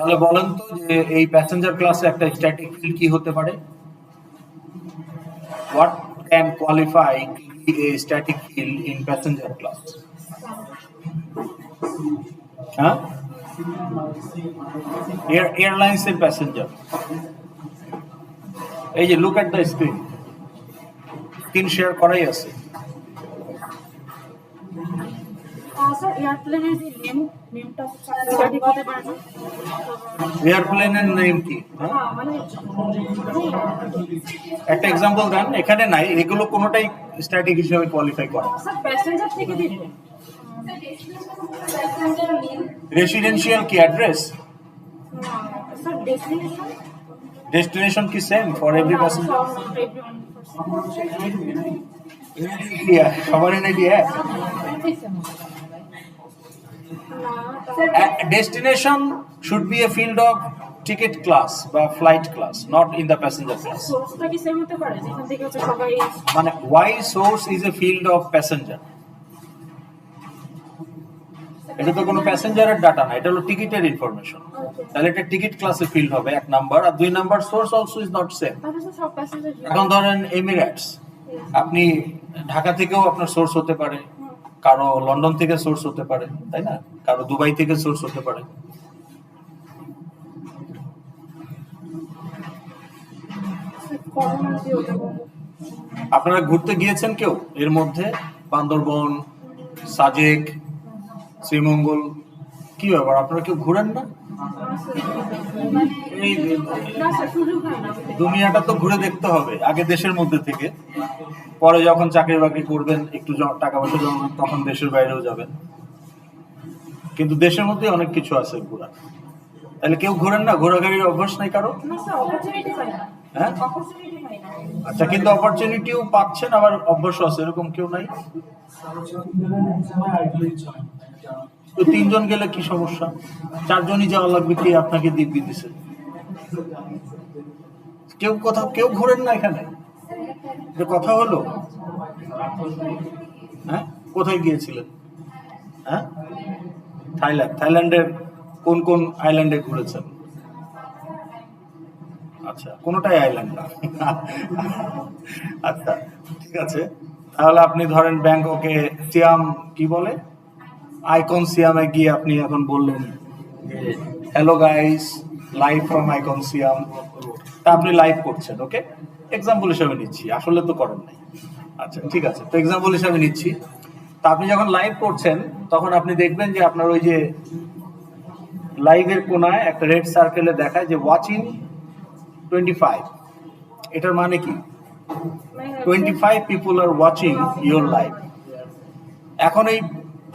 তাহলে বলেন তো যে এই প্যাসেঞ্জার ক্লাসে একটা স্ট্যাটিক ফিল্ড কি হতে পারে? What can qualify to be a static field in passenger class? Huh? Airlines এর passenger. এই যে look at the screen. Screen share করাই আছে। স্যার এয়ারপ্লেনের যে নেমটা স্ট্যাটিক হতে পারে না? এয়ারপ্লেনের নেম কি? হ্যাঁ? হ্যাঁ মানে একটা এক্সাম্পল দেন। এখানে নাই, এগুলো কোনোটাই স্ট্যাটিক হিসেবে কোয়ালিফাই করে না। স্যার প্যাসেঞ্জার থেকে দিবে রেসিডেন্সিয়াল কি অ্যাড্রেস? স্যার ডেস্টিনেশন ডেস্টিনেশন কি সেম ফর এভরি প্যাসেঞ্জার? সবারই নাকি এক? Destination should be a field of ticket class বা flight class, not in the passenger class. সোর্সটা কি সেম হতে পারে যেখান থেকে হচ্ছে সবাই মানে why source is a field of passenger? এটা তো কোনো প্যাসেঞ্জারের ডাটা না, এটা হলো টিকিটের ইনফরমেশন। তাহলে এটা টিকিট ক্লাসে ফিল্ড হবে এক নাম্বার। আর দুই number source also is not same. তাহলে সব প্যাসেঞ্জার এখন ধরেন এমিরেটস, আপনি ঢাকা থেকেও আপনার সোর্স হতে পারে, কারো লন্ডন থেকে সোর্স হতে পারে, তাই না? কারো দুবাই থেকে সোর্স হতে পারে। আপনারা ঘুরতে গিয়েছেন কেউ এর মধ্যে? বান্দরবন, সাজেক, শ্রীমঙ্গল, কি ব্যাপার আপনারা কেউ ঘুরেন না? এই দুনিয়াটা তো ঘুরে দেখতে হবে আগে দেশের মধ্যে থেকে, পরে যখন চাকরি বাকরি করবেন একটু টাকা পয়সা জমাবেন তখন দেশের বাইরেও যাবেন, কিন্তু দেশের মধ্যে অনেক কিছু আছে ঘোরা। তাহলে কেউ ঘোরেন না? ঘোরাঘুরির অভ্যাস নাই কারো? হ্যাঁ, আচ্ছা, কিন্তু অপরচুনিটিও পাচ্ছেন আবার অভ্যাস আছে, এরকম কেউ নাই? তো তিনজন গেলে কি সমস্যা? চারজনই যাওয়া লাগবে, কে আপনাকে দিব্যি দিছে? কেউ কোথাও কেউ ঘোরেন না এখানে? এটা কথা হলো? হ্যাঁ, কোথায় গিয়েছিলেন? হ্যাঁ, থাইল্যান্ডের কোন কোন আইল্যান্ডে ঘুরেছেন? আচ্ছা, কোনোটাই আইল্যান্ড না। আচ্ছা, ঠিক আছে। তাহলে আপনি ধরেন ব্যাংককে সিয়াম কি বলে, আইকন সিয়ামে গিয়ে আপনি এখন বললেন যে hello guys, live from Icon Siam. তা আপনি লাইভ করছেন, ওকে? এক্সাম্পল হিসাবে নিচ্ছি, আসলে তো করেন নাই। আচ্ছা, ঠিক আছে, তো এক্সাম্পল হিসাবে নিচ্ছি। তা আপনি যখন লাইভ করছেন তখন আপনি দেখবেন যে আপনার ওই যে লাইভের কোনায় একটা রেড সার্কেলে দেখায় যে ওয়াচিং 25। এটার মানে কি? 25 people are watching your live. এখন এই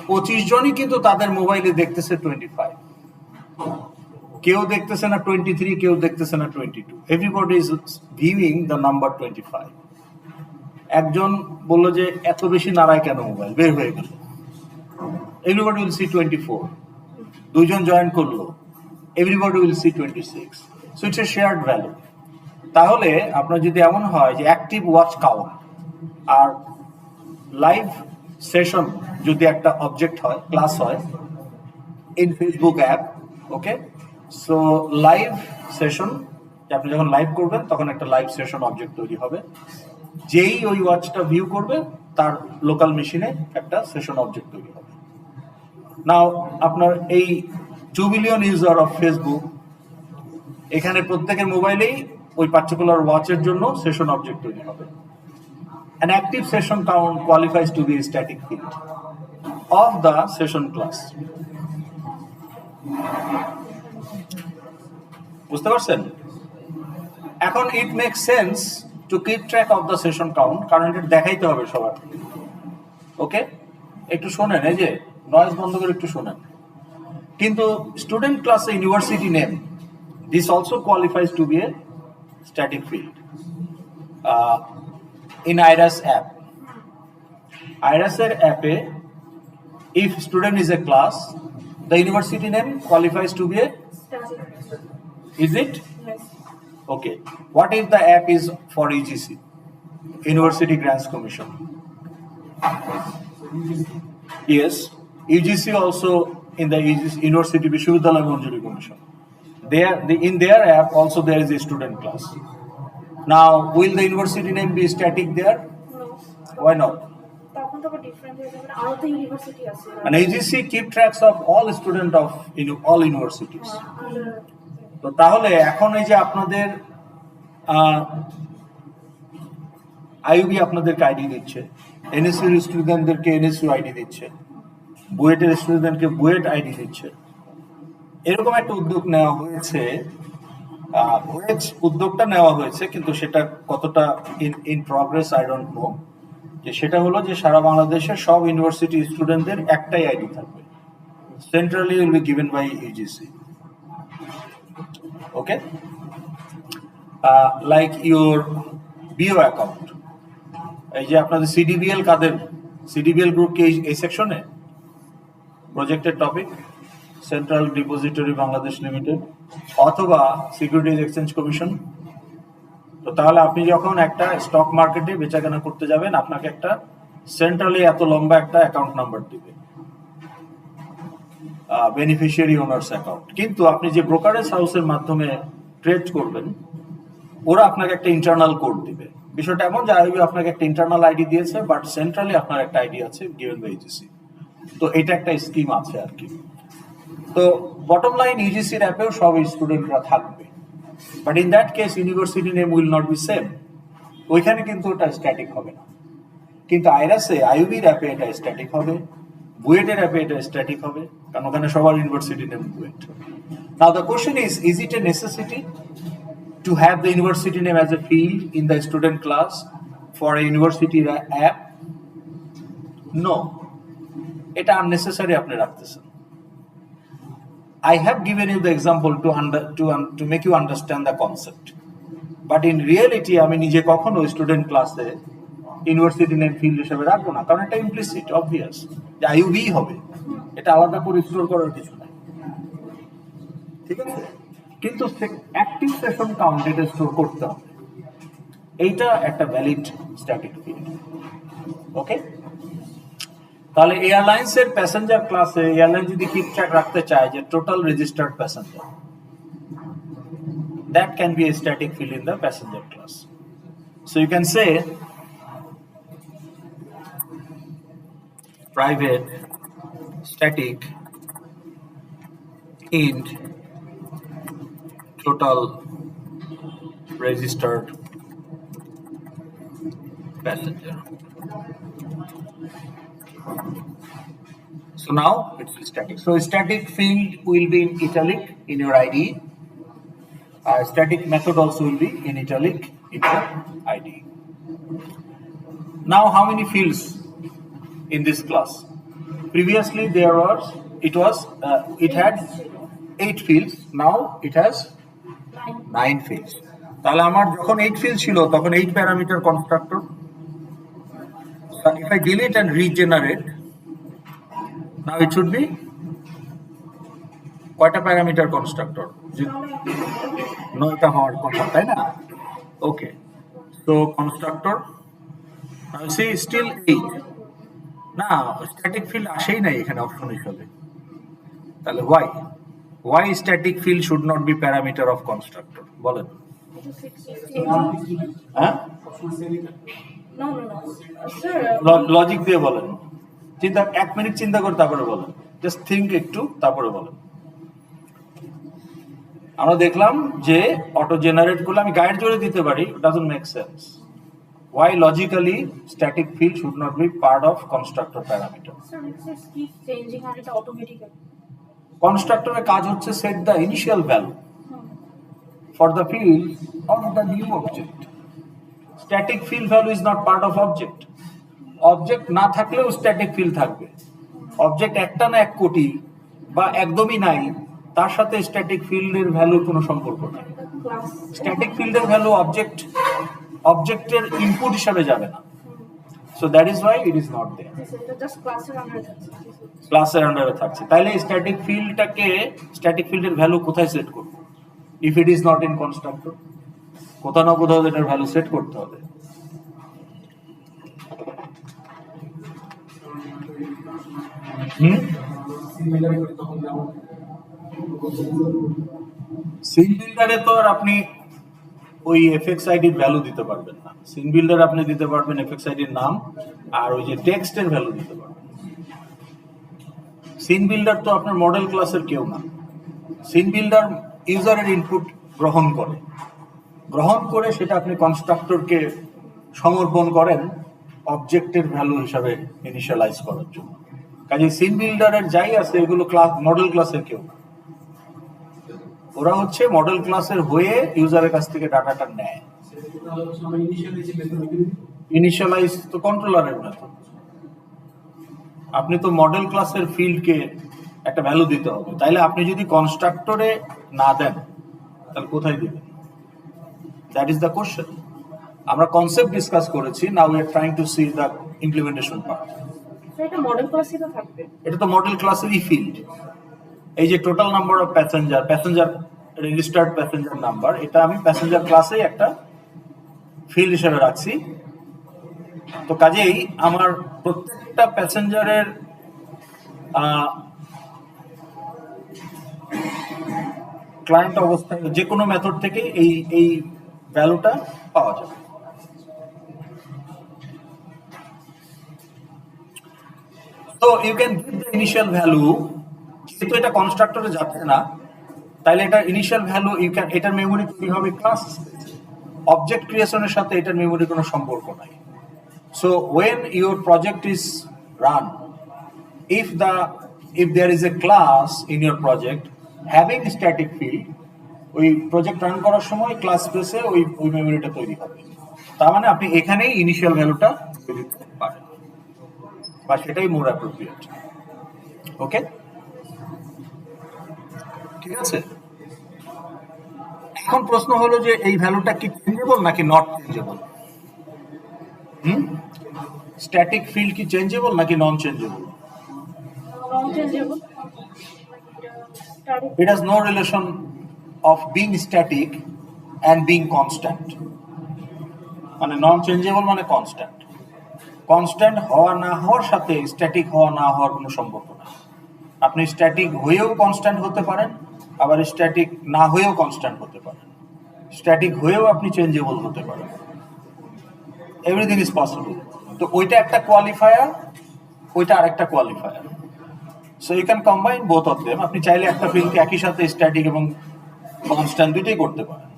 25 জনই কিন্তু তাদের মোবাইলে দেখতেছে 25, কেউ দেখতেছে না 23, কেউ দেখতেছে না 22। Everybody is viewing the number 25। একজন বললো যে এত বেশি নাড়ায় কেন মোবাইল, বের হয়ে গেল, এভরিবডি উইল সি 24। দুইজন জয়েন করলো, everybody will see 26। So it's a shared value. তাহলে আপনার যদি এমন হয় যে অ্যাক্টিভ ওয়াচ কাউন্ট আর লাইভ সেশন যদি একটা অবজেক্ট হয়, ক্লাস হয় in Facebook app, okay? So live session, আপনি যখন লাইভ করবেন তখন একটা লাইভ সেশন অবজেক্ট তৈরি হবে। যেই ওই ওয়াচটা ভিউ করবে তার লোকাল মেশিনে একটা সেশন অবজেক্ট তৈরি হবে। নাও আপনার এই 2 বিলিয়ন ইউজার অফ ফেসবুক, এখানে প্রত্যেকের মোবাইলেই ওই পার্টিকুলার ওয়াচের জন্য সেশন অবজেক্ট তৈরি হবে। An active session count qualifies to be a static field of the session class. বুঝতে পারছেন? এখন it makes sense to keep track of the session count, কারণ এটা দেখাইতে হবে সবার। ওকে, একটু শোনেন, এই যে নয়েজ বন্ধ করে একটু শোনেন। কিন্তু স্টুডেন্ট ক্লাসে university name, this also qualifies to be a static field. In IRAS app, IRAS app-এ if student is a class, the university name qualifies to be a, is it? Yes. Okay. What if the app is for UGC, University Grants Commission? Yes, UGC also in the UGC, University Vishwavidyalaya Manjuri Commission. In their app also there is a student class. Now, will the university name be static there? No. Why not? তখন তো different হয়ে যাবে আরো তো university আছে And AGC keep tracks of all student of all universities. তো তাহলে এখন এই যে আপনাদের আইইউবি আপনাদেরকে আইডি দিচ্ছে, এনএসইউর স্টুডেন্টদেরকে এনএসইউ আইডি দিচ্ছে, বুয়েটের স্টুডেন্টকে বুয়েট আইডি দিচ্ছে। এরকম একটা উদ্যোগ নেওয়া হয়েছে, উদ্যোগটা নেওয়া হয়েছে, কিন্তু সেটা কতটা in progress I don't know. যে সেটা হলো যে সারা বাংলাদেশের সব ইউনিভার্সিটি স্টুডেন্টদের একটাই আইডি থাকবে, centrally will be given by UGC. Okay, like your বিও অ্যাকাউন্ট, এই যে আপনাদের সিডিবিএল কাদের, সিডিবিএল গ্রুপ কি এই সেকশনে প্রজেক্টের topic central depository Bangladesh limited অথবা সিকিউরিটিজ এক্সচেঞ্জ কমিশন। তো তাহলে আপনি যখন একটা স্টক মার্কেটে বেচাকেনা করতে যাবেন, আপনাকে একটা সেন্ট্রালি এত লম্বা একটা অ্যাকাউন্ট নাম্বার দিবে, বেনিফিশিয়ারি ওনার্স অ্যাকাউন্ট। কিন্তু আপনি যে ব্রোকারেজ হাউসের মাধ্যমে ট্রেড করবেন, ওরা আপনাকে একটা ইন্টারনাল কোড দিবে। বিষয়টা এমন যে আইবি আপনাকে একটা ইন্টারনাল আইডি দিয়েছে, বাট সেন্ট্রালি আপনার একটা আইডি আছে গিভেন বাই ইউজিসি। তো এটা একটা স্কিম আছে আর কি। তো বটম লাইন, ইউজিসির অ্যাপেও সব স্টুডেন্টরা থাকবে, but in that case university name will not be same. ওইখানে কিন্তু ওটা স্ট্যাটিক হবে না। কিন্তু আইরাসে আইইউবির অ্যাপে এটা স্ট্যাটিক হবে, বুয়েটের অ্যাপে এটা স্ট্যাটিক হবে, কারণ ওখানে সবার university name BUET. Now the question is it A necessity to have the university name as a field in the student class for a university app? No, এটা unnecessary আপনি রাখতেছেন। I have given you the example to make you understand the concept, but in reality আমি নিজে কখনো student ক্লাসে university name field হিসেবে রাখবো না, কারণ এটা ইমপ্লিসিট অবভিয়াস যে আইইউবি হবে, এটা আলাদা করে স্টোর করার কিছু নাই, ঠিক আছে? কিন্তু অ্যাক্টিভ সেশন কাউন্ট এটা স্টোর করতে হবে, এইটা একটা ভ্যালিড স্ট্যাটিক ফিল্ড। ওকে, তাহলে এয়ারলাইন্সের প্যাসেঞ্জার ক্লাসে এয়ারলাইন যদি কিপ ট্র্যাক রাখতে চায় যে total registered passenger, that can be a static field in the passenger class. So you can say private static int total registered passenger. So now it's static. So static field will be in italic in your ID. Static method also will be in italic in your ID. Now how many fields in this class? Previously it had 8 fields. Now it has 9 fields. তাহলে আমার যখন 8 fields ছিল তখন 8 parameter constructor. If I delete and regenerate, now it should be কয়টা parameter constructor? 9টা হওয়ার কথা, তাই না? ওকে, so constructor now see still 8 না, স্ট্যাটিক ফিল্ড আসেই নাই এখানে অপশন হিসেবে। তাহলে why static field should not be parameter of constructor বলেন? হ্যাঁ, লজিক দিয়ে বলেন, চিন্তা 1 মিনিট চিন্তা করে তারপরে বলেন, জাস্ট থিঙ্ক একটু তারপরে বলেন। আমরা দেখলাম যে অটো জেনারেট করলে আমি গাইড জুড়ে দিতে পারি, doesn't make sense. Why logically static field should not be part of constructor parameter? Sir, it says keep changing and it automatically. কনস্ট্রাক্টরের কাজ হচ্ছে set the initial value for the field of the new object. Static field value is not part of object. Object না থাকলেও static field থাকবে। Object একটা না 1 কোটি বা একদমই নাই, তার সাথে স্ট্যাটিক ফিল্ডের ভ্যালুর কোনো সম্পর্ক নেই। স্ট্যাটিক ফিল্ডের ভ্যালু অবজেক্টের ইনপুট হিসাবে যাবে না। So that is why it is not there, ক্লাসের আন্ডারে থাকছে। তাইলে স্ট্যাটিক ফিল্ডের ভ্যালু কোথায় সেট করব? If it is not in constructor, কোথাও না কোথাও এটার ভ্যালু সেট করতে হবে। সিন বিল্ডারে তো আর আপনি ওই এফএক্স আইডির ভ্যালু দিতে পারবেন না। সিন বিল্ডার আপনি দিতে পারবেন এফএক্স আইডির নাম আর ওই যে টেক্সটের ভ্যালু দিতে পারবেন। সিন বিল্ডার তো আপনার মডেল ক্লাসের কেউ না। সিন বিল্ডার ইউজারের ইনপুট গ্রহণ করে সেটা আপনি কনস্ট্রাক্টরকে সমর্পণ করেন অবজেক্টের ভ্যালু হিসাবে ইনিশিয়ালাইজ করার জন্য। কাজে সিন বিল্ডারের যাই আছে এগুলো ক্লাস মডেল ক্লাসের কেউ না। ওরা হচ্ছে মডেল ক্লাসের হয়ে ইউজারের কাছ থেকে ডাটাটা নেয়। ইনিশিয়ালাইজ তো কন্ট্রোলারের মেথড। আপনি তো মডেল ক্লাসের ফিল্ডকে একটা ভ্যালু দিতে হবে, তাইলে আপনি যদি কনস্ট্রাক্টরে না দেন তাহলে কোথায় দিবেন? That is the question. আমরা কনসেপ্ট ডিসকাস করেছি, নাও we are trying to C the implementation part. এটা মডেল ক্লাসই তো থাকবে। এটা তো মডেল ক্লাসেরই ফিল্ড। এই যে total number of passenger registered passenger number, এটা আমি প্যাসেঞ্জার ক্লাসে একটা ফিল্ড হিসেবে রাখছি। তো কাজেই আমার প্রত্যেকটা প্যাসেঞ্জারের ক্লায়েন্ট অবস্থায় যে কোনো মেথড থেকে এই ভ্যালুটা পাওয়া যাবে। তো you can give the initial value, কিন্তু এটা কনস্ট্রাক্টরে যাচ্ছে না, তাইলে এটা ইনিশিয়াল ভ্যালু এটার মেমোরি তৈরি হবে ক্লাস। অবজেক্ট ক্রিয়েশনের সাথে এটার মেমোরি কোনো সম্পর্ক নাই। So when your project is run, if there is a class in your project having static field, ওই প্রজেক্ট রান করার সময় ক্লাস স্পেসে ওই মেমোরিটা তৈরি হবে। তার মানে আপনি এখানেই ইনিশিয়াল ভ্যালুটা দিতে পারেন, বা সেটাই মোর অ্যাপ্রোপ্রিয়েট। ওকে, ঠিক আছে। এখন প্রশ্ন হলো যে এই ভ্যালুটা কি চেঞ্জেবল নাকি নট চেঞ্জেবল? স্ট্যাটিক ফিল্ড কি চেঞ্জেবল নাকি নন changeable? Non-changeable. It has no relation of being static and being constant. মানে নন চেঞ্জেবল মানে কনস্ট্যান্ট। কনস্ট্যান্ট হওয়া না হওয়ার সাথে স্ট্যাটিক হওয়া না হওয়ার কোনো সম্পর্ক নেই। আপনি স্ট্যাটিক হয়েও কনস্ট্যান্ট হতে পারেন, আবার স্ট্যাটিক না হয়েও কনস্ট্যান্ট হতে পারেন, স্ট্যাটিক হয়েও আপনি চেঞ্জেবল হতে পারেন। Everything is possible. তো ওইটা একটা কোয়ালিফায়ার, ওইটা আরেকটা qualifier. So you can combine both of them. আপনি চাইলে একটা ফিল্ডকে একই সাথে স্ট্যাটিক এবং কনস্ট্যান্ট দুইটাই করতে পারেন,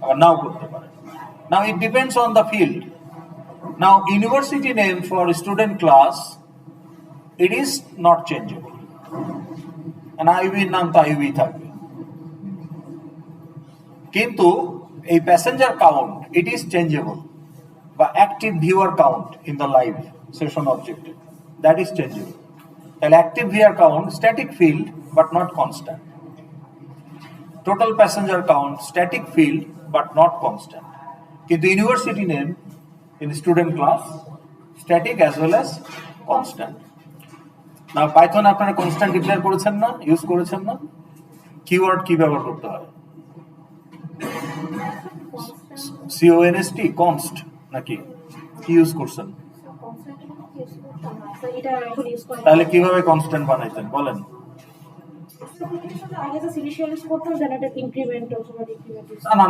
আবার নাও করতে পারেন। Now it depends on the field. Now university name for student class, it is not changeable. আইউবির নাম তো আইউবি থাকবে, কিন্তু এই passenger count it is changeable, বা active viewer count in the live session objective, that is changeable. তাহলে active viewer count static field but not constant. Total passenger count static field but not constant. কিন্তু university name in student class static as well as constant. না Python আপনারা constant declare করেছেন না, use করেছেন না? Keyword কি ব্যবহার করতে হয়? CONST, কনস্ট নাকি কি ইউজ করছেন? তাহলে কিভাবে কনস্ট্যান্ট বানাইতেন বলেন?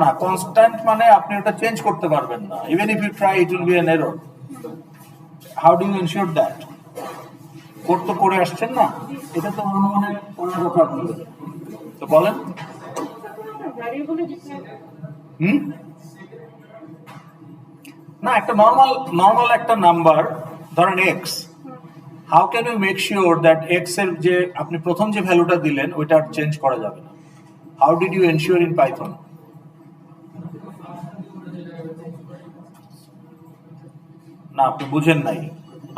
না, কনস্ট্যান্ট মানে আপনি ওটা চেঞ্জ করতে পারবেন না। Even if you try it will be an error. How do you ensure that? Code তো করে আসছেন না, এটা তো মনে করার কথা আপনাদের। তো বলেন। না, একটা নর্মাল একটা নাম্বার ধরেন X, how can you make sure that X এর যে আপনি প্রথম যে ভ্যালুটা দিলেন ওইটা চেঞ্জ করা যাবে না? How did you ensure in Python? না, আপনি বুঝেন নাই।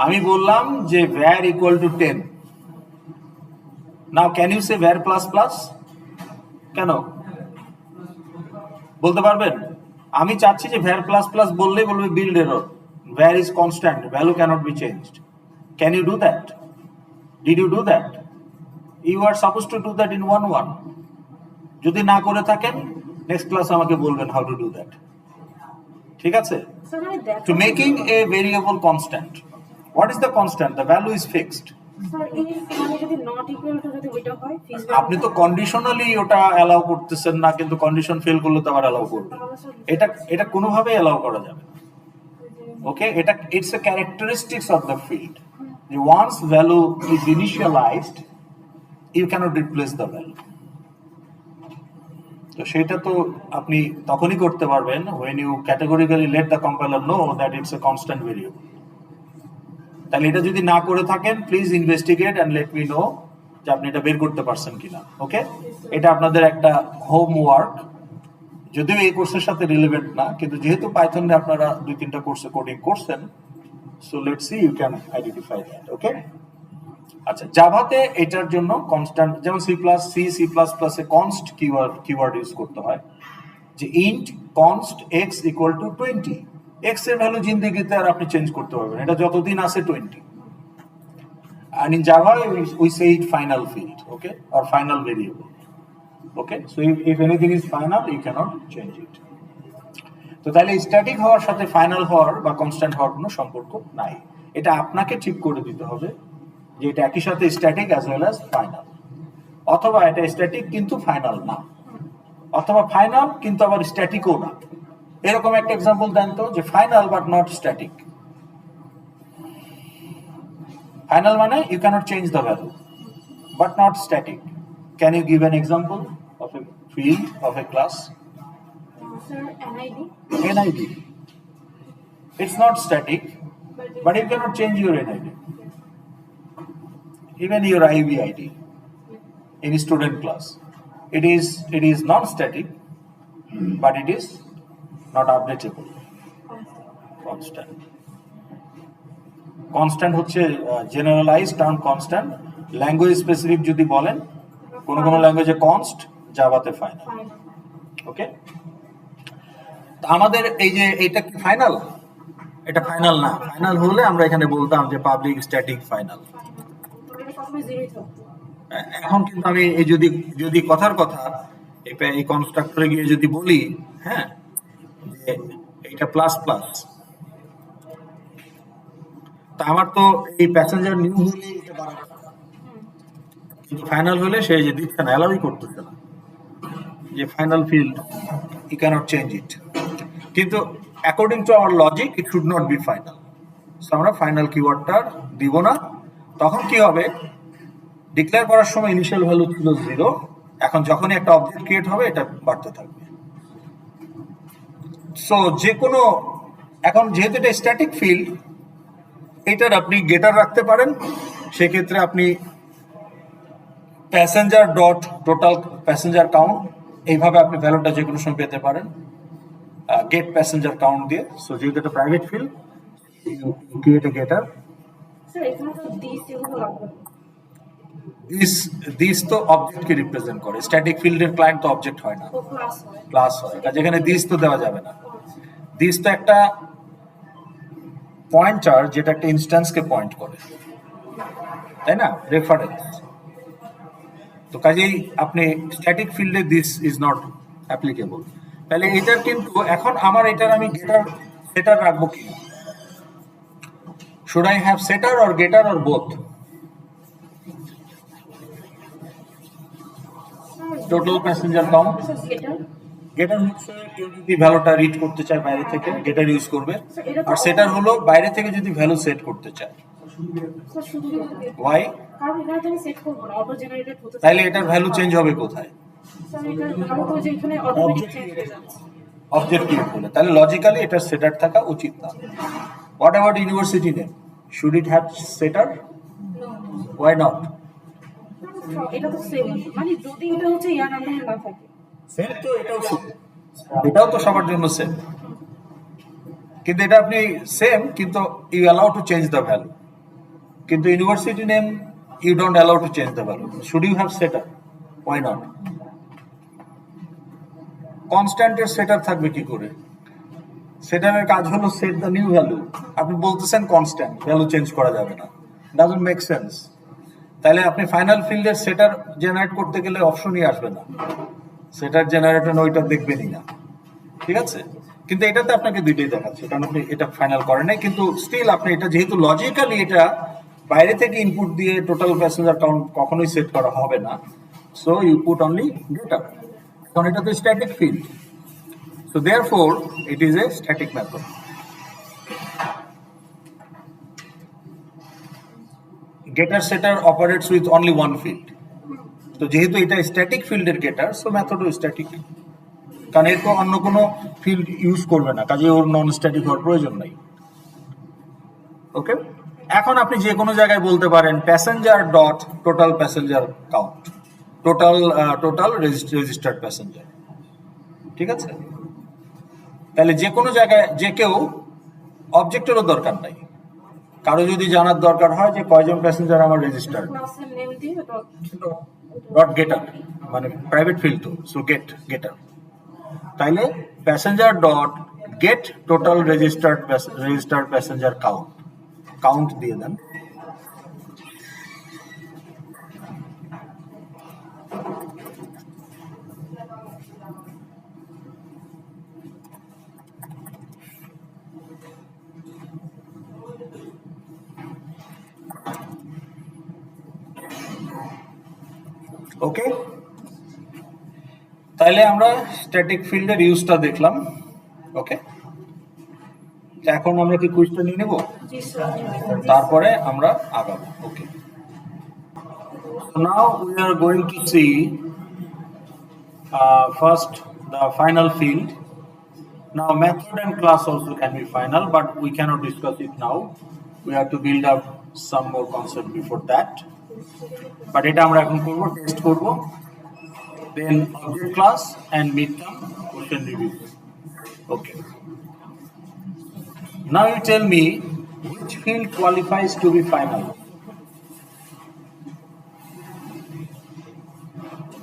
আমি বললাম যে var equal to 10। Now can you say var plus plus? কেন বলতে পারবেন? আমি চাচ্ছি যে var প্লাস প্লাস বললেই বলবে build error, var is constant, value cannot be changed. Can you do that? Did you do that? You are supposed to do that in 1.1. যদি না করে থাকেন নেক্সট ক্লাস আমাকে বলবেন how to do that. ঠিক আছে? To making a variable constant. What is the constant? The value is fixed. Sir এই মানে যদি নট ইকুয়াল টু যদি ওইটা হয় ফিজ আপনি তো কন্ডিশনালি ওটা অ্যালাউ করতেছেন না, কিন্তু কন্ডিশন ফেল করলে তো আবার অ্যালাউ করবে। এটা এটা কোনোভাবেই অ্যালাউ করা যাবে না। ওকে, এটা it's a characteristics of the field. Once value is initialized, you cannot replace the value. তো সেটা তো আপনি তখনই করতে পারবেন when you categorically let the compiler know that it's a constant variable। তাহলে এটা যদি না করে থাকেন, please investigate and let me no যে আপনি এটা বের করতে পারছেন কিনা। ওকে, এটা আপনাদের একটা হোমওয়ার্ক, যদিও এই কোর্সের সাথে রিলেভেন্ট না, কিন্তু যেহেতু পাইথনে আপনারা 2-3টা কোর্সে কোডিং করছেন, so let's see you can identify that. Okay, আচ্ছা, জাভাতে এটার জন্য কনস্ট্যান্ট, যেমন সি প্লাস প্লাসে কনস্ট কিওয়ার্ড ইউজ করতে হয়, যে int const x equal to 20। X এর ভ্যালু জিন্দেগিতে আর আপনি চেঞ্জ করতে পারবেন, এটা যতদিন আছে 20। and in Java we say it final field, okay, or final variable, okay, so if anything is final you cannot change it। তো তাহলে স্ট্যাটিক হওয়ার সাথে ফাইনাল হওয়ার বা কনস্ট্যান্ট হওয়ার কোনো সম্পর্ক নাই। এটা আপনাকে ঠিক করে দিতে হবে যে এটা একই সাথে static as well as final, অথবা এটা স্ট্যাটিক কিন্তু ফাইনাল না, অথবা ফাইনাল কিন্তু আবার স্ট্যাটিকও না। এরকম একটা এক্সাম্পল দেন তো, যে final but not static. Final মানে you cannot change the value but not static. Can you give an example of a field of a class? Sir NID NID. It's not static, but you cannot change your NID. Even your IVID in student class, it is non-static, but it is not updatable. Constant. Constant হচ্ছে generalize term constant. Language specific যদি বলেন, কোন কোন ল্যাঙ্গুয়েজে const, জাভাতে final. Final okay, আমাদের এই যে এটা কি ফাইনাল? এটা ফাইনাল না। ফাইনাল হলে আমরা এখানে বলতাম যে পাবলিক স্ট্যাটিক ফাইনাল। এটা সবসময় জিরোই থাকতো। এখন কিন্তু আমি এই যদি কথার কথা এই কনস্ট্রাক্টরে গিয়ে যদি বলি, হ্যাঁ, যে এটা প্লাস প্লাস, তা আমার তো এই প্যাসেঞ্জার নিউ হলে এটা বাড়ানো, কিন্তু ফাইনাল হলে সে যে দিচ্ছে না, অ্যালাউই করতেছে না, যে final field you can't change it. কিন্তু according to our logic it should not be final, so আমরা ফাইনাল কিওয়ার্ডটা দিব না। তখন কি হবে, ডিক্লেয়ার করার সময় ইনিশিয়াল ভ্যালু ছিল 0, এখন যখনই একটা অবজেক্ট ক্রিয়েট হবে এটা বাড়তে থাকবে। সো যে কোনো, এখন যেহেতু এটা স্ট্যাটিক ফিল্ড, এটার আপনি গেটার রাখতে পারেন, সেক্ষেত্রে আপনি passenger dot total passenger count, এইভাবে আপনি ভ্যালুটা যে কোনো সময় পেতে পারেন গেট প্যাসেঞ্জার কাউন্ট দিয়ে। সো যেহেতু এটা private field, you create a getter. Sir এখানে তো দিস এগুলো লাগবে না। দিস তো অবজেক্টকে রিপ্রেজেন্ট করে, স্ট্যাটিক ফিল্ডের ক্লায়েন্ট তো অবজেক্ট হয় না, ও ক্লাস হয়। ক্লাস হয়, যেখানে দিস তো দেওয়া যাবে না। দিস তো একটা পয়েন্টার যেটা একটা ইনস্ট্যান্সকে পয়েন্ট করে, তাই না, রেফারেন্স। তো কাজেই আপনি স্ট্যাটিক ফিল্ডে দিস ইজ নট অ্যাপ্লিকেবল। তাহলে এটার কিন্তু এখন আমার এটার আমি গেটার সেটার রাখবো কি, should I have setter or getter or both? Total passenger count, sir getter getter হচ্ছে কেউ যদি ভ্যালুটা রিড করতে চায় বাইরে থেকে, গেটার ইউজ করবে। আর সেটার হলো বাইরে থেকে যদি ভ্যালু সেট করতে চায়। স্যার শুধু ওয়াই? কারণ এখানে তো আমি সেট করবো না, অটো জেনারেটেড হতে তাইলে এটার ভ্যালু চেঞ্জ হবে কোথায়? স্যার এটার ভালো তো যে এখানে অটোমেটিক চেঞ্জ হয়ে যাচ্ছে। অবজেক্ট ক্রিয়েট করলে, তাহলে লজিক্যালি এটার সেটার থাকা উচিত না। What about university name, should it have setter? Why not? এটা তো সেম, মানে যদি এটা হচ্ছে ইয়ার আন্ডারে না থাকে। সেম তো, এটাও তো সবার জন্য সেম, কিন্তু এটা আপনি সেম, কিন্তু you allow to change the value, কিন্তু university name you don't allow to change the value. Should you have setter? Why not? কনস্ট্যান্টের সেটার থাকবে কি করে? সেটারের কাজ হলো সেট দ্য নিউ ভ্যালু, আপনি বলতেছেন কনস্ট্যান্ট, ভ্যালু চেঞ্জ করা যাবে না, ডাজন্ট মেক সেন্স। তাহলে আপনি ফাইনাল ফিল্ডের সেটার জেনারেট করতে গেলে অপশনই আসবে না, সেটার জেনারেটর ওইটা দেখবেনই না, ঠিক আছে? কিন্তু এটাতে আপনাকে দুইটাই দেখাচ্ছে, কারণ আপনি এটা ফাইনাল করেন নাই, কিন্তু স্টিল আপনি এটা যেহেতু লজিক্যালি এটা বাইরে থেকে ইনপুট দিয়ে টোটাল প্যাসেঞ্জার কাউন্ট কখনোই সেট করা হবে না, so you put only getter. কারণ এটা তো static field, so therefore it is a static method. Getter setter operates with only one field, তো যেহেতু এটা স্ট্যাটিক ফিল্ডের গেটার, সো মেথডও স্ট্যাটিক, কারণ এর তো অন্য কোনো ফিল্ড ইউজ করবে না, কাজে ওর নন স্ট্যাটিক হওয়ার প্রয়োজন নাই। ওকে, এখন আপনি যে কোনো জায়গায় বলতে পারেন passenger dot total passenger count, total registered passenger, ঠিক আছে? তাহলে যে কোনো জায়গায় যে কেউ অবজেক্টেরও দরকার নাই, কারো যদি জানার দরকার হয় যে কয়জন প্যাসেঞ্জার আমার রেজিস্টার্ড, ক্লাসের নেম দিয়ে ডট গেটার মানে প্রাইভেট ফিল্ড, তো সো গেটার, তাইলে passenger dot gate total registered passenger count দিয়ে দেন। ওকে, তাহলে আমরা স্ট্যাটিক ফিল্ডের ইউজটা দেখলাম। ওকে, এখন আমরা কি কুইজটা নিয়ে নেব, জি স্যার। তারপরে আমরা আগাবো। Okay, now we are going to see first the final field. Now method and class also can be final, but we cannot discuss it now. We have to build up some more concept before that. But এটা আমরা এখন করব, test করব, then object class and midterm question review. Okay. Now you tell me which field qualifies to be final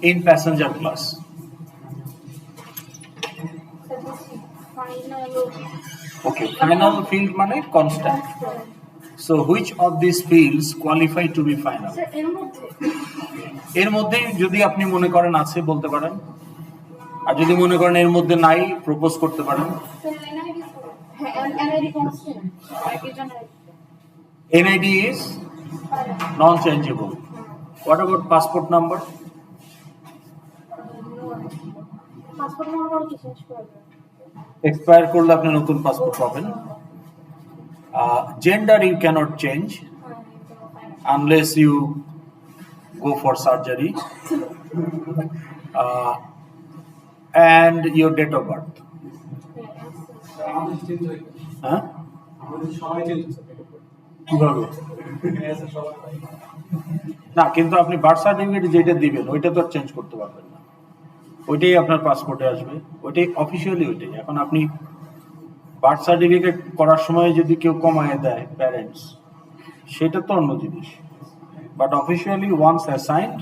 in passenger class. Final Okay, final field মানে constant. So which of these fields qualify to be final? Sir এর মধ্যে এর মধ্যে যদি আপনি মনে করেন আছে বলতে পারেন, আর যদি মনে করেন এর মধ্যে নাই প্রপোজ করতে পারেন। স্যার এনআইডি হ্যাঁ এনআইডি কনস্ট্যান্ট একই জনের NID is non-changeable. What about passport number? Passport number কি চেঞ্জ করবে Expire করলে আপনি নতুন পাসপোর্ট পাবেন। Gender you cannot change unless you go for surgery. And your date of birth. হ্যাঁ, কিভাবে? না, কিন্তু আপনি বার্থ সার্টিফিকেট যেটা দিবেন ওইটা তো চেঞ্জ করতে পারবেন না, ওইটাই আপনার পাসপোর্টে আসবে, ওইটাই অফিসিয়ালি ওইটাই। এখন আপনি বার্থ সার্টিফিকেট করার সময় যদি কেউ কমায় দেয় প্যারেন্টস, সেটা তো অন্য জিনিস, but officially once assigned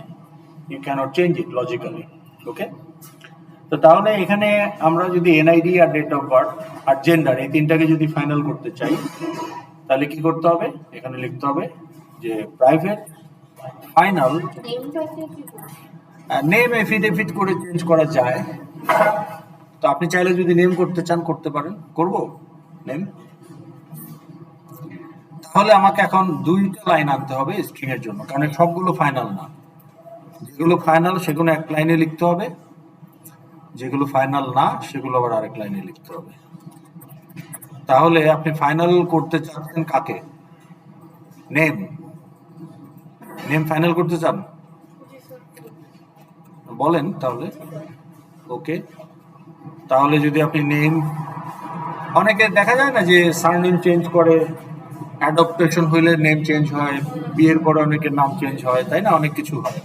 you can't change it logically. Okay, তো তাহলে এখানে আমরা যদি এনআইডি আর ডেট অফ বার্থ আর জেন্ডার এই তিনটাকে যদি ফাইনাল করতে চাই, তাহলে কি করতে হবে, এখানে লিখতে হবে যে প্রাইভেট ফাইনাল নেম এফিডেভিট করে চেঞ্জ করা যায়। তো আপনি চাইলে যদি নেম করতে চান করতে পারেন, করব নেম। তাহলে আমাকে এখন দুইটা লাইন আনতে হবে স্ট্রিং এর জন্য, কারণ সবগুলো ফাইনাল না, যেগুলো ফাইনাল সেগুলো এক লাইনে লিখতে হবে, যেগুলো ফাইনাল না সেগুলো আবার আরেক লাইনে লিখতে হবে। তাহলে আপনি ফাইনাল করতে চাচ্ছেন কাকে, নেম, নেম ফাইনাল করতে চান বলেন তাহলে। ওকে, তাহলে যদি আপনি নেম, অনেকে দেখা যায় না যে সারনেম চেঞ্জ করে, অ্যাডপ্টেশন হইলে নেম চেঞ্জ হয়, বিয়ের পরে অনেকের নাম চেঞ্জ হয়, তাই না, অনেক কিছু হয়,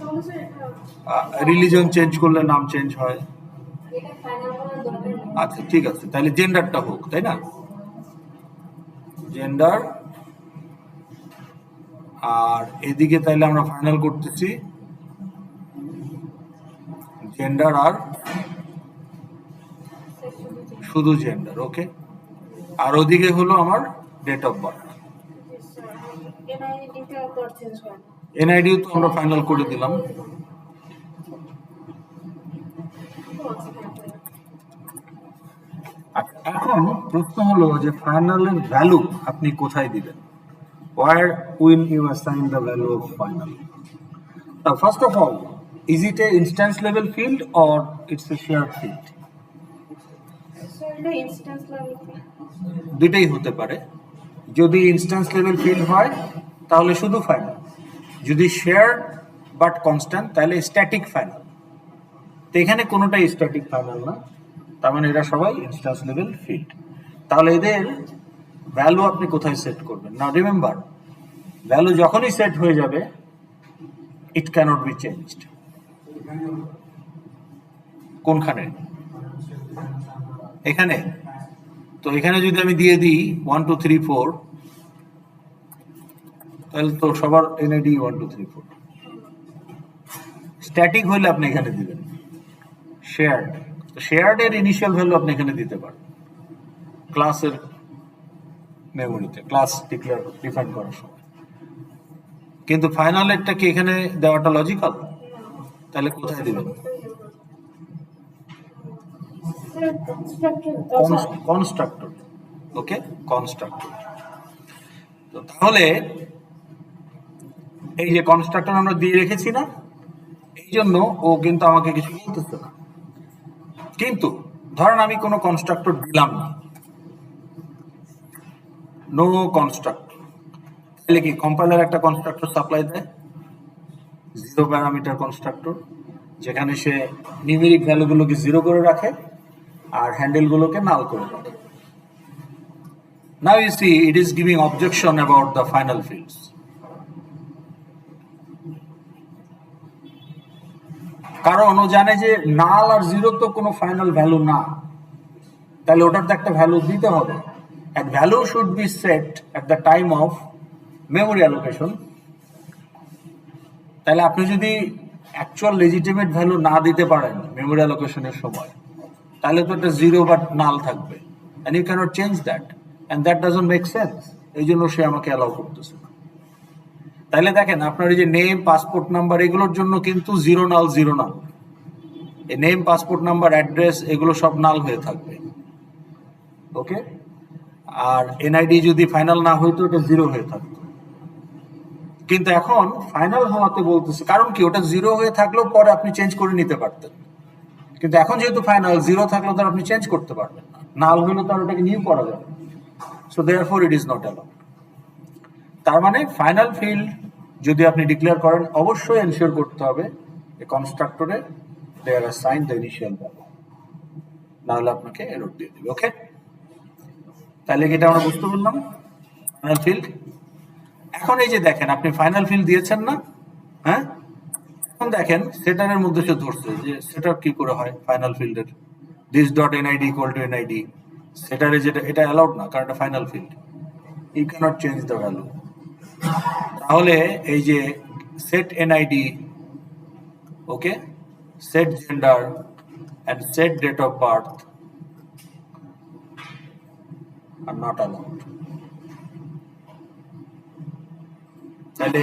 রিলিজন চেঞ্জ করলে নাম চেঞ্জ হয়। আচ্ছা ঠিক আছে, তাহলে জেন্ডারটা হোক, তাই না, জেন্ডার। আর এদিকে তাহলে আমরা ফাইনাল করতেছি জেন্ডার আর শুধু জেন্ডার। ওকে, আর ওদিকে হলো আমার ডেট অফ বার্থ, এনআইডিও তো আমরা ফাইনাল করে দিলাম। এখন প্রশ্ন হলো যে ফাইনালের ভ্যালু আপনি কোথায় দিবেন। where will you assign the value of final? Now, first of all, is it a instance level field or it's a shared field? So এটা instance level field. দুইটাই হতে পারে। যদি ইনস্ট্যান্স লেভেল ফিল্ড হয় তাহলে শুধু ফাইনাল, যদি shared but constant তাহলে স্ট্যাটিক ফাইনাল। তো এখানে কোনোটাই স্ট্যাটিক ফাইনাল না, তার মানে এরা সবাই ইনস্ট্যান্স লেভেল ফিল্ড। তাহলে এদের ভ্যালু আপনি কোথায় সেট করবেন? না রিমেম্বার, ভ্যালু যখনই সেট হয়ে যাবে ইট ক্যানট বি চেঞ্জড। কোনখানে? এখানে। তো এখানে যদি আমি দিয়ে দিই 1 2 3 4, তাহলে তো সবার এনআইডি 1 2 3 4। স্ট্যাটিক হলে আপনি এখানে দিবেন শেয়ার্ড, তো শেয়ার্ড এর ইনিশিয়াল ভ্যালু আপনি এখানে দিতে পারেন ক্লাসের মেমোরিতে, ক্লাস ডিফাইন করার সময়। কিন্তু ফাইনাল একটা কি এখানে দেওয়াটা লজিক্যাল? তাহলে কোথায় দিবেন? কনস্ট্রাক্টর। ওকে, কনস্ট্রাক্টর। তো তাহলে এই যে কনস্ট্রাক্টর আমরা দিয়ে রেখেছি না, এই জন্য ও কিন্তু আমাকে কিছু বলতেছে না। কিন্তু ধরেন আমি কোনো কনস্ট্রাক্টর দিলাম না, নো কনস্ট্রাক্টর, তাহলে কি কম্পাইলার একটা কনস্ট্রাক্টর সাপ্লাই দেয়, জিরো প্যারামিটার কনস্ট্রাক্টর, যেখানে সে নিউমেরিক ভ্যালুগুলোকে জিরো করে রাখে আর হ্যান্ডেলগুলোকে নাল করে রাখে। Now you see it is giving objection about the final fields. কারণ ও জানে যে নাল আর জিরো তো কোনো ফাইনাল ভ্যালু না, তাহলে ওটার তো একটা ভ্যালু দিতে হবে। and value should be set at the time of memory allocation. তাহলে আপনি যদি অ্যাকচুয়াল লেজিটিমেট ভ্যালু না দিতে পারেন মেমোরি অ্যালোকেশনের সময়, তাহলে তো একটা জিরো বা নাল থাকবে, and you cannot change that, and that doesn't make sense. এই জন্য সে আমাকে অ্যালাউ করতেছে না। তাহলে দেখেন আপনার এই যে নেম, পাসপোর্ট নাম্বার, এগুলোর জন্য কিন্তু জিরো নাল জিরো নাল, এই নেম, পাসপোর্ট নাম্বার, অ্যাড্রেস এগুলো সব নাল হয়ে থাকবে। ওকে, আর এনআইডি যদি ফাইনাল না হইতো এটা জিরো হয়ে থাকতো। কিন্তু এখন ফাইনাল হওয়াতে বলতেছে, কারণ কি ওটা জিরো হয়ে থাকলেও পরে আপনি চেঞ্জ করে নিতে পারতেন, কিন্তু এখন যেহেতু ফাইনাল, জিরো থাকলেও তো আপনি চেঞ্জ করতে পারবেন না, নাল হইলে তো আর ওটাকে নিউ করা যাবে। So therefore it is not allowed. তার মানে ফাইনাল ফিল্ড যদি আপনি ডিক্লেয়ার করেন, অবশ্যই এনশিওর করতে হবে যে কনস্ট্রাক্টরে দে আর অ্যাসাইন্ড দ্য ইনিশিয়াল ভ্যালু, না হলে আপনাকে এরর দিয়ে দিবে। ওকে, তাহলে কি এটা আমরা বুঝতে পারলাম ফাইনাল ফিল্ড? এখন এই যে দেখেন আপনি ফাইনাল ফিল্ড দিয়েছেন না, হ্যাঁ, এখন দেখেন সেটারের মধ্যে সে ধরছে যে সেটার কি করে হয় ফাইনাল ফিল্ডের, this dot NID equal to NID, সেটারে যেটা এটা অ্যালাউড না, কারণ এটা final field, you can't change the value. তাহলে এই যে set NID, okay, set gender and set date of birth are not allowed. তাহলে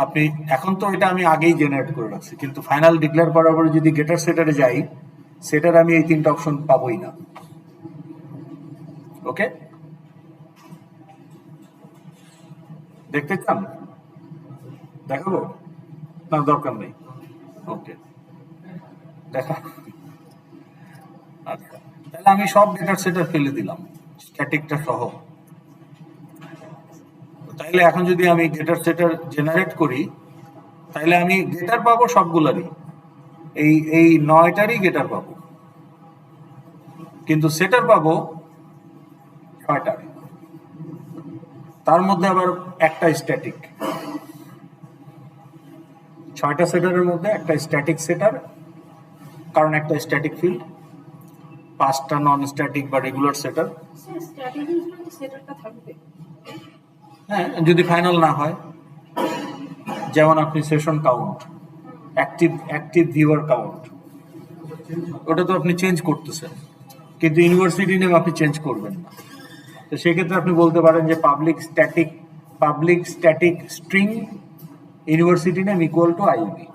আপনি এখন তো এটা আমি আগেই জেনারেট করে রাখছি, কিন্তু ফাইনাল ডিক্লেয়ার করার পরে যদি গেটার সেটারে যাই, সেটার আমি এই তিনটা অপশন পাবোই না। ওকে, দেখতে চান? দেখাবো না, দরকার নেই। ওকে, দেখা। আচ্ছা, তাহলে আমি সব ডেটার সেটার ফেলে দিলাম স্ট্যাটিকটা সহ। তাইলে এখন যদি আমি গেটার সেটার জেনারেট করি, তাহলে আমি গেটার পাবো সবগুলারই, এই 9টারই গেটার পাবো, কিন্তু সেটার পাবো 6টার। তার মধ্যে আবার একটা স্ট্যাটিক, 6টা সেটারের মধ্যে একটা স্ট্যাটিক সেটার, কারণ একটা স্ট্যাটিক ফিল্ড, 5টা নন স্ট্যাটিক বা রেগুলার সেটার। স্ট্যাটিক ইউজমেন্ট সেটারটা থাকবে, হ্যাঁ, যদি ফাইনাল না হয়, যেমন আপনি session count, active viewer count, ওটা তো আপনি চেঞ্জ করতেছেন, কিন্তু ইউনিভার্সিটি নেম আপনি চেঞ্জ করবেন না। তো সেক্ষেত্রে আপনি বলতে পারেন যে public static string university name equal to IB,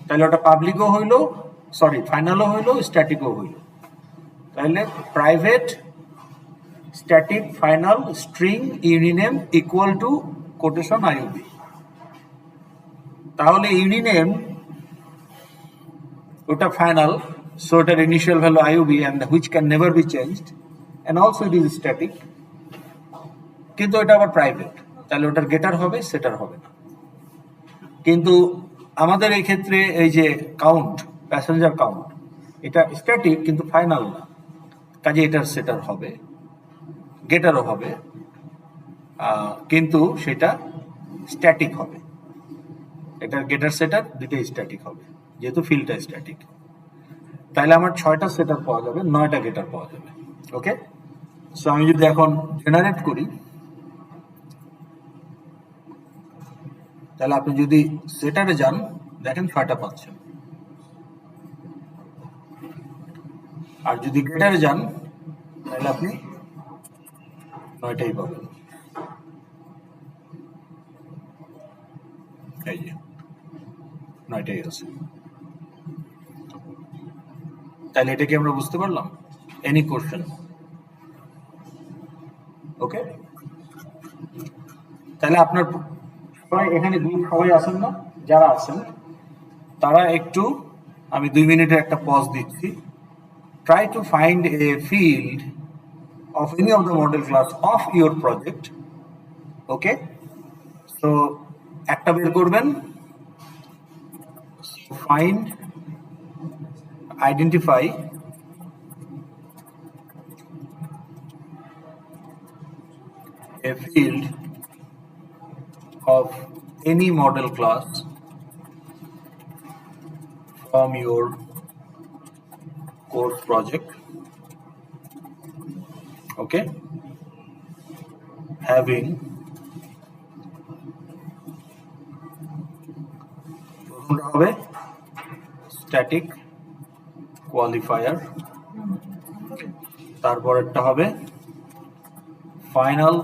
তাহলে ওটা পাবলিকও হইলো, সরি ফাইনালও হইলো, স্ট্যাটিকও হইলো। তাহলে private static final string uni name equal to quotation IUB. তাহলে ইউনিনেম ওটা ফাইনাল, সো এটার initial value IUB and which can never be changed and also it is static, কিন্তু এটা আবার প্রাইভেট, তাহলে ওটার গেটার হবে, সেটার হবে না। কিন্তু আমাদের এই ক্ষেত্রে এই যে কাউন্ট, প্যাসেঞ্জার কাউন্ট, এটা স্ট্যাটিক কিন্তু ফাইনাল না, কাজে এটার সেটার হবে, গেটারও হবে, কিন্তু সেটা স্ট্যাটিক হবে। এটার গেটার সেটার দুটোই স্ট্যাটিক হবে, যেহেতু ফিল্ডটা স্ট্যাটিক। তাহলে আমার 6টা সেটার পাওয়া যাবে, 9টা গেটার পাওয়া যাবে। ওকে, সো আমি যদি এখন জেনারেট করি, তাহলে আপনি যদি সেটারে যান, দেখেন 6টা পাচ্ছেন, আর যদি গেটারে যান তাহলে আপনি 9টাই পাবেন। এই যে 9টাই আছে। তাহলে এটা কি আমরা বুঝতে পারলাম? Any question? ওকে, তাহলে আপনার সবাই এখানে গ্রুপ সবাই আছেন না? যারা আছেন তারা একটু, আমি 2 মিনিটের একটা পজ দিচ্ছি, try to find a field of any of the model class of your project. Okay, so একটা বের করবেন, find, identify a field of any model class from your course project. Okay, having প্রথমটা হবে static qualifier, তারপরেরটা হবে final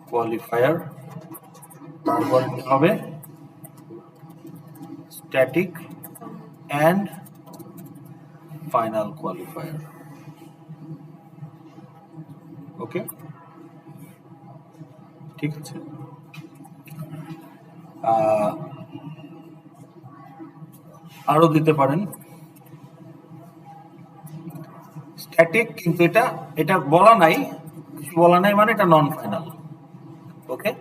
qualifier, তারপরেরটা হবে static and final qualifier. ওকে, ঠিক আছে। আরো দিতে পারেন স্ট্যাটিক, কিন্তু এটা বলা নাই, কিছু বলা নাই মানে এটা নন ফাইনাল। ওকে,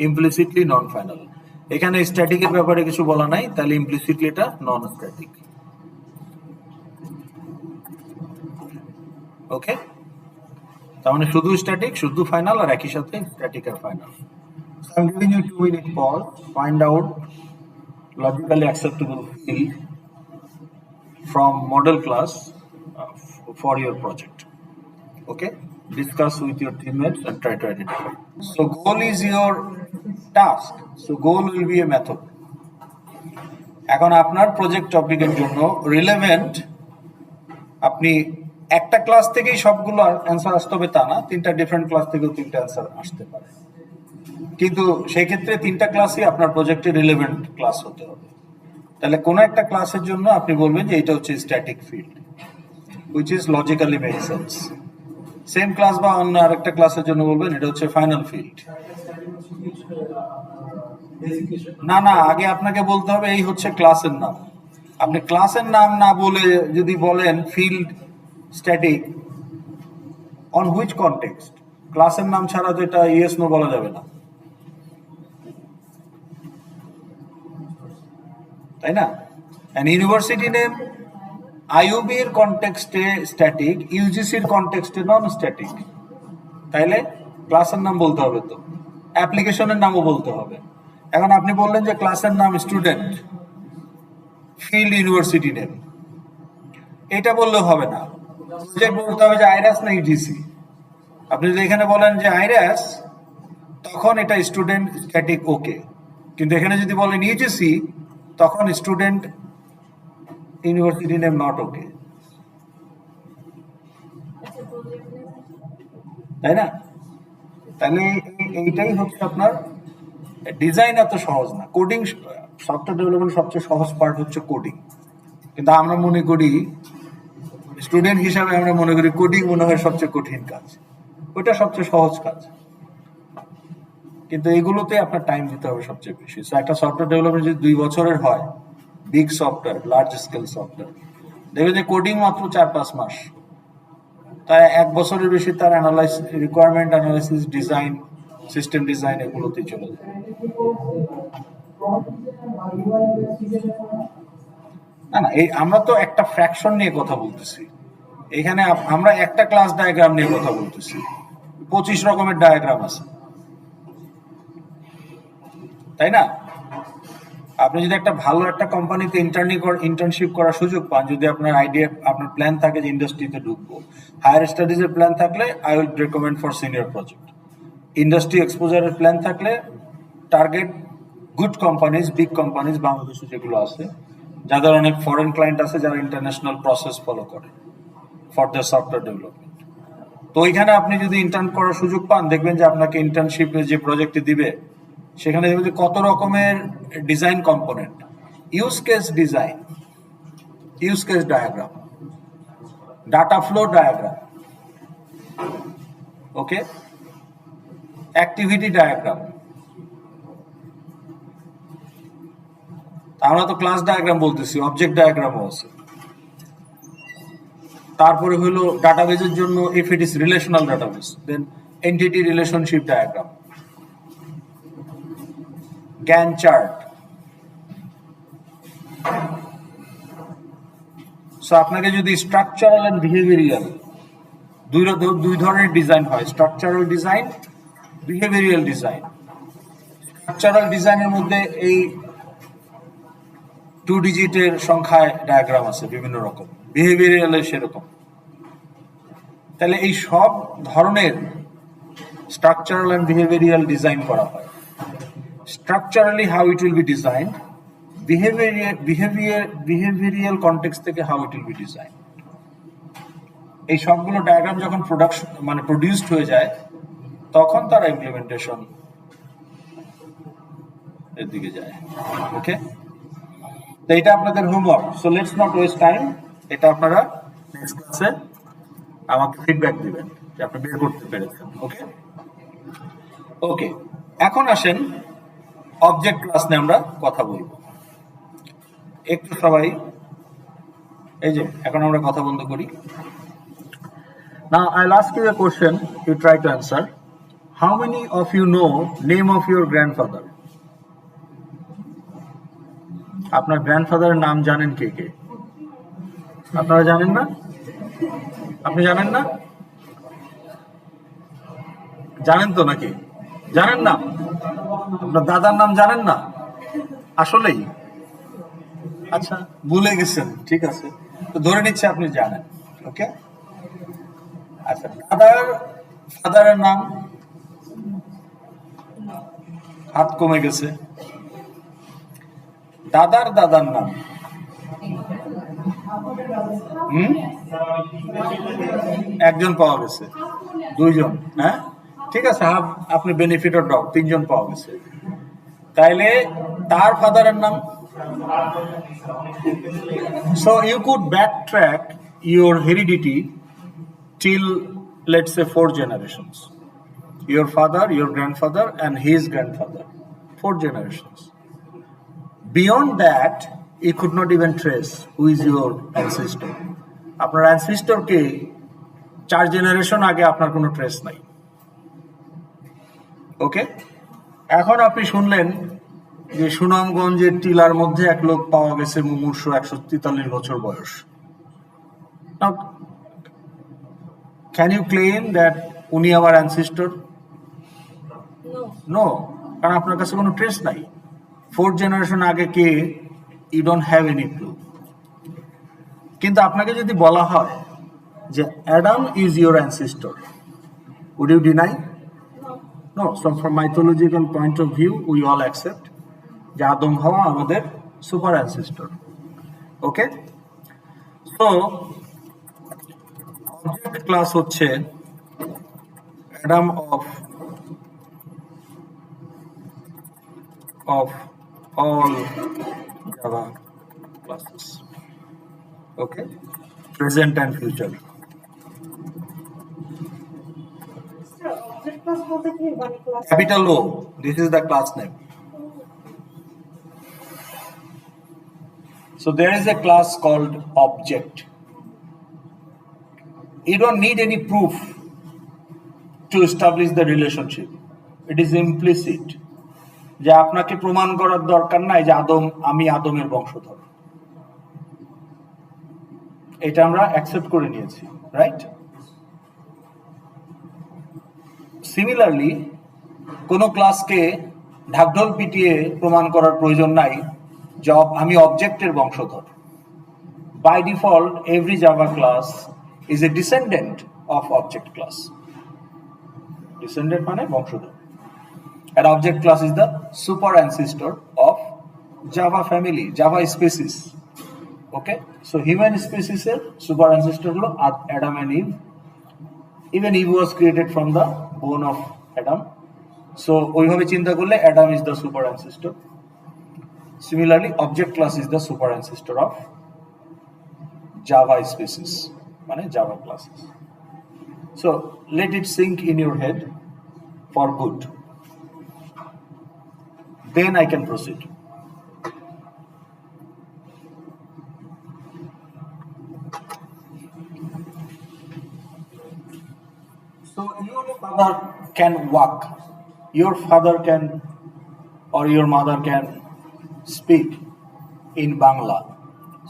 ইমপ্লিসিটলি নন ফাইনাল। এখানে স্ট্যাটিকের ব্যাপারে কিছু বলা নাই, তাহলে ইমপ্লিসিটলি এটা নন স্ট্যাটিক। ওকে, তার মানে শুধু স্ট্যাটিক, শুধু ফাইনাল, আর একই সাথে স্ট্যাটিক আর final. I'm giving you 2 minute pause. Find out logically acceptable field from model class for your project. Okay, discuss with your teammates and try to identify. So goal is your task. So goal will be a method. এখন আপনার project টপিকের জন্য relevant, আপনি একটা class থেকেই সবগুলো answer আসতে হবে তা না, 3টা ডিফারেন্ট ক্লাস থেকেও 3টা অ্যান্সার আসতে পারে, কিন্তু সেই ক্ষেত্রে 3টা ক্লাসই আপনার প্রজেক্টে রিলেভেন্ট ক্লাস হতে হবে। তাহলে কোনো একটা ক্লাসের জন্য আপনি বলবেন যে এটা হচ্ছে static field, which is logically make sense. Same class বা অন্য আরেকটা ক্লাসের জন্য বলবেন এটা হচ্ছে ফাইনাল ফিল্ড। না না, আগে আপনাকে বলতে হবে এই হচ্ছে ক্লাসের নাম। আপনি ক্লাসের নাম না বলে যদি বলেন field static, on which context? ক্লাসের নাম ছাড়া তো এটা ইয়েস নো বলা যাবে না, তাই না? এন্ড ইউনিভার্সিটি নেম আইইউবি এর কনটেক্সটে স্ট্যাটিক, ইউজিসির কনটেক্সটে নন স্ট্যাটিক। তাইলে ক্লাসের নাম বলতে হবে, তো অ্যাপ্লিকেশনের নামও বলতে হবে। এখন আপনি বললেন যে ক্লাসের নাম স্টুডেন্ট, ফিল্ড ইউনিভার্সিটি নেম, এটা বললেও হবে না, প্রজেক্ট বলতে হবে যে আইরাস না ইউজিসি। আপনি যদি এখানে বলেন যে আইরাস, তখন এটা স্টুডেন্ট স্ট্যাটিক ওকে, কিন্তু এখানে যদি বলেন ইউজিসি, তখন student university name not okay, তাই না? তাহলে এইটাই হচ্ছে আপনার ডিজাইন। এত সহজ না কোডিং, সফটওয়্যার ডেভেলপমেন্ট সবচেয়ে সহজ পার্ট হচ্ছে কোডিং, কিন্তু আমরা মনে করি, স্টুডেন্ট হিসাবে আমরা মনে করি কোডিং মনে হয় সবচেয়ে কঠিন কাজ, ওটা সবচেয়ে সহজ কাজ। কিন্তু এগুলোতে আপনার টাইম দিতে হবে সবচেয়ে বেশি। সো একটা সফটওয়্যার ডেভেলপমেন্ট যদি 2 বছরের হয়, big software, large scale software, দেখবে যে কোডিং মাত্র 4-5 মাস, তাই 1 বছরের বেশি তার requirement analysis, design, system design এগুলোতেই চলে যায়। না না, এই আমরা তো একটা ফ্র্যাকশন নিয়ে কথা বলতেছি এখানে। আমরা একটা ক্লাস ডায়াগ্রাম নিয়ে কথা বলতেছি, 25 রকমের ডায়াগ্রাম আছে, তাই না? আপনি যদি একটা ভালো একটা কোম্পানিতে ইন্টার্নশিপ করার সুযোগ পান, যদি আপনার আইডিয়া, আপনার প্ল্যান থাকে যে ইন্ডাস্ট্রিতে ঢুকবো, হায়ার স্টাডিজের প্ল্যান থাকলে I will recommend for senior project. Industry এক্সপোজারের প্ল্যান থাকলে target good companies, big companies বাংলাদেশে যেগুলো আছে, যাদের অনেক ফরেন ক্লায়েন্ট আছে, যারা ইন্টারন্যাশনাল প্রসেস ফলো করে ফর দ্য সফটওয়্যার ডেভেলপমেন্ট। তো ওইখানে আপনি যদি ইন্টার্ন করার সুযোগ পান, দেখবেন যে আপনাকে ইন্টার্নশিপে যে প্রজেক্টে দিবে, সেখানে দেখবেন যে কত রকমের design component, use case design, use case diagram, data flow diagram, okay, activity diagram. আমরা তো ক্লাস ডায়াগ্রাম বলতেছি, অবজেক্ট ডায়াগ্রামও আছে। তারপরে হলো ডাটাবেজের জন্য if it is relational database, then entity relationship diagram, gantt chart. So আপনাকে যদি স্ট্রাকচারাল এন্ড বিহেভিয়ারিয়াল দুই ধরনের ডিজাইন হয়, structural design, behavioural design. Structural ডিজাইনের মধ্যে এই 2 ডিজিটের সংখ্যায় ডায়াগ্রাম আছে বিভিন্ন রকম, বিহেভিয়ারিয়ালের সেরকম। তাহলে এই সব ধরনের স্ট্রাকচারাল এন্ড বিহেভিয়ারিয়াল ডিজাইন করা হয়। Structurally how it will be design, behavioural context থেকে how it will be design. এই সবগুলো ডায়াগ্রাম যখন প্রডিউসড হয়ে যায়, তখন তারা ইমপ্লিমেন্টেশন এর দিকে যায়। ওকে, তো এটা আপনাদের homework. So let's not waste time. এটা আপনারা নেক্সট ক্লাসে আমাকে ফিডব্যাক দিবেন যে আপনি বের করতে পেরেছেন। ওকে ওকে, এখন আসেন অবজেক্ট ক্লাস নিয়ে আমরা কথা বলবো। একটু সবাই এই যে এখন আমরা কথা বন্ধ করি। Now I'll ask you a question, you try to answer. How many of you know name of your grandfather? আপনার গ্র্যান্ডফাদারের নাম জানেন কে কে? আপনারা জানেন না? আপনি জানেন না? জানেন তো নাকি? জানেন না? আপনার দাদার নাম জানেন না? আসলেই? আচ্ছা, ভুলে গেছেন, ঠিক আছে, তো ধরে নিচ্ছে আপনি জানেন। ওকে, আচ্ছা, ফাদারের নাম? হাত কমে গেছে। দাদার নাম? একজন পাওয়া গেছে, 2 জন, হ্যাঁ ঠিক আছে, আপনি বেনিফিট অফ ডাউট 3 জন পাওয়া গেছে। তাইলে তার ফাদারের নাম? So you could backtrack your heredity till, let's say, 4 generations. Your father, your grandfather, and his grandfather. 4 generations. Beyond that, you could not even trace who is your ancestor. আপনার ancestor কে 4 generation আগে আপনার কোনো trace নাই। ওকে, এখন আপনি শুনলেন যে সুনামগঞ্জের টিলার মধ্যে এক লোক পাওয়া গেছে মুমূর্ষ, 143 বছর বয়স। Now, can you claim that উনি আমার ancestor? No, কারণ আপনার কাছে কোনো ট্রেস নাই। 4 জেনারেশন আগে কে, you don't have any clue. কিন্তু আপনাকে যদি বলা হয় যে Adam is your ancestor, would you deny? No. So from mythological point of view, we all accept যে আদম হাওয়া আমাদের সুপার অ্যানসেস্টর। ওকে, সো অবজেক্ট ক্লাস হচ্ছে Adam of all Java classes. Okay, present and future. Sir, object class class বলতে কি মানে class Capital O. This is the class name. So there is a class called object. You don't need any proof to establish the relationship. It is implicit. যে আপনাকে প্রমাণ করার দরকার নাই যে আমি আদমের বংশধর। এটা আমরা অ্যাকসেপ্ট করে নিয়েছি, রাইট? সিমিলারলি কোনো ক্লাসকে ঢাকঢোল পিটিয়ে প্রমাণ করার প্রয়োজন নাই যে আমি অবজেক্টের বংশধর। By default every Java class is a descendant of object class. Descendant মানে বংশধর। An object class is the super ancestor of Java family, Java species. Okay, so human species er super ancestor holo Adam and Eve. Even Eve was created from the bone of Adam. So ওইভাবে চিন্তা করলে Adam is the super ancestor. Similarly, object class is the super ancestor of Java species, মানে Java classes. So let it sink in your head for good. Then I can proceed. So your father can walk, your father can or your mother can speak in Bangla,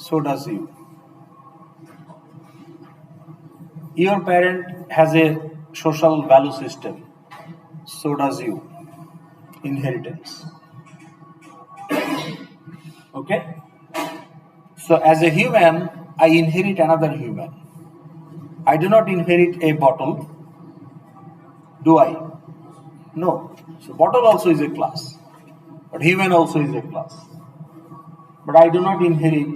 so does you. Your parent has a social value system, so does you. Inheritance. Okay? So as a human, I inherit another human. I do not inherit a bottle. Do I? No. So bottle also is a class. But human also is a class. But I do not inherit.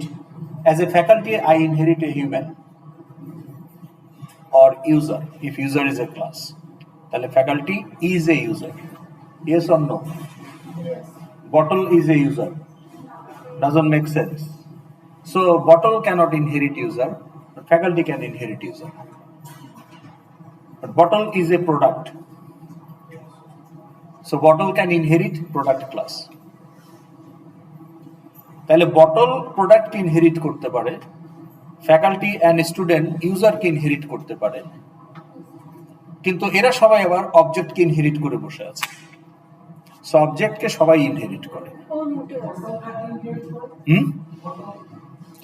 As a faculty, I inherit a human. Or user, if user is a class. Then faculty is a user. Yes or no? yes. Bottle is a user. Doesn't make sense. So bottle cannot inherit user, but faculty can inherit user. But bottle is a product. So bottle can inherit product class. তাহলে bottle product inherit করতে পারে, faculty and student user K inherit করতে পারে, কিন্তু এরা সবাই আবার object কে inherit করে বসে আছে। So object কে সবাই inherit করে। ও মোটেও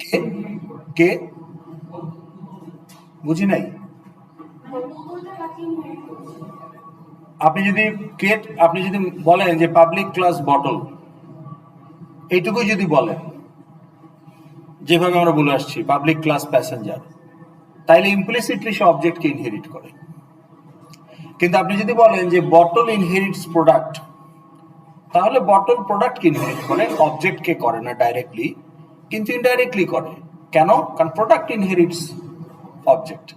কে কে বুঝি নাই। আপনি যদি বলেন যে পাবলিক ক্লাস বটল, এইটুকু যদি বলেন, যেভাবে আমরা বলে আসছি পাবলিক ক্লাস প্যাসেঞ্জার, তাইলে ইমপ্লিসিটলি সে অবজেক্টকে ইনহেরিট করে। কিন্তু আপনি যদি বলেন যে বটল ইনহেরিটস প্রোডাক্ট, তাহলে বটল প্রোডাক্টকে ইনহেরিট করে, অবজেক্টকে করে না ডাইরেক্টলি, কিন্তু ইনডাইরেক্টলি করে। কেন? কারণ প্রোডাক্ট ইনহেরিটস অবজেক্ট।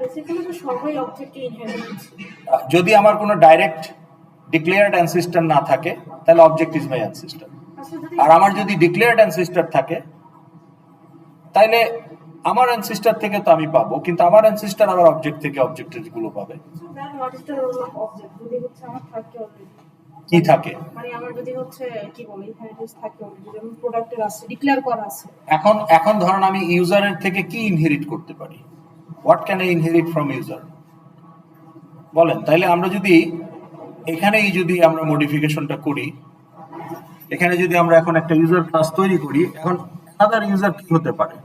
বেসিক্যালি তো সবাই অবজেক্টকে ইনহেরিট। যদি আমার কোনো ডাইরেক্ট ডিক্লেয়ার্ড অ্যানসেস্টর না থাকে, তাহলে অবজেক্ট ইজ মাই অ্যানসেস্টর। আর আমার যদি ডিক্লেয়ার্ড অ্যানসেস্টর থাকে, তাহলে আমার অ্যানসেস্টর থেকে তো আমি পাবো, কিন্তু আমার অ্যানসেস্টর আবার অবজেক্ট থেকে অবজেক্টের গুলো পাবে। What is the role of object? যদি হচ্ছে আমার থাকে অলরেডি, কি থাকে? মানে আমার যদি হচ্ছে কি বলে ইনহেরিটেন্স থাকে অলরেডি, যেমন প্রোডাক্টের আছে, ডিক্লেয়ার করা আছে। এখন ধরুন আমি ইউজারের থেকে কি ইনহেরিট করতে পারি? What can I inherit from user? বলেন। তাইলে আমরা যদি এখানেই যদি আমরা মডিফিকেশনটা করি, এখানে যদি আমরা এখন একটা ইউজার ক্লাস তৈরি করি, এখন আদার ইউজার কি হতে পারে?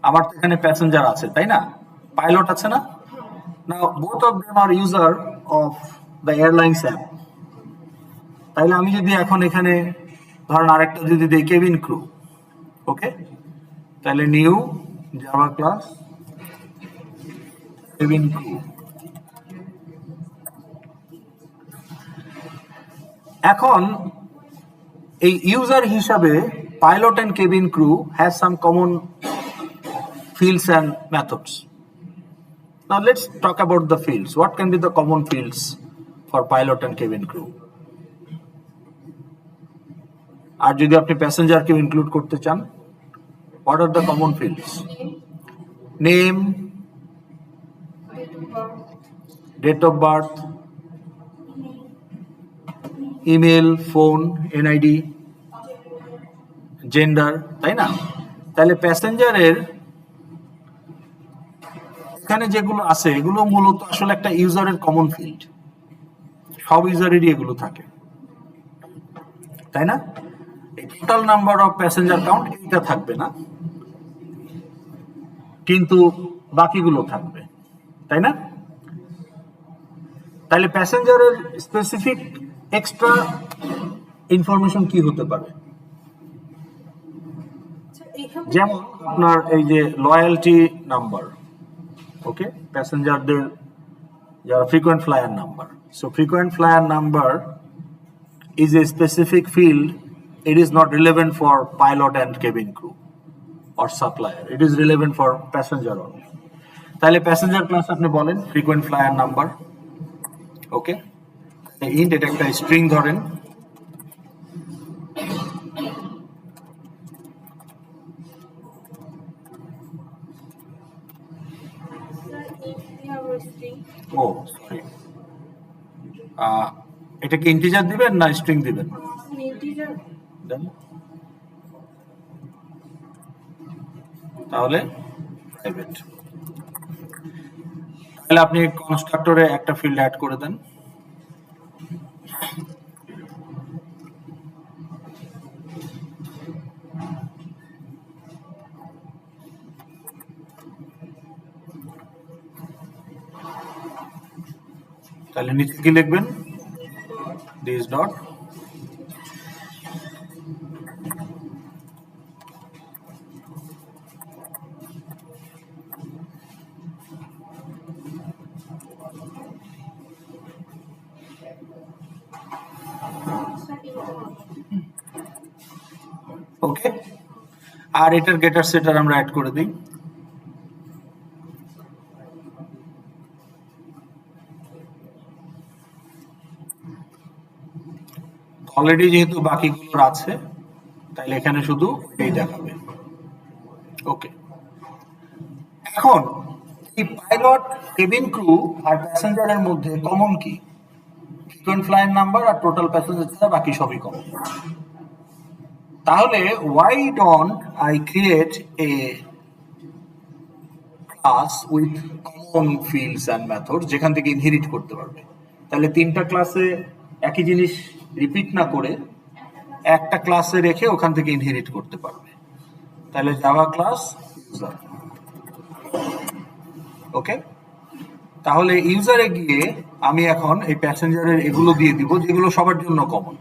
আমার তো এখানে প্যাসেঞ্জার আছে, তাই না? পাইলট আছে না? Now both of them are user of the airlines app. তাইলে আমি যদি এখন এখানে ধরেন আরেকটা যদি দেই কেবিন ক্রু, ওকে, তাহলে new Java class cabin crew. এখন এই ইউজার হিসাবে pilot and cabin crew has some common fields and methods. Now let's talk about the fields. What can be the common fields for pilot and cabin crew? আর যদি আপনি প্যাসেঞ্জারকে include করতে চান, what are the common fields? Name, date of birth, email, phone, NID, gender, তাই না? তাহলে প্যাসেঞ্জারের এখানে যেগুলো আছে এগুলো মূলত আসলে একটা ইউজারের কমন ফিল্ড, সব ইউজারেরই এগুলো থাকে, তাই না? Total number of passenger count এটা থাকবে না, কিন্তু বাকিগুলো থাকবে, তাই না? তাহলে প্যাসেঞ্জারের স্পেসিফিক এক্সট্রা ইনফরমেশন কি হতে পারে? যেমন আপনার এই যে লয়্যালটি নাম্বার, ওকে, প্যাসেঞ্জারদের যারা frequent flyer number. So frequent flyer number is a specific field. It is not relevant for pilot and cabin crew or supplier. It is relevant for passenger only. তাহলে passenger class আপনি বলেন frequent flyer number, ওকে। Int এটা একটা string ধরেন, ও sorry, এটা কি integer দিবেন না স্ট্রিং দিবেন? দেন, তাহলে প্রাইভেট। তাহলে আপনি কনস্ট্রাক্টরে একটা ফিল্ড অ্যাড করে দেন, তাহলে নিচে কি লিখবেন? দিস ডট ওকে। আর এটার গেটার সেটার আমরা অ্যাড করে দিই, অলরেডি যেহেতু বাকিগুলোর আছে তাহলে এখানে শুধু এই দেখাবে, ওকে। এখন এই পাইলট, কেবিন ক্রু আর প্যাসেঞ্জারের মধ্যে কমন কি? ফ্রিকোয়েন্ট ফ্লায়ার নাম্বার আর টোটাল প্যাসেঞ্জার ছাড়া বাকি সবই কমন। তাহলে why don't I create a class with common fields and methods যেখান থেকে ইনহেরিট করতে পারবে? তাহলে তিনটা ক্লাসে একই জিনিস রিপিট না করে একটা ক্লাসে রেখে ওখান থেকে ইনহেরিট করতে পারবে। তাহলে জাভা ক্লাস ইউজার, ওকে। তাহলে ইউজারে গিয়ে আমি এখন এই প্যাসেঞ্জারের এগুলো দিয়ে দিব যেগুলো সবার জন্য কমন।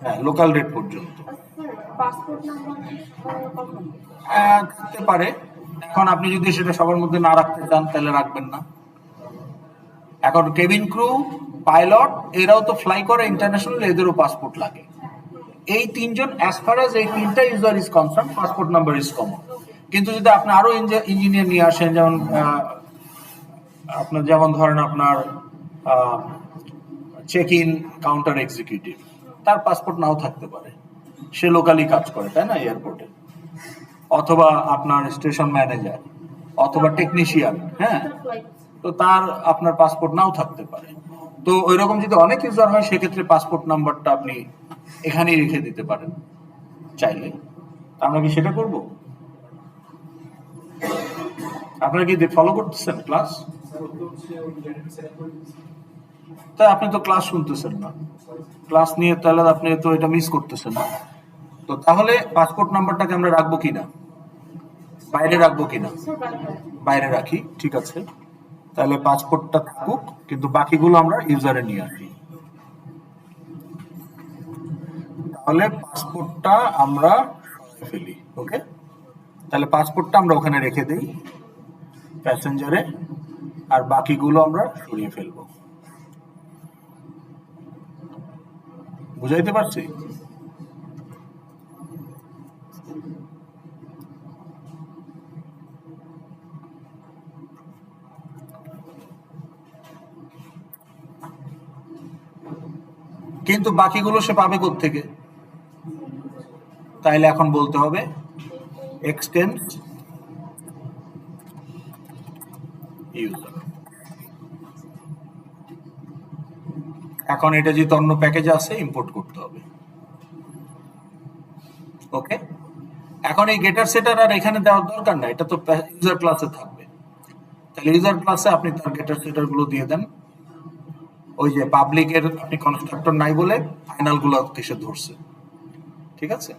হ্যাঁ, লোকাল রেট পর্যন্ত থাকতে পারে। এখন আপনি যদি সেটা সবার মধ্যে না রাখতে চান তাহলে রাখবেন না। এখন কেবিন ক্রু, পাইলট এরাও তো ফ্লাই করে ইন্টারন্যাশনাল, এদেরও পাসপোর্ট লাগে। এই তিনজন অ্যাজ ফার অ্যাজ এই তিনটা user is concern, passport number is common. কিন্তু যদি আপনি আরো ইঞ্জিনিয়ার নিয়ে আসেন, যেমন আপনার যেমন ধরেন আপনার চেক ইন কাউন্টার এক্সিকিউটিভ, তার পাসপোর্ট নাও থাকতে পারে, সে লোকালি কাজ করে, তাই না, এয়ারপোর্টে, অথবা আপনার স্টেশন ম্যানেজার অথবা টেকনিশিয়ান, হ্যাঁ, তো তার আপনার পাসপোর্ট নাও থাকতে পারে। তো ওই রকম যদি অনেক ইউজার হয় সেক্ষেত্রে পাসপোর্ট নাম্বারটা আপনি এখানেই রেখে দিতে পারেন চাইলে। আমরা কি সেটা করব? আপনারা কি ফলো করতেছেন ক্লাস? তাই আপনি তো ক্লাস শুনতেছেন না, ক্লাস নিয়ে তাহলে আপনি তো এটা মিস করতেছেন না। তো তাহলে পাসপোর্ট নাম্বারটাকে আমরা রাখবো কিনা, বাইরে রাখবো কিনা? বাইরে রাখি, ঠিক আছে। তাহলে পাসপোর্টটা থাকুক, কিন্তু বাকিগুলো আমরা ইউজারে নিয়ে আসি। তাহলে পাসপোর্টটা আমরা ফেলি, ওকে। তাহলে পাসপোর্টটা আমরা ওখানে রেখে দিই প্যাসেঞ্জারে, আর বাকিগুলো আমরা সরিয়ে ফেলবো। বুঝাইতে পারছি? কিন্তু বাকিগুলো সে পাবে কোত্থেকে? তাইলে এখন বলতে হবে extends user। এখন এটা যেহেতু অন্য প্যাকেজ আছে ইম্পোর্ট করতে হবে। ওকে, এখন এই গেটার সেটার আর এখানে দেওয়ার দরকার না, এটা তো ইউজার ক্লাসে থাকবে। তাহলে ইউজার ক্লাসে আপনি তার গেটার সেটার গুলো দিয়ে দেন। ওই যে পাবলিকের আপনি কনস্ট্রাক্টর নাই বলে ফাইনাল গুলো এসে ধরছে, ঠিক আছে?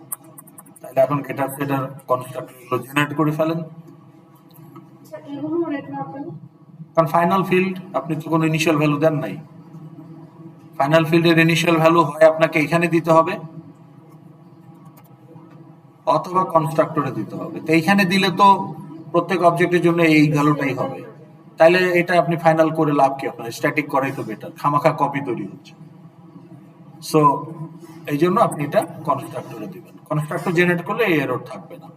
তাহলে এখন গেটার সেটার কনস্ট্রাক্টর গুলো জেনারেট করে ফেলেন। স্যার এগুলো রেট না কেন? কারণ ফাইনাল ফিল্ড আপনি তো কোনো ইনিশিয়াল ভ্যালু দেন নাই। ফাইনাল ফিল্ডের ইনিশিয়াল ভ্যালু হয় আপনাকে এখানে দিতে হবে অথবা কনস্ট্রাক্টরে দিতে হবে। তো এইখানে দিলে তো প্রত্যেক অবজেক্টের জন্য এই ভ্যালুটাই হবে। তাহলে এটা আপনি ফাইনাল করে লাভ কি? আপনার স্ট্যাটিক করাই তো বেটার, খামাখা কপি তৈরি হচ্ছে। সো এই জন্য আপনি এটা কনস্ট্রাক্টরে দিবেন। কনস্ট্রাক্টর জেনারেট করলে এই এরর থাকবে না।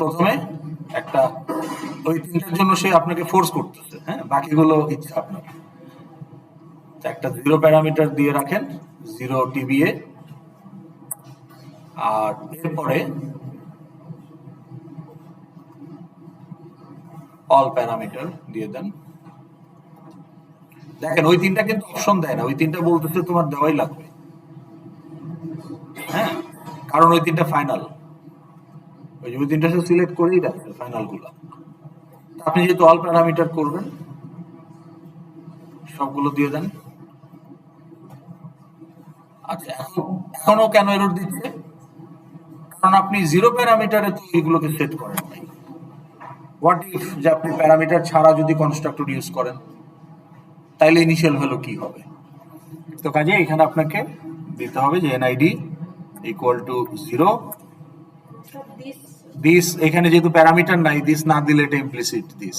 প্রথমে একটা ওই তিনটার জন্য সে আপনাকে ফোর্স করতেছে, হ্যাঁ, বাকিগুলো ইচ্ছা আপনার। একটা জিরো প্যারামিটার দিয়ে রাখেন, জিরো টিবিএ, আর এরপরে অল প্যারামিটার দিয়ে দেন। দেখেন ওই তিনটা কিন্তু অপশন দেয় না, ওই তিনটা বলতেছে তোমার দেওয়াই লাগবে, হ্যাঁ, কারণ ওই তিনটা ফাইনাল। ওই তিনটা সে সিলেক্ট করেই রাখবে ফাইনাল গুলা। আপনি যেহেতু অল প্যারামিটার করবেন, সবগুলো দিয়ে দেন। আচ্ছা, এখনো কেন এরর দিচ্ছে? কারণ আপনি জিরো প্যারামিটারে তো এগুলোকে সেট করেন নাই। হোয়াট ইফ যে আপনি প্যারামিটার ছাড়া যদি কনস্ট্রাক্টর ইউজ করেন, তাইলে ইনিশিয়াল ভ্যালু কি হবে? তো কাজে এখানে আপনাকে দিতে হবে যে NID equal two 0। Sir this এখানে যেহেতু প্যারামিটার নাই, দিস না দিলে এটা ইমপ্লিসিট দিস।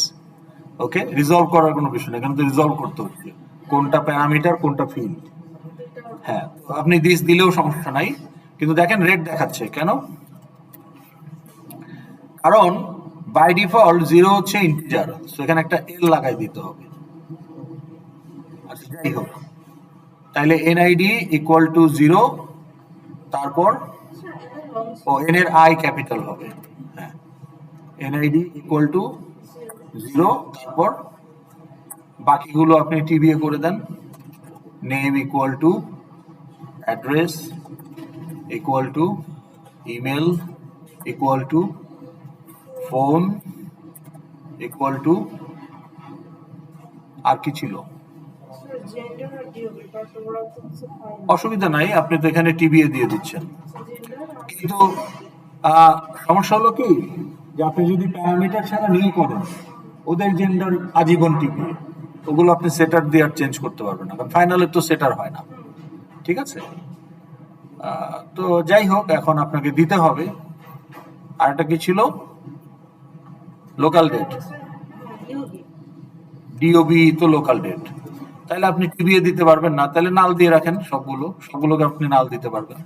ওকে, রিজলভ করার কোনো বিষয় না, এখানে তো রিজলভ করতে হচ্ছে কোনটা প্যারামিটার কোনটা ফিল্ড। হ্যাঁ, আপনি দিস দিলেও সমস্যা নাই, কিন্তু দেখেন রেড দেখাচ্ছে কেন? কারণ বাই ডিফল্ট 0 হচ্ছে ইন্টিজার, সো এখানে একটা এল লাগাই দিতে হবে। আচ্ছা, যাই হোক, তাহলে এনআইডি ইকুয়াল টু 0, তারপর ও এন এর আই ক্যাপিটাল হবে, হ্যাঁ, এনআইডি ইকুয়াল টু 0, তারপর বাকিগুলো আপনি টিবিএ করে দেন। Name equal to address equal to email equal to phone equal to আর কি ছিল? স্যার জেন্ডার আর ডিওবি পার্সোনাল কিছু হয় না। অসুবিধা নাই, আপনি তো এখানে টিবিএ দিয়ে দিচ্ছেন। জেন্ডার কিন্তু সমস্যা হলো কি, যে আপনি যদি প্যারামিটার ছাড়া নিয়ে করেন, ওদের জেন্ডার আজীবন টিবিএ, ওগুলো আপনি সেটার দিয়ে আর চেঞ্জ করতে পারবেন না, কারণ ফাইনালে তো সেটার হয় না, ঠিক আছে? তো যাই হোক, এখন আপনাকে দিতে হবে। আর একটা কি ছিল? লোকাল ডেট, ডিওবি ডিওবি তো লোকাল ডেট। তাহলে আপনি টিবিএ দিতে পারবেন না, তাহলে নাল দিয়ে রাখেন সবগুলোকে আপনি নাল দিতে পারবেন।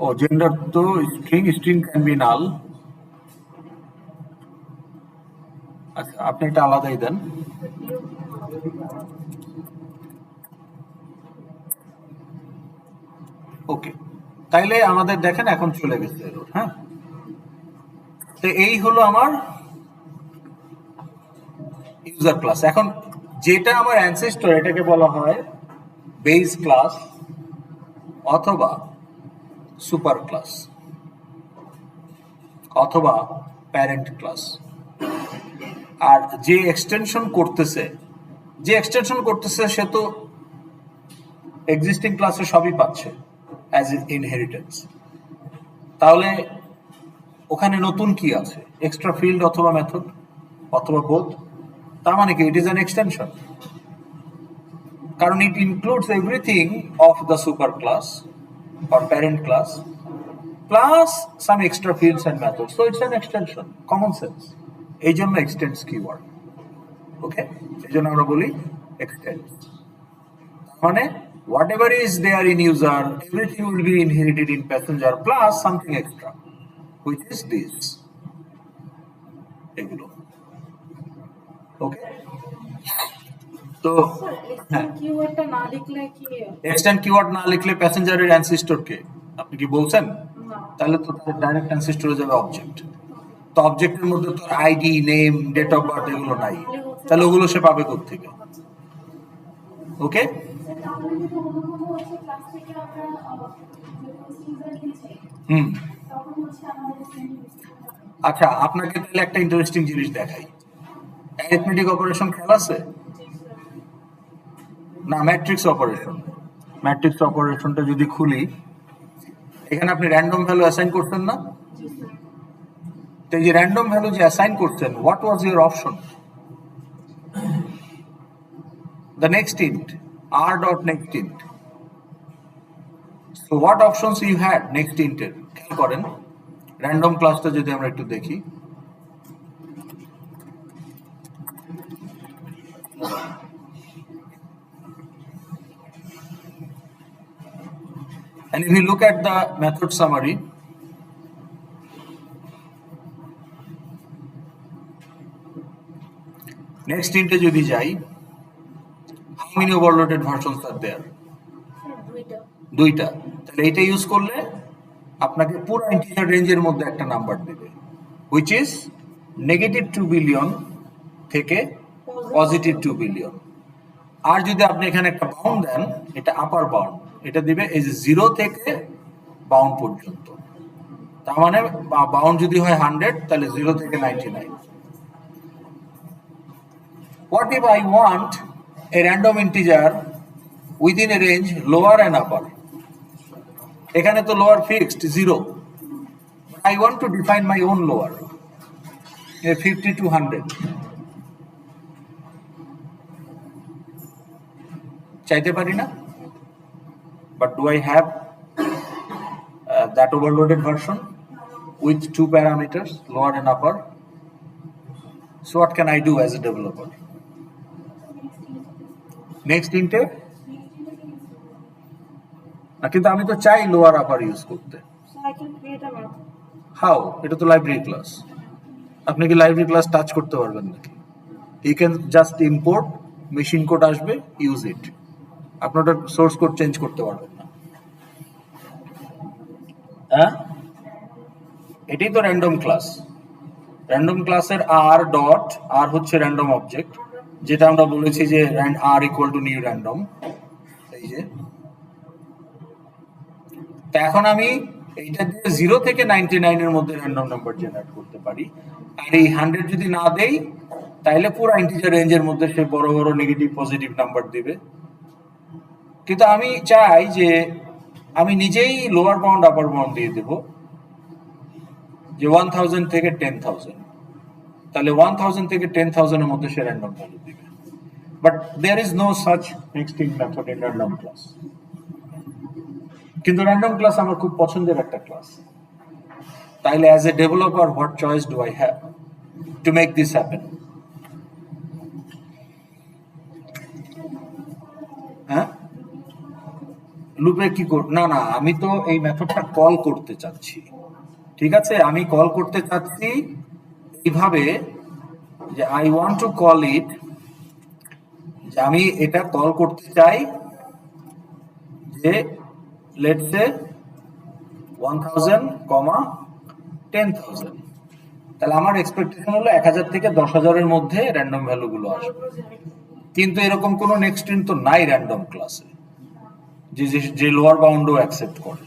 ও জেন্ডার তো স্ট্রিং ক্যান বি নাল। আচ্ছা, আপনি এটা আলাদাই দেন। ওকে, তাইলে আমাদের দেখেন এখন চলে গেছে এরর, হ্যাঁ। তো এই হলো আমার ইউজার ক্লাস। এখন যেটা আমার অ্যানসেস্টর, এটাকে বলা হয় বেস ক্লাস অথবা সুপার ক্লাস অথবা প্যারেন্ট ক্লাস। আর যে এক্সটেনশন করতেছে সে তো এক্সিস্টিং ক্লাসে সবই পাচ্ছে অ্যাজ ইনহেরিটেন্স। তাহলে ওখানে নতুন কি আছে? এক্সট্রা ফিল্ড অথবা মেথড অথবা বোথ। তার মানে কি ইট ইজ অ্যান এক্সটেনশন, কারণ it includes everything of the super class or parent class plus some extra fields and methods, so it's an extension, common sense। এই জন্য extends keyword, ওকে, এই জন্য আমরা বলি extends, মানে whatever is there in user, everything will be inherited in passenger plus something extra, which is this, এগুলো, ওকে। তো তো স্যার হ্যাঁ, এক্সটেন্ড কিওয়ার্ডটা না লিখলে কি? এক্সটেন্ড কিওয়ার্ড না লিখলে প্যাসেঞ্জারের অ্যানসিস্টর কে আপনি কি বলছেন? না। তাহলে তো ডাইরেক্ট অ্যানসিস্টর হয়ে যাবে অবজেক্ট। তো অবজেক্টের মধ্যে তো ID, name, date of birth এগুলো নাই, তাহলে হচ্ছে তাহলে ওগুলো সে পাবে কোত্থেকে? আচ্ছা। ওকে, স্যার তাহলে যদি অন্য কোনো হচ্ছে ক্লাস থেকে আমরা স্টুডেন্ট নিয়েছি হুম, তখন হচ্ছে আমাদের সেম মিস্টেক হবে। আচ্ছা আপনাকে তাহলে একটা ইন্টারেস্টিং জিনিস দেখাই। অ্যারিথমেটিক অপারেশন খেয়াল আছে? না, ম্যাট্রিক্স অপারেশন। ম্যাট্রিক্স অপারেশনটা যদি খুলি, এখানে আপনি র্যান্ডম ভ্যালু অ্যাসাইন করতেন না? জি স্যার। তো এই যে র্যান্ডম ভ্যালু যে অ্যাসাইন করতেন, what was your option? The next int, r dot next int. So what options you had next ইন্টের? খেয়াল করেন, র্যান্ডম ক্লাসটা যদি আমরা একটু দেখি, and if you look at the method summary, next int-এ যদি যাই, how many overloaded versions are there? Sir দুইটা। দুইটা। তাহলে এটা ইউজ করলে আপনাকে পুরো ইন্টিজার রেঞ্জের মধ্যে একটা নাম্বার দেবে, which is -2 বিলিয়ন থেকে +2 বিলিয়ন। আর যদি আপনি এখানে একটা বাউন্ড দেন, এটা আপার বাউন্ড, এটা দিবে এই যে 0 থেকে বাউন্ড পর্যন্ত। তার মানে বাউন্ড যদি হয় 100, তাহলে 0 থেকে 99। What if I want a random integer within a range lower and upper? এখানে তো lower fixed 0, I want to define my own lower, 50 to 100 চাইতে পারি না? But do I have that overloaded version with 2 parameters, lower and upper? So what can I do as a developer? Next int-এ না, কিন্তু আমি তো চাই lower আপার use করতে। So I can create a method. How? এটা তো লাইব্রেরি ক্লাস, আপনি কি লাইব্রেরি ক্লাস টাচ করতে পারবেন নাকি? You can just import, machine code আসবে, ইউজ ইট। আপনি ওটার সোর্স কোড চেঞ্জ করতে পারবেন না। হ্যাঁ, এটাই তো র্যান্ডম ক্লাস। র্যান্ডম ক্লাসের আর ডট, আর হচ্ছে র্যান্ডম অবজেক্ট, যেটা আমরা বলেছি যে আর ইকুয়াল টু নিউ র্যান্ডম। এই যে, তা এখন আমি এইটা দিয়ে 0 থেকে 99 এর মধ্যে র্যান্ডম নাম্বার জেনারেট করতে পারি। আর এই 100 যদি না দেই, তাহলে পুরো ইন্টিজার রেঞ্জের মধ্যে সে বড় বড় নেগেটিভ পজিটিভ নাম্বার দিবে। কিন্তু আমি চাই যে আমি নিজেই লোয়ার বাউন্ড আপার বাউন্ড দিয়ে দেব, যে 1000 থেকে 10,000, তাহলে 1000 থেকে 10,000 এর মধ্যে সে র্যান্ডম ভ্যালু দিবে। But there is no such next in method in random class. কিন্তু র্যান্ডম ক্লাস আমার খুব পছন্দের একটা ক্লাস। তাইলে as a developer, what choice do I have to make this happen? হ্যাঁ, লুপে কি কর, না না, আমি তো এই মেথডটা কল করতে চাচ্ছি। ঠিক আছে, আমি কল করতে চাচ্ছি এইভাবে যে I want to call it, যে আমি এটা কল করতে চাই যে লেটস সে 1000, 10,000। তাহলে আমার এক্সপেকটেশন হলো 1000 থেকে 10,000 এর মধ্যে র্যান্ডম ভ্যালু গুলো আসবে। কিন্তু এরকম কোনো নেক্সট ইন তো নাই র্যান্ডম ক্লাসে যে লোয়ার বাউন্ডও অ্যাকসেপ্ট করে,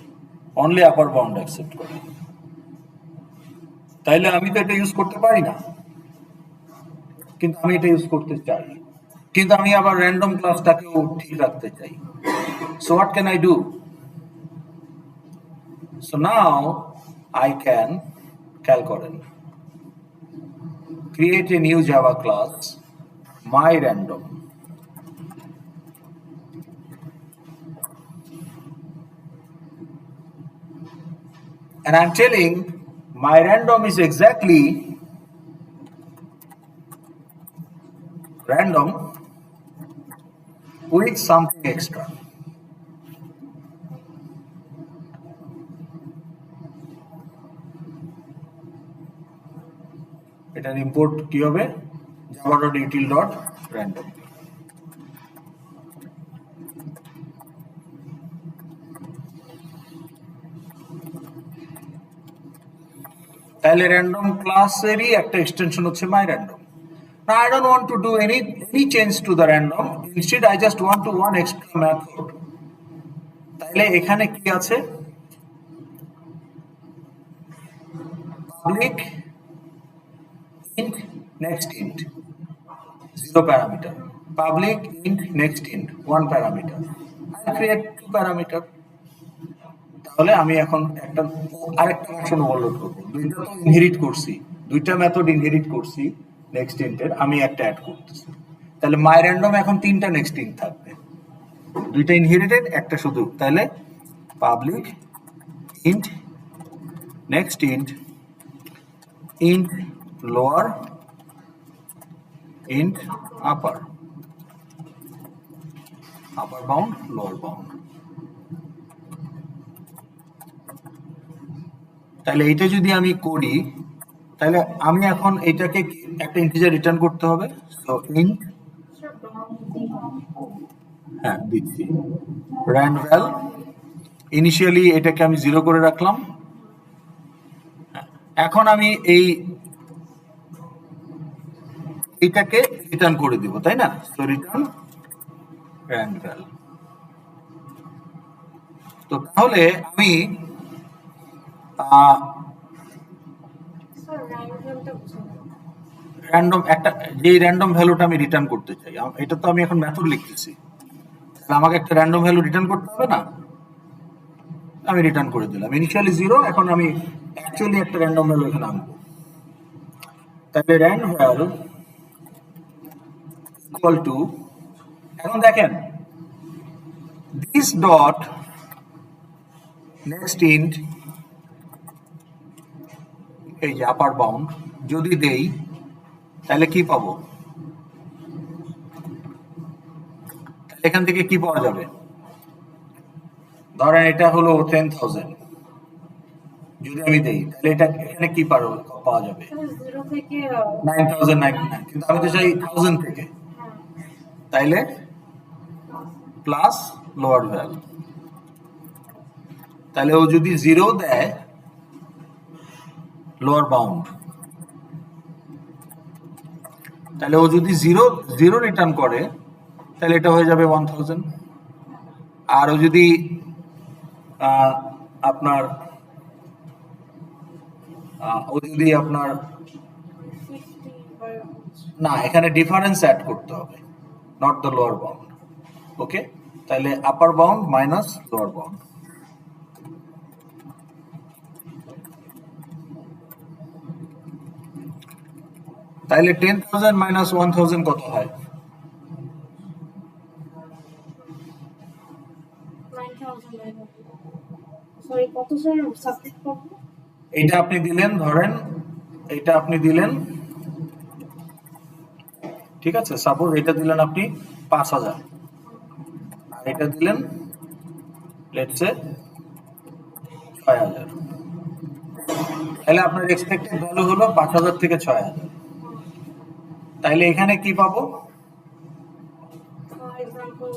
অনলি আপার বাউন্ড অ্যাকসেপ্ট করে। তাইলে আমি তো এটা ইউজ করতে পারি না, কিন্তু আমি এটা ইউজ করতে চাই। কিন্তু আমি আবার র্যান্ডম ক্লাসটাকেও ঠিক রাখতে চাই। So what can I do? So now I can, খেয়াল করেন, create a new Java class my random. And I'm telling my random is exactly random with something extra. এটার ইম্পোর্ট কি হবে? java.util.random। তাহলে র্যান্ডম ক্লাসেরই একটা এক্সটেনশন হচ্ছে মাই random. Now I don't want to do any change to the random. Instead, I just want to one extra method. তাহলে এখানে কি আছে? Public int next int 0 parameter. Public int next int 1 parameter. I create 2 parameter. তাহলে আমি এখন আরেকটা function overload করব। দুইটা তো ইনহেরিট করছি, দুইটা মেথড ইনহেরিট করছি নেক্সট ইন্টের, আমি একটা অ্যাড করতেছি। তাহলে মাই র্যান্ডম এখন তিনটা নেক্সট ইন্ট থাকবে, দুইটা ইনহেরিটেড একটা শুধু। তাহলে public int next int int lower int upper, upper bound lower bound. তাহলে এইটা যদি আমি করি, তাহলে আমি এখন এটাকে একটা ইন্টিজার রিটার্ন করতে হবে। সো ইন্ট, হ্যাঁ দিচ্ছি, র্যান্ড ভ্যাল, ইনিশিয়ালি এটাকে আমি 0 করে রাখলাম। এখন আমি এইটাকে রিটার্ন করে দিব, তাই না? সো রিটার্ন র্যান্ড ভ্যাল। তো তাহলে আমি র্যান্ডম একটা যে র্যান্ডম ভ্যালুটা আমি রিটার্ন করতে চাই, এটা তো আমি এখন মেথড লিখতেছি, তাহলে আমাকে একটা র্যান্ডম ভ্যালু রিটার্ন করতে হবে না? আমি রিটার্ন করে দিলাম ইনিশিয়ালি 0, এখন আমি অ্যাকচুয়ালি একটা র্যান্ডম ভ্যালু এখানে আনবো। তাহলে র্যান্ড ভ্যালু ইকুয়াল টু, এখন দেখেন দিস ডট নেক্সট ইন্ট, এই যে আপার বাউন্ড যদি দেই তাহলে কি পাবো? এখান থেকে কি পাওয়া যাবে? ধরেন এটা হলো 10,000, যদি আমি দেই তাহলে এটা এখানে কি পাওয়া যাবে? 0 থেকে 9,099, কিন্তু আমি তো চাই 1000 থেকে, তাইলে প্লাস লোয়ার ভ্যালু। তাহলে ও যদি 0 দেয় লোয়ার বাউন্ড, তাহলে ও যদি 0 রিটার্ন করে তাহলে এটা হয়ে যাবে 1000। আর ও যদি আপনার না, এখানে ডিফারেন্স অ্যাড করতে হবে, নট দ্য লোয়ার বাউন্ড। ওকে, তাহলে আপার বাউন্ড মাইনাস লোয়ার বাউন্ড। তাহলে 10,000 মাইনাস 1000 কত হয়? 9,000। কত স্যার সাবমিট করব? এটা আপনি দিলেন, ধরেন এটা আপনি দিলেন, ঠিক আছে, সাপোজ এটা দিলেন আপনি 5,000, আর এটা দিলেন লেটস সে 6,000। তাহলে আপনার এক্সপেক্টেড ভ্যালু হলো 5,000 থেকে 6,000। তাইলে এখানে কি পাবো? For example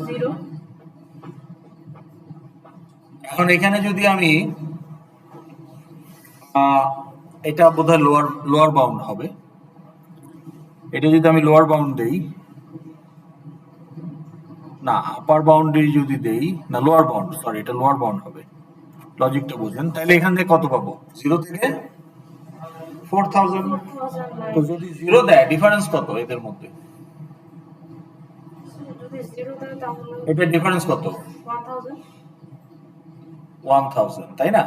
0। এখন এখানে যদি আমি এটা বোধহয় লোয়ার বাউন্ড হবে, এটা যদি আমি লোয়ার বাউন্ড দেই, না আপার বাউন্ডারি যদি দেই, না লোয়ার বাউন্ড, সরি এটা লোয়ার বাউন্ড হবে, লজিকটা বুঝেন। তাহলে এখান থেকে কত পাবো? 0 থেকে 4,000। তো যদি 0 দেয়, ডিফারেন্স কত এদের মধ্যে? যদি 0 দেয় তাহলে এটা ডিফারেন্স কত? 1000, তাই না?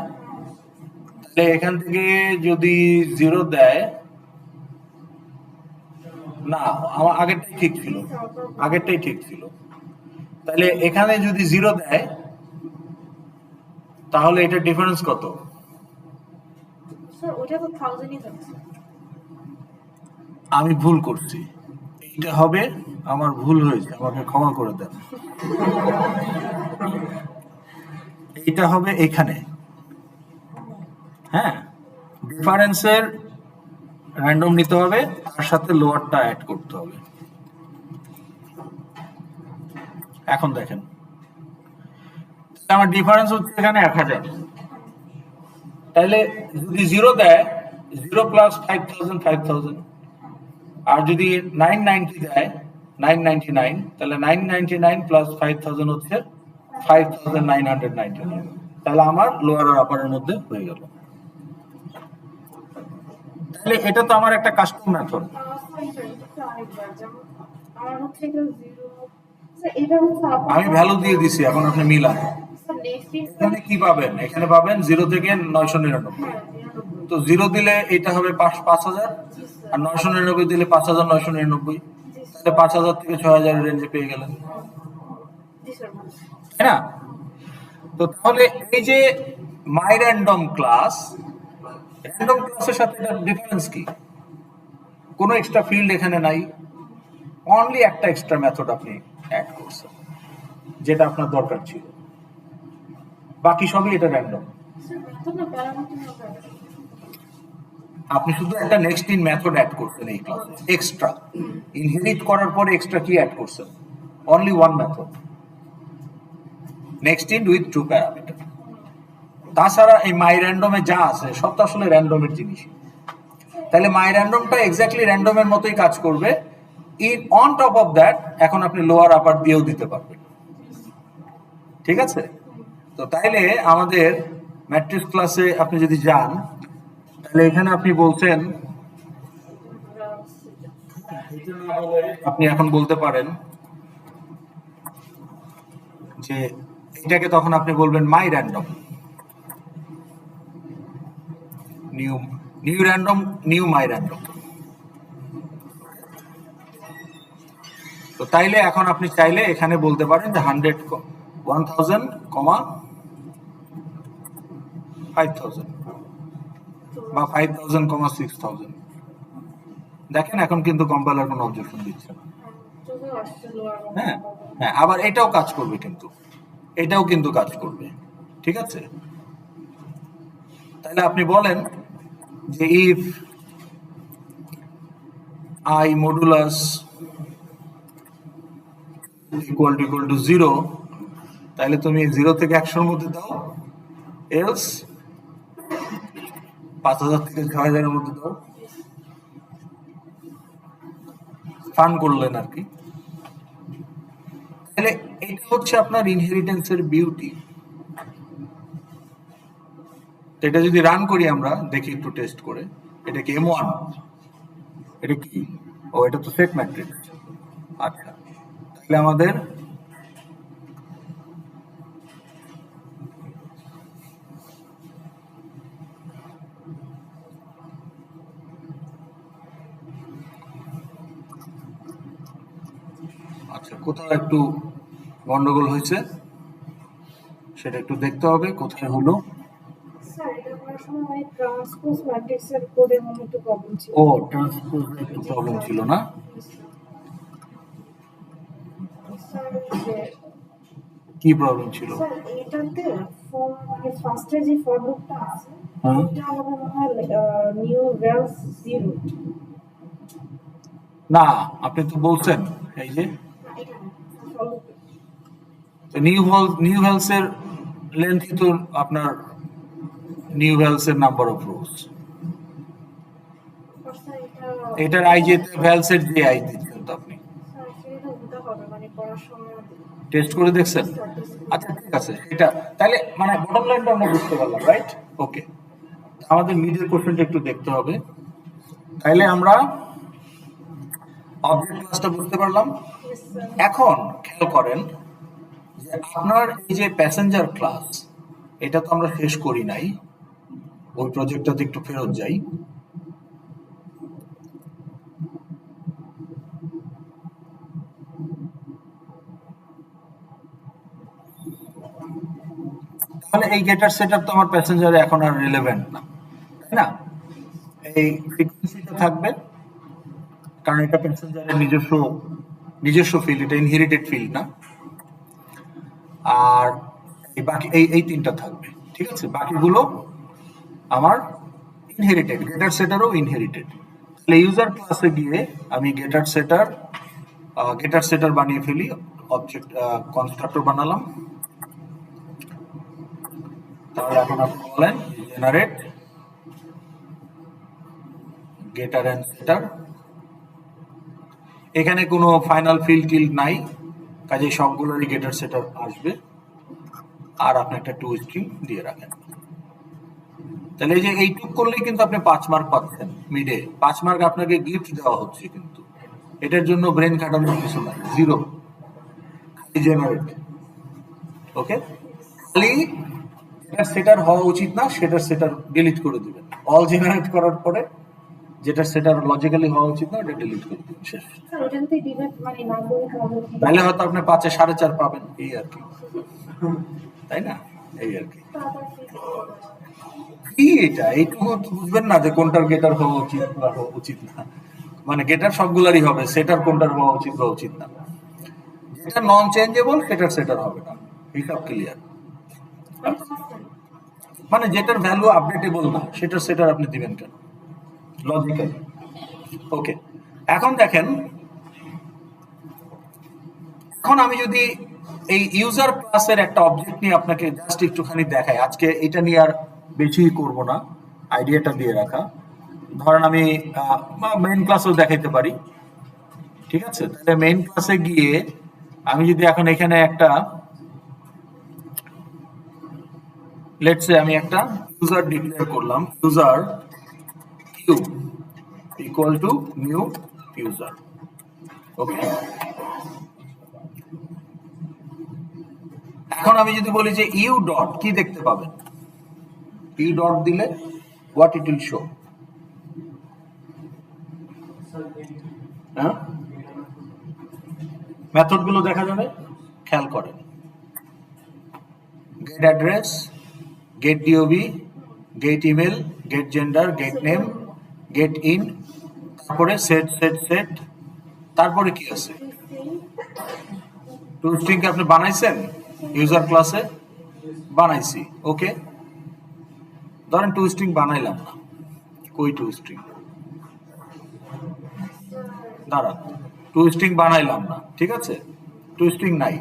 তাহলে এখান থেকে যদি 0 দেয়, না আমার আগেরটাই ঠিক ছিল। তাহলে এখানে যদি 0 দেয় তাহলে এটা ডিফারেন্স কত? স্যার ওটা তো 1000ই থাকছে। আমি ভুল করছি, এইটা হবে, আমার ভুল হয়েছে, আমাকে ক্ষমা করে দেন। এইটা হবে এখানে, হ্যাঁ, ডিফারেন্সের র্যান্ডম নিতে হবে, তার সাথে লোয়ারটা অ্যাড করতে হবে। এখন দেখেন আমার ডিফারেন্স হচ্ছে এখানে 1000, তাহলে যদি 0 দেয় 0 প্লাস 5000 5000, আর যদি 990 দেয় 999, তাহলে 999 প্লাস 5000 হচ্ছে 5999। তাহলে আমার লোয়ার আর আপারের মধ্যে হয়ে গেল। তাহলে এটা তো আমার একটা কাস্টম মেথড। আমার হচ্ছে এটা 0 স্যার এটা হচ্ছে আমি ভ্যালু দিয়ে দিছি, এখন আপনি মিলান। স্যার নেক্সট এখানে কি পাবেন? এখানে পাবেন 0 থেকে 999। তো 0 দিলে এটা হবে 5000, আর 999 দিলে 5999। তাহলে 5000 থেকে 6000 রেঞ্জে পেয়ে গেলেন, জি স্যার। তাই না? তো তাহলে এই যে মাই র্যান্ডম ক্লাস, র্যান্ডম ক্লাসের সাথে এটার ডিফারেন্স কি? কোনো এক্সট্রা ফিল্ড এখানে নাই, অনলি একটা এক্সট্রা মেথড আপনি অ্যাড করছেন যেটা আপনার দরকার ছিল, বাকি সবই এটা র্যান্ডম। স্যার মেথড না প্যারামিটার হবে। আপনি শুধু একটা নেক্সট ইন মেথড অ্যাড করছেন এই ক্লাসে এক্সট্রা, ইনহেরিট করার পরে এক্সট্রা কি অ্যাড করছেন? Only one method, next in with two parameter. তাছাড়া এই মাই র্যান্ডমে যা আছে সব তো আসলে র্যান্ডমের জিনিস। তাহলে মাই র্যান্ডমটা এক্স্যাক্টলি র্যান্ডমের মতোই কাজ করবে। In on top of that এখন আপনি লোয়ার আপার দিয়েও দিতে পারবেন, ঠিক আছে? তো তাইলে আমাদের ম্যাট্রিক্স ক্লাসে আপনি যদি যান, তাহলে এখানে আপনি বলছেন, আপনি এখন বলতে পারেন যে এটাকে তখন আপনি বলবেন my random, new random, new my random. তো তাইলে এখন আপনি চাইলে এখানে বলতে পারেন যে 100 1000, 5000 বা 5000, 6000। দেখেন এখন কিন্তু কম্পাইলার কোনো অবজেকশন দিচ্ছে না। হ্যাঁ হ্যাঁ, আবার এটাও কাজ করবে, কিন্তু এটাও কিন্তু কাজ করবে, ঠিক আছে? তাহলে আপনি বলেন যে if I modulus equal to 0, তাহলে তুমি 0 থেকে 100 এর মধ্যে দাও, এলস 5000 থেকে 6000 এর মধ্যে দাও। ফান করলেন আর কি। তাহলে এটা হচ্ছে আপনার ইনহেরিটেন্সের বিউটি। এটা যদি রান করি আমরা, দেখি একটু টেস্ট করে, এটা কি M1? এটা কি? ও, এটা তো সেট ম্যাট্রিক্স। আচ্ছা, তাহলে আমাদের আচ্ছা কোথাও একটু গন্ডগোল হয়েছে, সেটা একটু দেখতে হবে কোথায় হলো। স্যার এটা করার সময় ট্রান্সপোজ ম্যাট্রিক্সের কোডের মধ্যে একটু প্রবলেম ছিল। ও, ট্রান্সপোজে একটু প্রবলেম ছিল না? স্যার যে কি প্রবলেম ছিল? স্যার এটাতে ফর মানে ফার্স্টে যে ফর লুপটা আছে হুম। এটা হবে মনে হয় নিউ ভ্যালস 0 না, আপনি তো বলছেন এই যে এটা ফর লুপে নিউ ভ্যালস এর লেন্থই তো আপনার নিউ ভ্যালস এর নাম্বার অফ রোজ। স্যার এটা এটার আইজে ভ্যালস এর যে আই দিচ্ছেন তো আপনি স্যার সেটা হতে হবে মানে পড়ার সময় টেস্ট করে দেখছেন? আচ্ছা ঠিক আছে, এটা তাহলে মানে বটম লাইনটা আমরা বুঝতে পারলাম, রাইট? ওকে, আমাদের মিডল কোশ্চেনটা একটু দেখতে হবে। তাইলে আমরা অবজেক্ট ক্লাসটা বুঝতে পারলাম। Yes, sir. এখন খেয়াল করেন যে আপনার এই যে প্যাসেঞ্জার ক্লাস, এটা তো আমরা শেষ করি নাই, ওই প্রজেক্টটাতে একটু ফেরত যাই। তাহলে এই গেটার সেটআপ তো আমার প্যাসেঞ্জারে এখন আর রিলেভেন্ট না, তাই না? এই ফ্রিকোয়েন্সিটা থাকবে, কারণ এটা প্যাসেঞ্জারের নিজস্ব ফিল্ড, এটা ইনহেরিটেড ফিল্ড না। আর এই বাকি এই তিনটা থাকবে, ঠিক আছে? বাকিগুলো আমার ইনহেরিটেড, গেটার সেটারও ইনহেরিটেড। তাহলে ইউজার ক্লাসে গিয়ে আমি গেটার সেটার বানিয়ে ফেলি, অবজেক্ট কনস্ট্রাক্টর বানালাম। তাহলে এখন আপনি বলেন জেনারেট গেটার অ্যান্ড সেটার। এখানে কোনো ফাইনাল ফিল্ড টিল্ড নাই, কাজে সবগুলোরই গেটার সেটার আসবে। আর আপনি একটা টু স্ট্রিং দিয়ে রাখেন। তাহলে এই যে এইটুক করলেই কিন্তু আপনি 5 মার্ক পাচ্ছেন মিডে। 5 মার্ক আপনাকে গিফট দেওয়া হচ্ছে, কিন্তু এটার জন্য ব্রেন খাটানোর কিছু নাই, জিরো জেনারেট। ওকে, খালি সেটার হওয়া উচিত না, সেটার ডিলিট করে দিবেন। অল জেনারেট করার পরে যেটা সেটার লজিক্যালি হওয়া উচিত না, ওটা ডিলিট করে দিবেন, শেষ। স্যার ওটা যদি ডিভাইড মানে না করে হবে কি? তাহলে হয়তো আপনি 5-এ 4.5 পাবেন, এই আর কি, তাই না? এই আর কি। কি এটা এইটুকু বুঝবেন না যে কোনটার গেটার হওয়া উচিত বা হওয়া উচিত না? মানে গেটার সবগুলারই হবে, সেটার কোনটার হওয়া উচিত বা উচিত না। যেটা নন চেঞ্জেবল সেটার হবে না, হিসাব ক্লিয়ার। মানে যেটার ভ্যালু আপডেটেবল না, সেটার আপনি দিবেন কেন? লজিক্যাল। ওকে, এখন দেখেন, এখন আমি যদি এই ইউজার ক্লাসের একটা অবজেক্ট নিয়ে আপনাকে জাস্ট একটুখানি দেখাই, আজকে এটা নিয়ে আর বেশি করব না, আইডিয়াটা দিয়ে রাখা। ধরেন আমি মেইন ক্লাসেও দেখাইতে পারি, ঠিক আছে? তাহলে মেইন ক্লাসে গিয়ে আমি যদি এখন এখানে একটা, লেটস সে আমি একটা ইউজার ডিক্লেয়ার করলাম, user q equal to new user. Okay, এখন আমি যদি বলি যে ইউ ডট, কি দেখতে পাবেন? ইউ ডট দিলে হোয়াট ইট উইল শো? হ্যাঁ, মেথড গুলো দেখা যাবে, খেয়াল করেন। Get address, get DOB, get email, get gender, get name, get in, তারপরে সেট সেট সেট, তারপরে কি আছে? টু স্ট্রিং আপনি বানাইছেন ইউজার ক্লাসে? বানাইছি। ওকে, ধরেন টু স্ট্রিং বানাইলাম না, কই টু স্ট্রিং? দাঁড়ান, টু স্ট্রিং বানাইলাম না, ঠিক আছে, টু স্ট্রিং নাই,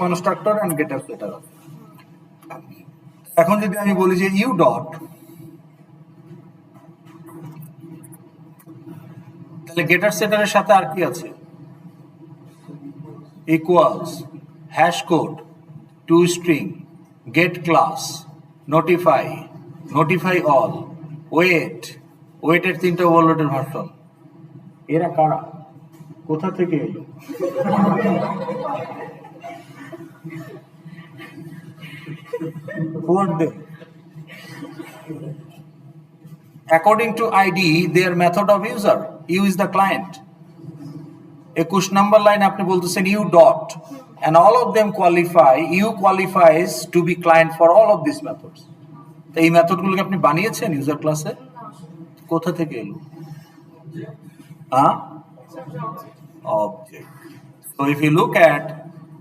কনস্ট্রাক্টর এন্ড গেটার সেটার আছে। এখন যদি আমি বলি যে ইউ ডট, তাহলে গেটার সেটারের সাথে আর কি আছে? Equals, hash code, to string, get class, notify, notify all, wait, ওয়েটের 3টা ওভারলোডের ভার্সন। এরা কারা, কোথা থেকে এলো? Who are they? According to ID, their method of user. You is the client. 21 number line আপনি বলতেছেন you dot, and all of them qualify. You qualifies to be client for all of these methods. তো এই মেথডগুলোকে আপনি বানিয়েছেন user ক্লাসে? কোথা থেকে এলো? Object. So if you look at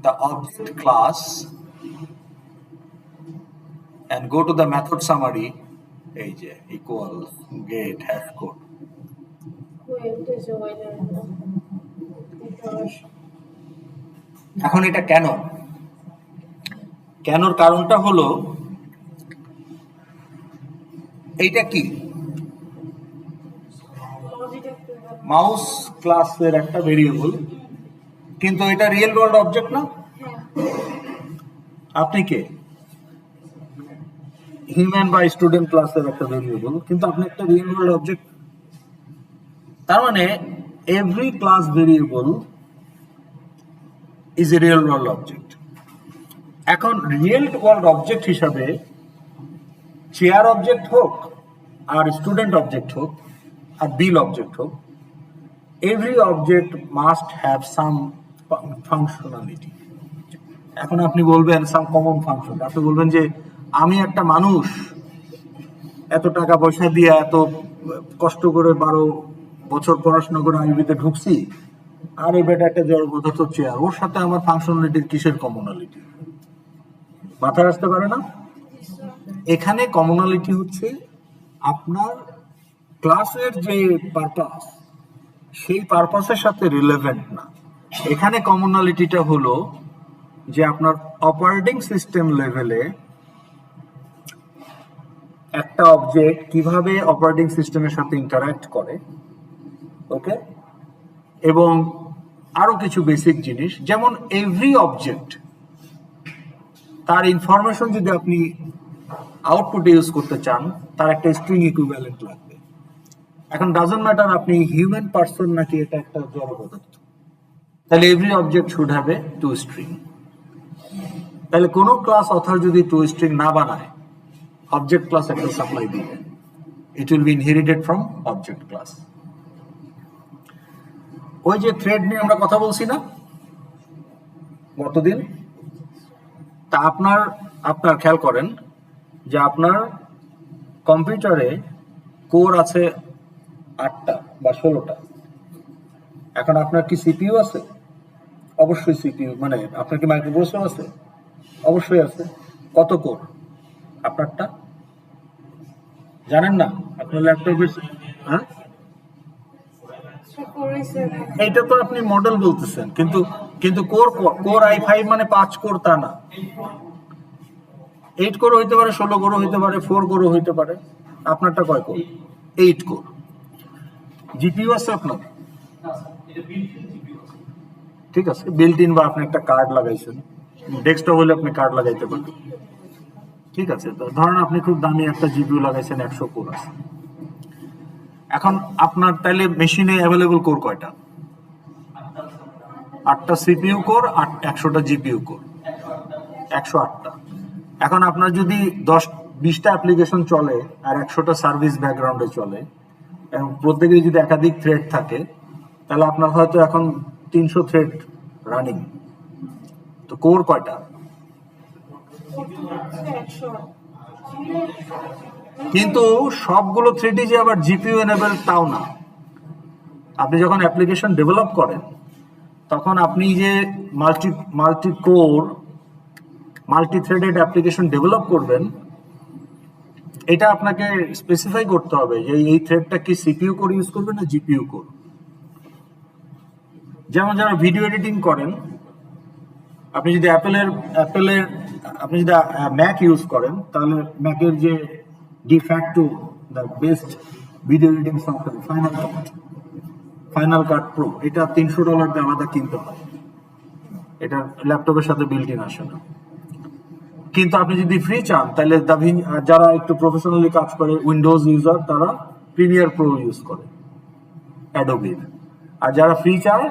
the object class and go to the method summary, এই যে equal get hash code. এখন এটা কেন? কেনর কারণটা হলো, এইটা কি? মাউস ক্লাসের একটা ভেরিয়েবল, কিন্তু এটা রিয়েল ওয়ার্ল্ড অবজেক্ট না। আপনি কে? হিউম্যান বা স্টুডেন্ট ক্লাসের একটা ভেরিয়েবল, কিন্তু আপনি একটা রিয়েল ওয়ার্ল্ড অবজেক্ট। তার মানে every class variable is a real world object. এখন রিয়েল ওয়ার্ল্ড অবজেক্ট হিসাবে চেয়ার অবজেক্ট হোক, আর স্টুডেন্ট অবজেক্ট হোক, আর বিল অবজেক্ট হোক, every object must have some functionality. এখন আপনি বলবেন সাম কমন ফাংশন, আপনি বলবেন যে আমি একটা মানুষ, এত টাকা পয়সা দিয়ে এত কষ্ট করে 12 বছর পড়াশোনা করে আইবিতে ঢুকছি, আর এই বেটা একটা জড় পদার্থ চেয়ার, ওর সাথে আমার ফাংশনালিটির কিসের কমনালিটি? মাথায় আসতে পারে না? এখানে কমনালিটি হচ্ছে আপনার ক্লাসের যে পারপাস, সেই পারপাসের সাথে রিলেভেন্ট না। এখানে কমনালিটিটা হলো যে আপনার অপারেটিং সিস্টেম লেভেলে একটা অবজেক্ট কিভাবে অপারেটিং সিস্টেমের সাথে ইন্টারঅ্যাক্ট করে, ওকে, এবং আরো কিছু বেসিক জিনিস, যেমন এভরি অবজেক্ট তার ইনফরমেশন যদি আপনি আউটপুটে ইউজ করতে চান, তার একটা স্ট্রিং ইকুইভ্যালেন্ট লাগবে। এখন ডাজন্ট ম্যাটার আপনি হিউম্যান পার্সন নাকি এটা একটা জড় পদার্থ, তাহলে every object should have a two string. তাহলে কোনো ক্লাস অথর যদি টু স্ট্রিং না বানায়, অবজেক্ট ক্লাস একটা সাপ্লাই দিবে, ইট will B inherited from object class. ওই যে থ্রেড নিয়ে আমরা কথা বলছি না গতদিন, তা আপনার খেয়াল করেন যে আপনার কম্পিউটারে কোর আছে 8টা বা 16টা। এখন আপনার কি সিপিইউ আছে? অবশ্যই সিপিইউ, মানে আপনার কি মাইক্রোপ্রসেসর আছে? অবশ্যই আছে। কত কোর? আপনারটা জানেন না? আপনার ল্যাপটপের, হ্যাঁ, এইটা তো আপনি মডেল বলতেছেন, কিন্তু কোর i5 মানে 5 কোর তা না। 8 কোর হইতে পারে, 16 কোর হইতে পারে, 4 কোর হইতে পারে। আপনারটা কয় কোর? 8 কোর। জিপিইউ আছে আপনার? ঠিক আছে, বিল্ট ইন বা আপনি একটা কার্ড লাগাইছেন, ডেস্কটপ হলে আপনি কার্ড লাগাইতে পারেন। ঠিক আছে, তো ধরেন আপনি খুব দামি একটা জিপিইউ লাগাইছেন, 100 কোর আছে। এখন আপনার তাহলে মেশিনে অ্যাভেলেবল কোর কয়টা? 8টা সিপিইউ কোর, 100টা জিপিইউ কোর, 108টা। এখন আপনার যদি 10-20টা অ্যাপ্লিকেশন চলে আর 100টা সার্ভিস ব্যাকগ্রাউন্ডে চলে, এবং প্রত্যেকে যদি একাধিক থ্রেড থাকে, তাহলে আপনার হয়তো এখন 300 থ্রেড রানিং। তো কোর কয়টা? কিন্তু সবগুলো থ্রেডই যে আবার জিপিইউ এনেবল তাও না। আপনি যখন অ্যাপ্লিকেশন ডেভেলপ করেন, তখন আপনি যে multi core multi threaded application develop করবেন, এটা আপনাকে স্পেসিফাই করতে হবে যে এই থ্রেডটা কি সিপিইউ কোর ইউজ করবে না জিপিইউ কোর। যেমন যারা ভিডিও এডিটিং করেন, আপনি যদি অ্যাপেলের আপনি যদি ম্যাক ইউজ করেন, তাহলে ম্যাকের যে de facto the best video editing software final cut pro, এটা $300 দিয়ে আলাদা কিনতে হয়। এটা ল্যাপটপের সাথে বিল্ট ইন আসে না। কিন্তু আপনি যদি ফ্রি চান, তাহলে যারা একটু প্রফেশনালি কাজ করে, উইন্ডোজ ইউজার, তারা প্রিমিয়ার প্রো ইউজ করে অ্যাডোবির। আর যারা ফ্রি চায়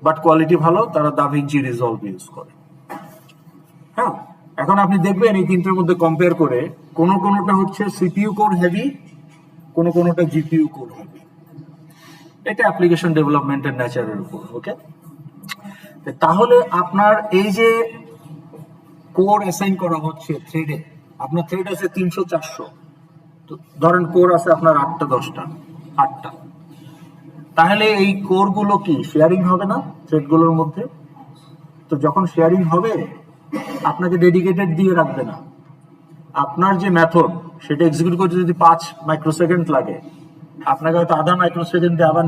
বাট কোয়ালিটি ভালো, তারা দাভিঞ্চি রিজলভ ইউজ করে। হ্যাঁ, এখন আপনি দেখবেন এই তিনটের মধ্যে কম্পেয়ার করে কোনোটা হচ্ছে সিপিইউ কোর হেভি, কোনোটা জিপিইউ কোর হেভি। এটা অ্যাপ্লিকেশন ডেভেলপমেন্টের নেচারের উপর। ওকে, তাহলে আপনার এই যে কোর অ্যাসাইন করা হচ্ছে থ্রেডে, আপনার থ্রেড আছে 300-400, তো ধরেন কোর আছে আপনার 8টা, তাহলে এই কোর গুলো কি শেয়ারিং হবে না থ্রেডগুলোর মধ্যে? তো যখন শেয়ারিং হবে, আপনাকে ডেডিকেটেড দিয়ে রাখবে না। আপনার যে মেথড, সেটা এক্সিকিউট করতে যদি 5 মাইক্রোসেকেন্ড লাগে, আপনাকে হয়তো আধা মাইক্রোসেকেন্ডে আবার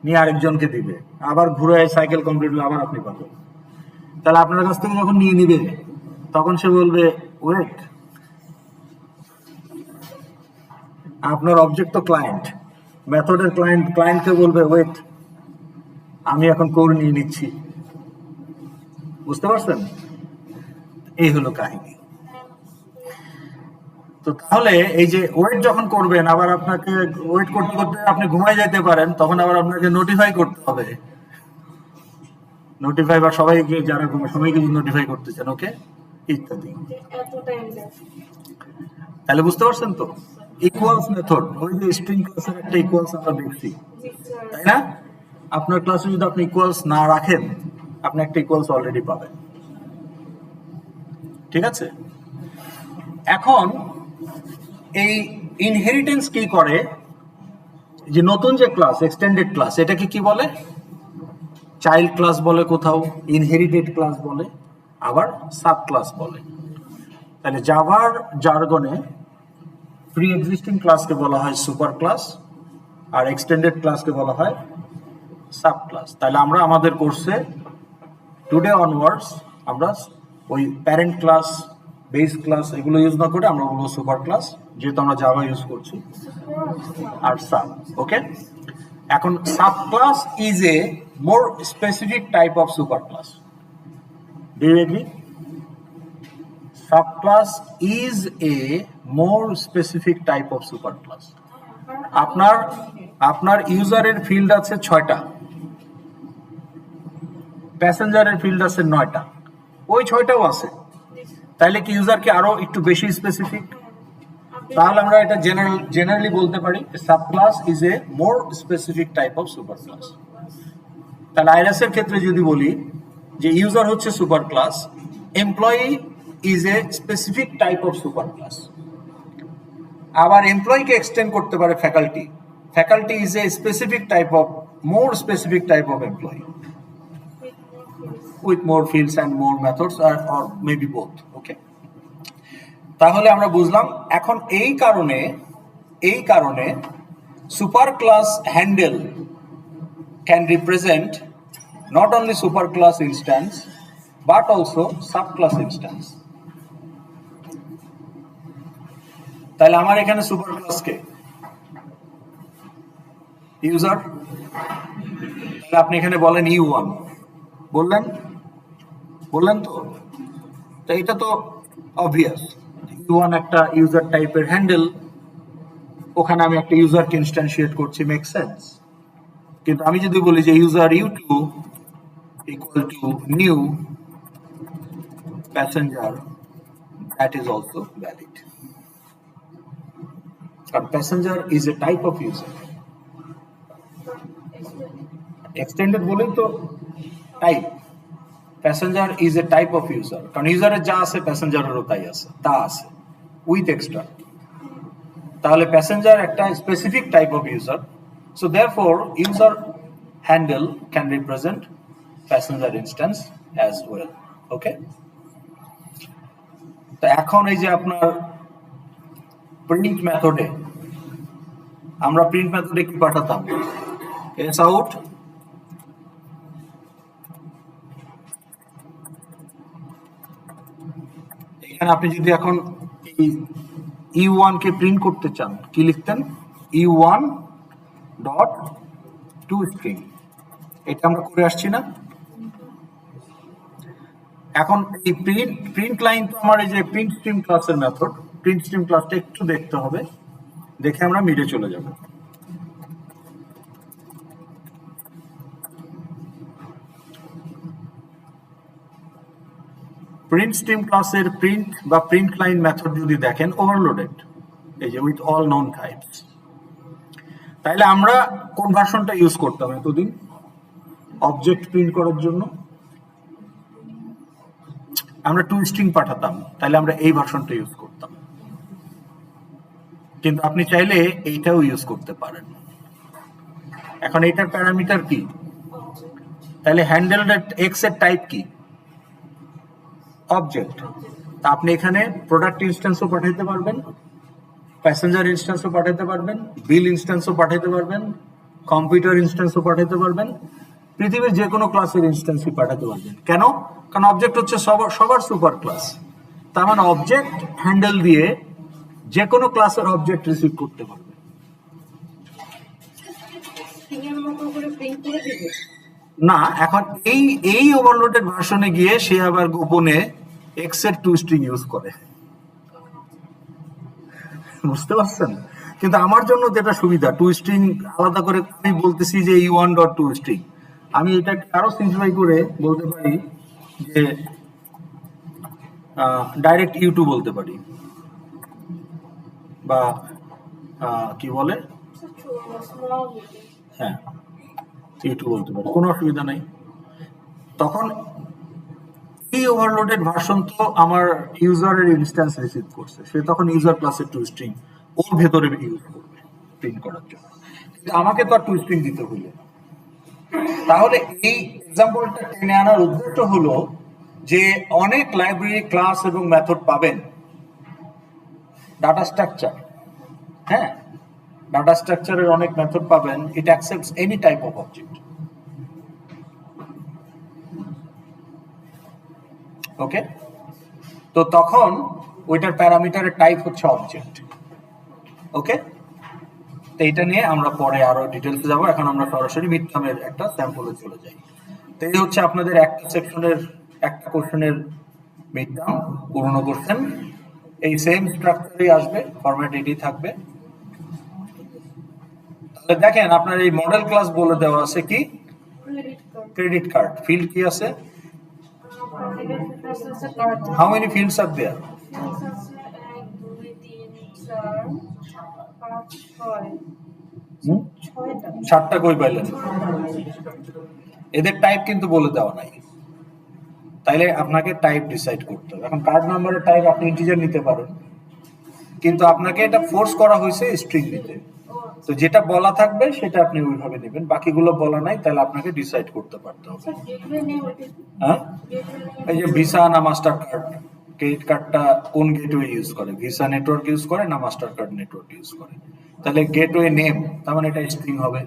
নিয়ে আরেকজনকে দিবে, আবার ঘুরে সাইকেল কমপ্লিট হলে আবার আপনি পাবেন। তাহলে আপনার কাছ থেকে যখন নিবে, তখন সে বলবে ওয়েট, আপনার অবজেক্ট তো ক্লায়েন্ট, মেথডের ক্লায়েন্টকে বলবে ওয়েট, আমি এখন কোর নিয়ে নিচ্ছি। বুঝতে পারছেন? এই হলো কাহিনী। তো তাহলে এই যে ওয়েট যখন করবেন, আবার আপনাকে ওয়েট করতে করতে আপনি ঘুমাই যেতে পারেন, তখন আবার আপনাকে নোটিফাই করতে হবে। নোটিফাই বা সবাইকে, যারা সবাইকে নোটিফাই করতেছেন, ওকে, ইত্যাদি। তাহলে বুঝতে পারছেন তো? ইকুয়ালস মেথড, ওই যে স্ট্রিং ক্লাসের একটা ইকুয়ালস আমরা দেখছি, তাই না? আপনার ক্লাসে যদি আপনি ইকুয়ালস না রাখেন, আপনি একটা ইকুয়ালস অলরেডি পাবেন। ঠিক আছে, এখন এই ইনহেরিটেন্স কি করে, যে নতুন যে ক্লাস, এক্সটেন্ডেড ক্লাস, এটাকে কি বলে? চাইল্ড ক্লাস বলে, কোথাও ইনহেরিটেড ক্লাস বলে, আবার সাব ক্লাস বলে। তাহলে জাভার জার্গনে প্রি এক্সিস্টিং ক্লাসকে বলা হয় সুপার ক্লাস, আর এক্সটেন্ডেড ক্লাসকে বলা হয় সাব ক্লাস। তাহলে আমরা আমাদের কোর্সে টুডে অনওয়ার্ডস আমরা ওই প্যারেন্ট ক্লাস বেস ক্লাস এগুলো ইউজ না করে আমরা বলবো সুপার ক্লাস, যেহেতু আমরা জাভা ইউজ করছি। আর সাব, ওকে। এখন sub class is a more specific type of super class. Do you agree? Sub class is a more specific type of super class. আপনার ইউজারের ফিল্ড আছে 6টা, প্যাসেঞ্জারের ফিল্ড আছে 9টা, ওই 6টাও আছে, তাইলে কি ইউজার কি আরো একটু বেশি স্পেসিফিক? তাহলে আমরা এটা জেনারেলি বলতে পারি sub class is a more specific type of super class. তাহলে আইরাস এর ক্ষেত্রে যদি বলি যে ইউজার হচ্ছে super class, employee is a specific type of super class. আবার এমপ্লয়িকে এক্সটেন্ড করতে পারে faculty, faculty is a specific type of more specific type of employee with more fields and more methods, or maybe both. Okay, তাহলে আমরা বুঝলাম এখন এই কারণে super class handle can represent not only super class instance but also subclass instance. তাহলে আমার এখানে super class কে? User. তাহলে আপনি এখানে বলেন U1, বললেন তো এটা তো অবভিয়াস, U1 একটা ইউজার টাইপের হ্যান্ডেল, ওখানে আমি একটা ইউজারকে ইনস্ট্যান্সিয়েট করছি, মেক সেন্স। কিন্তু আমি যদি বলি যে user U2 equal to new passenger, that is also valid, কারণ passenger is a type of user. Extended বলেই তো type, passenger is a type of user, কারণ ইউজারের যা আছে প্যাসেঞ্জারেরও তাই আছে, তা আছে উইথ এক্সট্রা। তাহলে প্যাসেঞ্জার একটা specific type of user, so therefore user handle can represent passenger instance as well. Okay, তো এখন এই যে আপনার প্রিন্ট মেথডে, আমরা প্রিন্ট মেথডে কি পাঠাতাম? এস আউট আপনি যদি এখন এই U1 কে প্রিন্ট করতে চান, কি লিখতেন? U1 ডট টু স্ট্রিং, এটা আমরা করে আসছি না? এখন এই প্রিন্ট লাইন তো আমার এই যে প্রিন্ট স্ট্রিম ক্লাসের মেথড, প্রিন্ট স্ট্রিম ক্লাসটা একটু দেখতে হবে, দেখে আমরা মিডে চলে যাব। প্রিন্ট স্ট্রিম ক্লাসের প্রিন্ট বা প্রিন্ট লাইন মেথড যদি দেখেন ওভারলোডেড, এই যে উইথ অল নন টাইপস। তাইলে আমরা কোন ভার্সনটা ইউজ করতাম এতদিন অবজেক্ট প্রিন্ট করার জন্য? আমরা টু স্ট্রিং পাঠাতাম, তাহলে আমরা এই ভার্সনটা ইউজ করতাম। কিন্তু আপনি চাইলে এইটাও ইউজ করতে পারেন। এখন এইটার প্যারামিটার কি? তাহলে হ্যান্ডেল এক্স এর টাইপ কি? অবজেক্ট। তা আপনি এখানে প্রোডাক্ট ইনস্ট্যান্সও পাঠাইতে পারবেন, প্যাসেঞ্জার ইনস্ট্যান্সও পাঠাইতে পারবেন, বিল ইনস্ট্যান্সও পাঠাইতে পারবেন, কম্পিউটার ইনস্ট্যান্সও পাঠাইতে পারবেন, পৃথিবীর যে কোনো ক্লাসের ইনস্ট্যান্সই পাঠাতে পারবেন। কেন? কারণ অবজেক্ট হচ্ছে সবার সুপার ক্লাস। তার মানে অবজেক্ট হ্যান্ডেল দিয়ে যে কোনো ক্লাসের অবজেক্ট রিসিভ করতে পারবে। না, এখন এই ওভারলোডেড ভার্সনে গিয়ে সে আবার গোপনে এক্স এর টু স্ট্রিং ইউজ করে, বুঝতে পারছেন? কিন্তু আমার জন্য যেটা সুবিধা, টু স্ট্রিং আলাদা করে আমি বলতেছি যে U1 ডট টু স্ট্রিং, আমি এটাকে আরো সিম্পলিফাই করে বলতে পারি যে ডাইরেক্ট U2 বলতে পারি, বা কি বলে, হ্যাঁ U2 বলতে পারি, কোনো অসুবিধা নাই। তখন এই ওভারলোডেড ভার্সন তো আমার ইউজারের ইনস্ট্যান্স রিসিভ করছে, সে তখন ইউজার ক্লাসের টু স্ট্রিং ওর ভেতরে ইউজ করবে প্রিন্ট করার জন্য, কিন্তু আমাকে তো আর টু স্ট্রিং দিতে হইল। তাহলে এই এক্সাম্পলটা টেনে আনার উদ্দেশ্য হলো যে অনেক লাইব্রেরি ক্লাস এবং মেথড পাবেন, ডাটা স্ট্রাকচার, হ্যাঁ ডাটা স্ট্রাকচারের অনেক মেথড পাবেন, it accepts any type of object. Okay, তো তখন ওইটার প্যারামিটারের টাইপ হচ্ছে অবজেক্ট। ওকে, তো এটা নিয়ে আমরা পরে আরো ডিটেলসে যাবো, এখন আমরা সরাসরি মিড টার্মের একটা স্যাম্পলে চলে যাই। তো এই হচ্ছে আপনাদের একটা সেকশনের একটা কোশ্চেনের মিড টার্ম, পুরনো কোশ্চেন এই সেম স্ট্রাকচারই আসবে, ফরম্যাট এটি থাকবে। তাহলে দেখেন আপনার এই মডেল ক্লাস বলে দেওয়া আছে কি credit card, credit card, field কি আছে, card how many fields are there, fields আছে 1 2 3 4 5 6 ছয়টা। 7টা কই পাইলেন? এদের টাইপ কিন্তু বলে দেওয়া নাই, তাইলে আপনাকে টাইপ ডিসাইড করতে হবে। এখন কার্ড নাম্বারের টাইপ আপনি ইন্টিজার নিতে পারেন, কিন্তু আপনাকে এটা ফোর্স করা হয়েছে স্ট্রিং নিতে। তো যেটা বলা থাকবে সেটা আপনি ওইভাবে নেবেন, বাকিগুলো বলা নাই, তাহলে আপনাকে ডিসাইড করতে পারতে হবে। স্যার গেটওয়ে নেম ওইটা হ্যাঁ, গেটওয়ে এই যে ভিসা না মাস্টার কার্ড, ক্রেডিট কার্ডটা কোন গেটওয়ে ইউজ করে, ভিসা নেটওয়ার্ক ইউজ করে না মাস্টার কার্ড নেটওয়ার্ক ইউজ করে, তাহলে গেটওয়ে নেম তার মানে এটা স্ট্রিং হবে।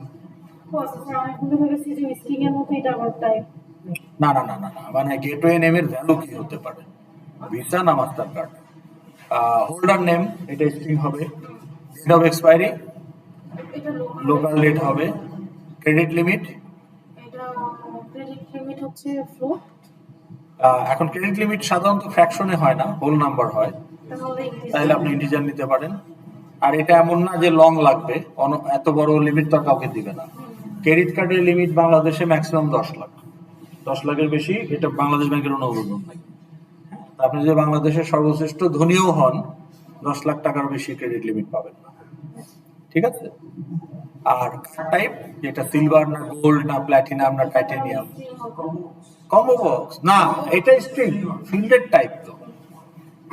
স্যার আমি ভুলে ভেবেছি যে স্ট্রিং এর মতো এটা আবার টাইপ। না না না না না, মানে গেটওয়ে নেমের ভ্যালু কি হতে পারে, ভিসা না মাস্টার কার্ড। হোল্ডার নেম এটা স্ট্রিং হবে, ডেট অফ এক্সপায়ারি এটা লোকাল ডেট হবে, ক্রেডিট লিমিট এটা ক্রেডিট লিমিট হচ্ছে ফ্লোট, এখন ক্রেডিট লিমিট সাধারণত ফ্র্যাকশনে হয় না, হোল নাম্বার হয়, তাহলে ইংলিশ তাহলে আপনি ইন্টিজার নিতে পারেন। আর এটা এমন না যে লং লাগবে, এত বড় লিমিট তো আর কাউকে দিবে না। ক্রেডিট কার্ডের লিমিট বাংলাদেশে ম্যাক্সিমাম 10 লাখ, 10 লাখের বেশি এটা বাংলাদেশ ব্যাংকের অনুমোদন নাই। তা আপনি যদি বাংলাদেশের সর্বশ্রেষ্ঠ ধনীও হন, 10 লাখ টাকার বেশি ক্রেডিট লিমিট পাবেন না, ঠিক আছে। আর কার্ড টাইপ যেটা সিলভার না গোল্ড না প্ল্যাটিনাম না টাইটেনিয়াম, কম্বো বক্স না, এটা স্ট্রিং ফিল্ডের টাইপ তো,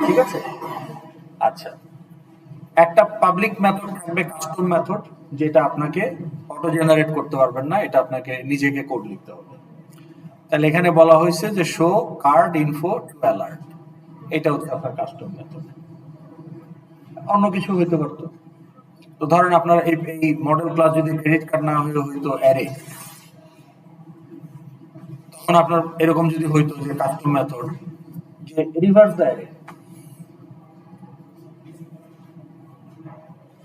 ঠিক আছে। আচ্ছা, একটা পাবলিক মেথড থাকবে কাস্টম মেথড, যেটা আপনাকে অটো জেনারেট করতে পারবেন না, এটা আপনাকে নিজেকে কোড লিখতে হবে। তাহলে এখানে বলা হয়েছে যে show card info to alert, এটা হচ্ছে আপনার কাস্টম মেথড। অন্য কিছু হইতে পারতো, তো ধরেন আপনার এই মডেল ক্লাস যদি ক্রেডিট কার্ড না হয়ে হইতো অ্যারে, তখন আপনার এরকম যদি হইতো যে কাস্টম মেথড যে রিভার্স দ্য অ্যারে,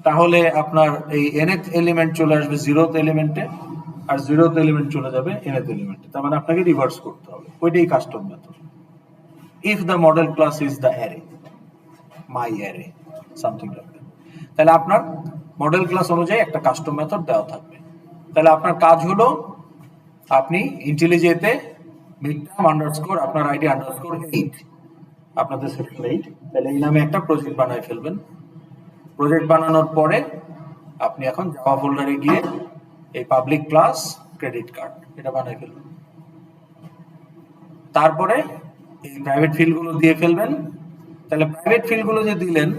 তাহলে আপনার এই nth এলিমেন্ট চলে আসবে 0th এলিমেন্টে, আর 0th এলিমেন্ট চলে যাবে nth এলিমেন্টে, তার মানে আপনাকে রিভার্স করতে হবে, ওইটাই custom method. If the model class is the array, my array, something like that, তাহলে আপনার মডেল ক্লাস অনুযায়ী একটা কাস্টম মেথড দেওয়া থাকবে। তাহলে আপনার কাজ হলো আপনি ইন্টেলিজেতে মিডটার্ম আন্ডারস্কোর আপনার আইডি আন্ডারস্কোর 8, আপনাদের সেকশন 8, তাহলে এই নামে একটা প্রজেক্ট বানায় ফেলবেন। প্রজেক্ট বানানোর পরে আপনি এখন জাভা ফোল্ডারে গিয়ে এই পাবলিক ক্লাস ক্রেডিট কার্ড এটা বানায় ফেলবেন, তারপরে এই প্রাইভেট ফিল্ডগুলো দিয়ে ফেলবেন। তাহলে প্রাইভেট ফিল্ডগুলো যে দিলেন,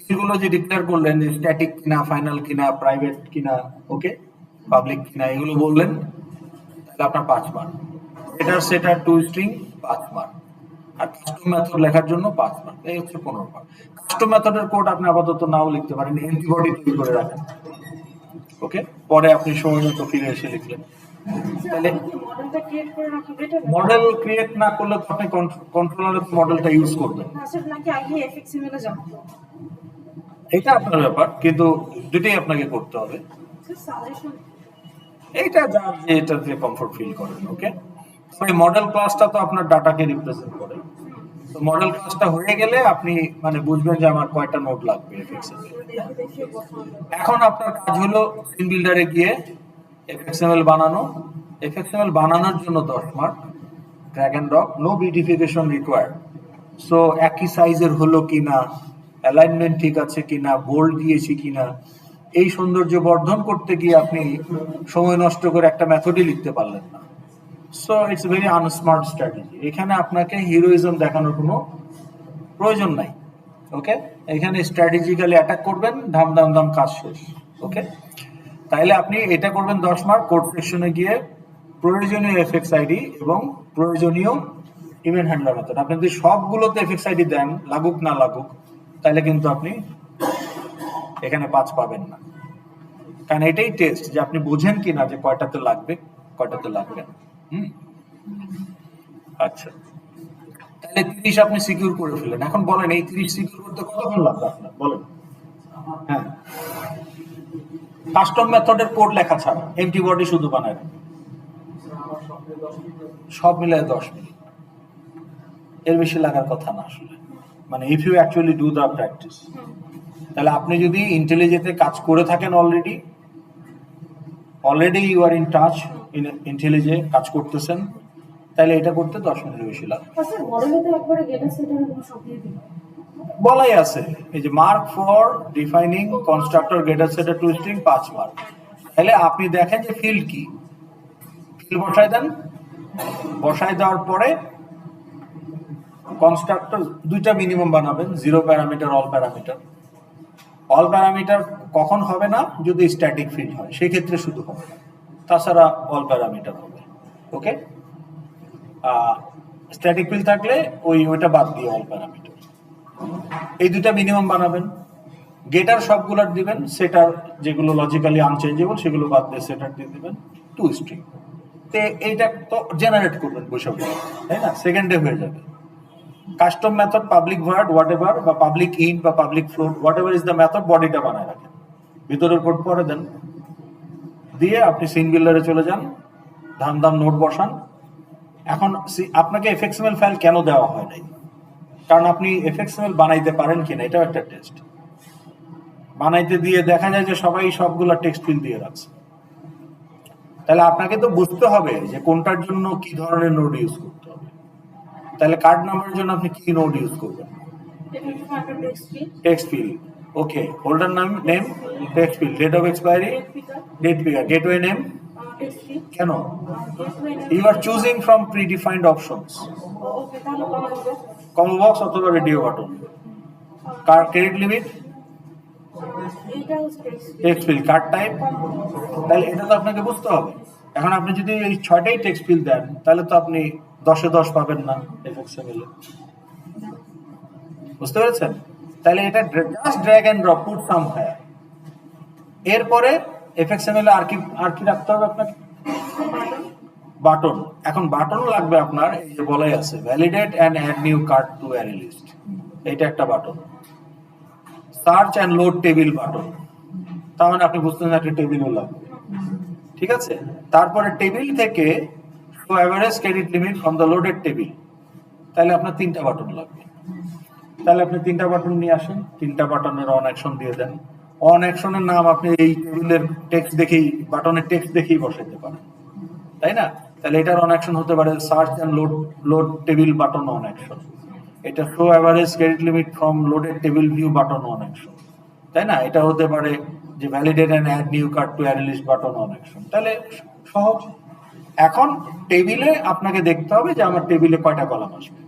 ফিল্ডগুলো যে ডিক্লেয়ার করলেন যে স্ট্যাটিক কিনা, ফাইনাল কিনা, প্রাইভেট কিনা, ওকে পাবলিক কিনা, এগুলো বললেন, তাহলে আপনার 5 মার্ক। এটার সেটার টু স্ট্রিং 5 মার্ক, আর কাস্টম মেথড লেখার জন্য 5 মার্ক, এই হচ্ছে 15 মার্ক। কাস্টম মেথডের কোড আপনি আপাতত নাও লিখতে পারেন, এন্টিবডি তৈরি করে রাখেন, ওকে, পরে আপনি সময় মতো ফিরে এসে লিখলেন। তাহলে মডেলটা ক্রিয়েট করে রাখা বেটার মডেল ক্রিয়েট না করলে তো আপনি কন্ট্রোলারের মডেলটা ইউজ করবেন, না স্যার, নাকি আগে এফএক্সএমএল এ যাবো? এটা আপনার ব্যাপার, কিন্তু দুটোই আপনাকে করতে হবে। স্যার সাজেশন এইটা যার যে এটাতে কমফোর্ট ফিল করেন, ওকে। তবে মডেল ক্লাসটা তো আপনার ডাটাকে রিপ্রেজেন্ট করে, তো মডেল ক্লাসটা হয়ে গেলে আপনি মানে বুঝবেন যে আমার কয়টা নোড লাগবে এফএক্সএমএল। দেখে দেখে বসানো। এখন আপনার কাজ হলো সিন বিল্ডারে গিয়ে এফএক্সএমএল বানানো। এফএক্সএমএল বানানোর জন্য 10 mark, drag and drop, no beautification required. So একই সাইজের হলো কিনা, অ্যালাইনমেন্ট ঠিক আছে কিনা, বোল্ড দিয়েছি কিনা, এই সৌন্দর্য বর্ধন করতে গিয়ে আপনি সময় নষ্ট করে একটা মেথডই লিখতে পারলেন না। So it's very unsmart strategy. এখানে আপনাকে হিরোইজম দেখানোর কোনো প্রয়োজন নাই, ওকে। এখানে স্ট্র্যাটেজিক্যালি অ্যাটাক করবেন, ধাম ধাম ধাম কাজ শেষ, ওকে। তাইলে আপনি এটা করবেন 10 মার্ক, কোড সেকশনে গিয়ে প্রয়োজনীয় এফএক্স আইডি এবং প্রয়োজনীয় ইভেন্ট হ্যান্ডলার মেথড। আপনি যদি সবগুলোতে এফএক্স আইডি দেন, লাগুক না লাগুক, তাহলে কিন্তু আপনি এখানে 5 পাবেন না, কারণ এটাই টেস্ট যে আপনি বুঝেন কিনা যে কয়টাতে লাগবে কয়টাতে লাগবে না। আচ্ছা, তাহলে 30 আপনি সিকিউর করে ফেলেন। এখন বলেন এই 30 সিকিউর করতে কতক্ষণ লাগবে আপনার, বলেন। হ্যাঁ, কাস্টম মেথডের কোড লেখা ছাড়া অ্যান্টিবডি শুধু বানায় রাখেন। সব মিলায় 10 মিনিট, এর বেশি লাগার কথা না আসলে। মানে if you actually do the practice, তাহলে আপনি যদি ইন্টেলিজেন্টে কাজ করে থাকেন already you are in touch, IntelliJ কাজ করতেছেন, তাহলে এটা করতে 10 মিনিটের বেশি লাগে। স্যার মডেলে তো একবারে গেটা সেটার কোনো সব দিয়ে দিল। বলাই আছে এই যে মার্ক ফর ডিফাইনিং কনস্ট্রাক্টর গেটার সেটার টুইস্টিং 5 মার্ক। তাহলে আপনি দেখেন যে ফিল্ড কি, ফিল্ড বসায় দেন, বসায় দেওয়ার পরে কনস্ট্রাক্টর দুইটা মিনিমাম বানাবেন, 0 parameter, all parameter. All parameter কখন হবে না, যদি স্ট্যাটিক ফিল্ড হয় সেই ক্ষেত্রে শুধু হবে, তাছাড়া অল প্যারামিটার হবে। ওকে, স্ট্যাটিক ফিল্ড থাকলে ওইটা বাদ দিয়ে অল প্যারামিটার। এই দুইটা মিনিমাম বানাবেন, গেটার সবগুলার দিবেন, সেটার যেগুলো লজিক্যালি আনচেঞ্জেবল সেগুলো বাদ দিয়ে সেটার দিয়ে দিবেন, 2 স্ট্রিং। তে এইটা তো জেনারেট করবেন বসে বসে, তাই না, সেকেন্ডে হয়ে যাবে। Custom method public void whatever বা পাবলিক ইন্ট বা public float whatever is the method, বডিটা বানায় রাখেন, ভিতরের কোড পরে দেন, দিয়ে আপনি সিন বিল্ডারে চলে যান, ধাম নোট বসান। এখন আপনাকে এফএক্সএমএল ফাইল কেন দেওয়া হয় নাই, কারণ আপনি এফএক্সএমএল বানাইতে পারেন কিনা এটাও একটা টেস্ট। বানাইতে দিয়ে দেখা যায় যে সবাই সবগুলা টেক্সট ফিল দিয়ে রাখছে, তাহলে আপনাকে তো বুঝতে হবে যে কোনটার জন্য কি ধরনের নোড ইউজ করতে হবে। তাহলে কার্ড নাম্বারের জন্য আপনি কি নোড ইউজ করবেন, এটা কি একটা text field, text field. Okay, holder name text field, date of expiry date picker, gateway name text field, কেন, gateway name. You are choosing from predefined options, okay, তাহলে কমন বক্স, কম্বো বক্স অথবা radio button. কার credit limit এইটা হচ্ছে text field. Text field, card type, তাহলে এটা তো আপনাকে বুঝতে হবে। এখন আপনি যদি এই 6টাই টেক্সট ফিল দেন তাহলে তো আপনি 10-এ 10 পাবেন না এফএক্সএমএল এ, বুঝতে পেরেছেন? তাহলে এটা just drag and drop, put some higher. এরপরে এফএক্সএমএল এ আর কি রাখতে হবে আপনাকে, বাটন। এখন বাটন লাগবে আপনার, এই যে বলাই আছে validate and add new card to array list, এটা একটা button. Search and load table button, তার মানে আপনি বুঝতেন একটা টেবিলও লাগবে, ঠিক আছে। তারপরে টেবিল থেকে show average credit limit from the loaded table, তাহলে আপনার 3টা বাটন লাগবে। তাহলে আপনি 3টা বাটন নিয়ে আসেন, 3টা বাটনের অন অ্যাকশন দিয়ে দেন। অন অ্যাকশনের নাম আপনি এই টেবিলের টেক্সট দেখেই, বাটনের টেক্সট দেখেই বসাইতে পারেন, তাই না? তাহলে এটার অন অ্যাকশন হতে পারে search and load table button on action, এটা show average credit limit from loaded table view button on action, তাই না? এটা হতে পারে যে validate and add new card to array list button on action. তাহলে সহজ। এখন টেবিলে আপনাকে দেখতে হবে যে আমার টেবিলে কয়টা কলাম আসবে।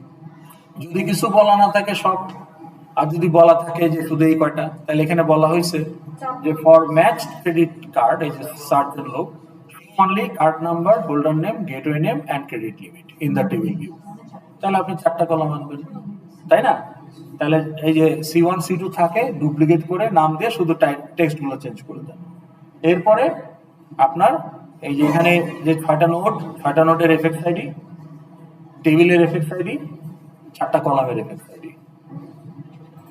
যদি কিছু বলা না থাকে সব, আর যদি বলা থাকে যে শুধু এই কয়টা, তাহলে এখানে বলা হয়েছে যে ফর ম্যাচ ক্রেডিট কার্ড, এই যে search and load only card number, holder name, gateway name and credit limit in the table view. তাহলে আপনি 4টা কলাম আনবেন, তাই না? তাহলে এই যে C1 C2 থাকে, ডুপ্লিকেট করে নাম দিয়ে শুধু টেক্সট গুলো চেঞ্জ করে দেন। এরপরে আপনার এই যে এখানে যে 6টা নোটের এফএক্স আইডি, টেবিলের এফএক্স আইডি, 4টা কলামের এফএক্স আইডি,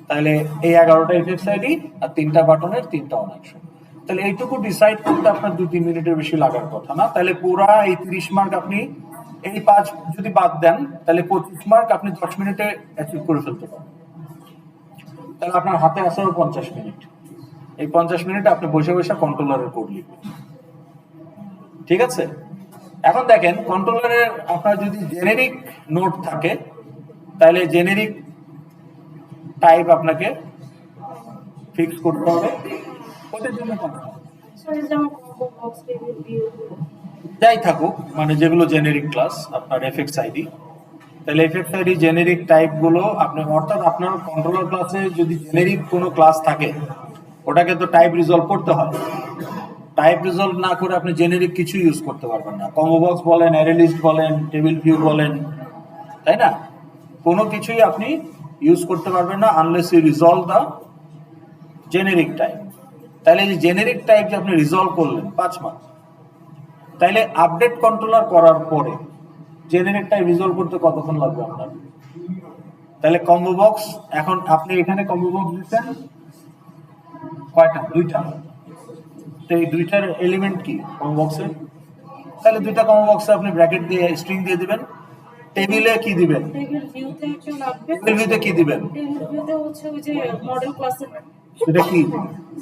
তাহলে এই 11টা এফএক্স আইডি আর 3টা বাটনের 3টা অন অ্যাকশন। তাহলে এইটুকু ডিসাইড করতে আপনার 2-3 মিনিটের বেশি লাগার কথা না। তাহলে পুরা এই 30 মার্ক আপনি, এই 5 যদি বাদ দেন তাহলে 25 মার্ক আপনি 10 মিনিটে অ্যাচিভ করে ফেলতে পারেন। তাহলে আপনার হাতে আছে 50 মিনিট। এই 50 মিনিটে আপনি বসে বসে কন্ট্রোলারের কোড লিখবেন, ঠিক আছে? এখন দেখেন কন্ট্রোলারের আপনার যদি জেনেরিক নোট থাকে তাহলে জেনেরিক টাইপ আপনাকে ফিক্স করতে হবে। ওদের জন্য স্যার যেমন কম্বো বক্স, টেবিল ভিউ, যাই থাকুক, মানে যেগুলো জেনেরিক ক্লাস আপনার এফএক্স আইডি, তাহলে এফএক্স আইডি জেনেরিক টাইপ গুলো আপনি, অর্থাৎ আপনার কন্ট্রোলার ক্লাসে যদি জেনেরিক কোনো ক্লাস থাকে ওটাকে তো টাইপ রিজলভ করতে হয়। টাইপ রিজলভ না করে আপনি জেনেরিক কিছু ইউজ করতে পারবেন না। কম্বো বক্স বলেন, অ্যারে লিস্ট বলেন, টেবিল ভিউ বলেন, তাই না? কোনো কিছুই আপনি ইউজ করতে পারবেন না unless you resolve the generic type. তাহলে এই যে জেনেরিক টাইপ যে আপনি রিজলভ করলেন 5 মার্ক, তাইলে আপডেট কন্ট্রোলার করার পরে জেনারেট টাইপ রিজলভ করতে কতক্ষণ লাগবে আপনার? তাহলে কম্বো বক্স, এখন আপনি এখানে কম্বো বক্স দিচ্ছেন কয়টা? দুইটা। তো এই দুইটার এলিমেন্ট কি কম্বো বক্সে? তাহলে দুইটা কম্বো বক্সে আপনি ব্র্যাকেট দিয়ে স্ট্রিং দিয়ে দিবেন। টেবিলে কি দিবেন? টেবিল ভিউতে একটা লাগবে। টেবিল ভিউতে কি দিবেন? টেবিল ভিউতে হচ্ছে ওই যে মডেল ক্লাসের। সেটা কি?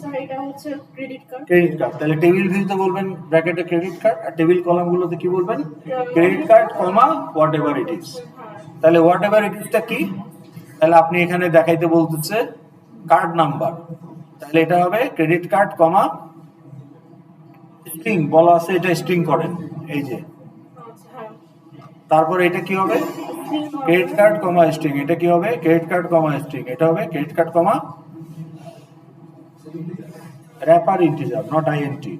স্যার এটা হচ্ছে ক্রেডিট কার্ড। Credit card. তাহলে টেবিল ভিউতে বলবেন ব্র্যাকেটে ক্রেডিট কার্ড, আর টেবিল কলামগুলোতে কি বলবেন? Credit card comma what ever it is. তাহলে হোয়াট এভার ইট ইজটা কি? তাহলে আপনি এখানে দেখাইতে বলতেছে কার্ড নাম্বার, তাহলে এটা হবে ক্রেডিট কার্ড কমা স্ট্রিং বলা আছে, এটা স্ট্রিং করেন এই যে। আচ্ছা হ্যাঁ। তারপর এটা কি হবে? Credit card comma string. এটা কি হবে? Credit card comma string. এটা হবে credit card comma wrapper integer, not INT.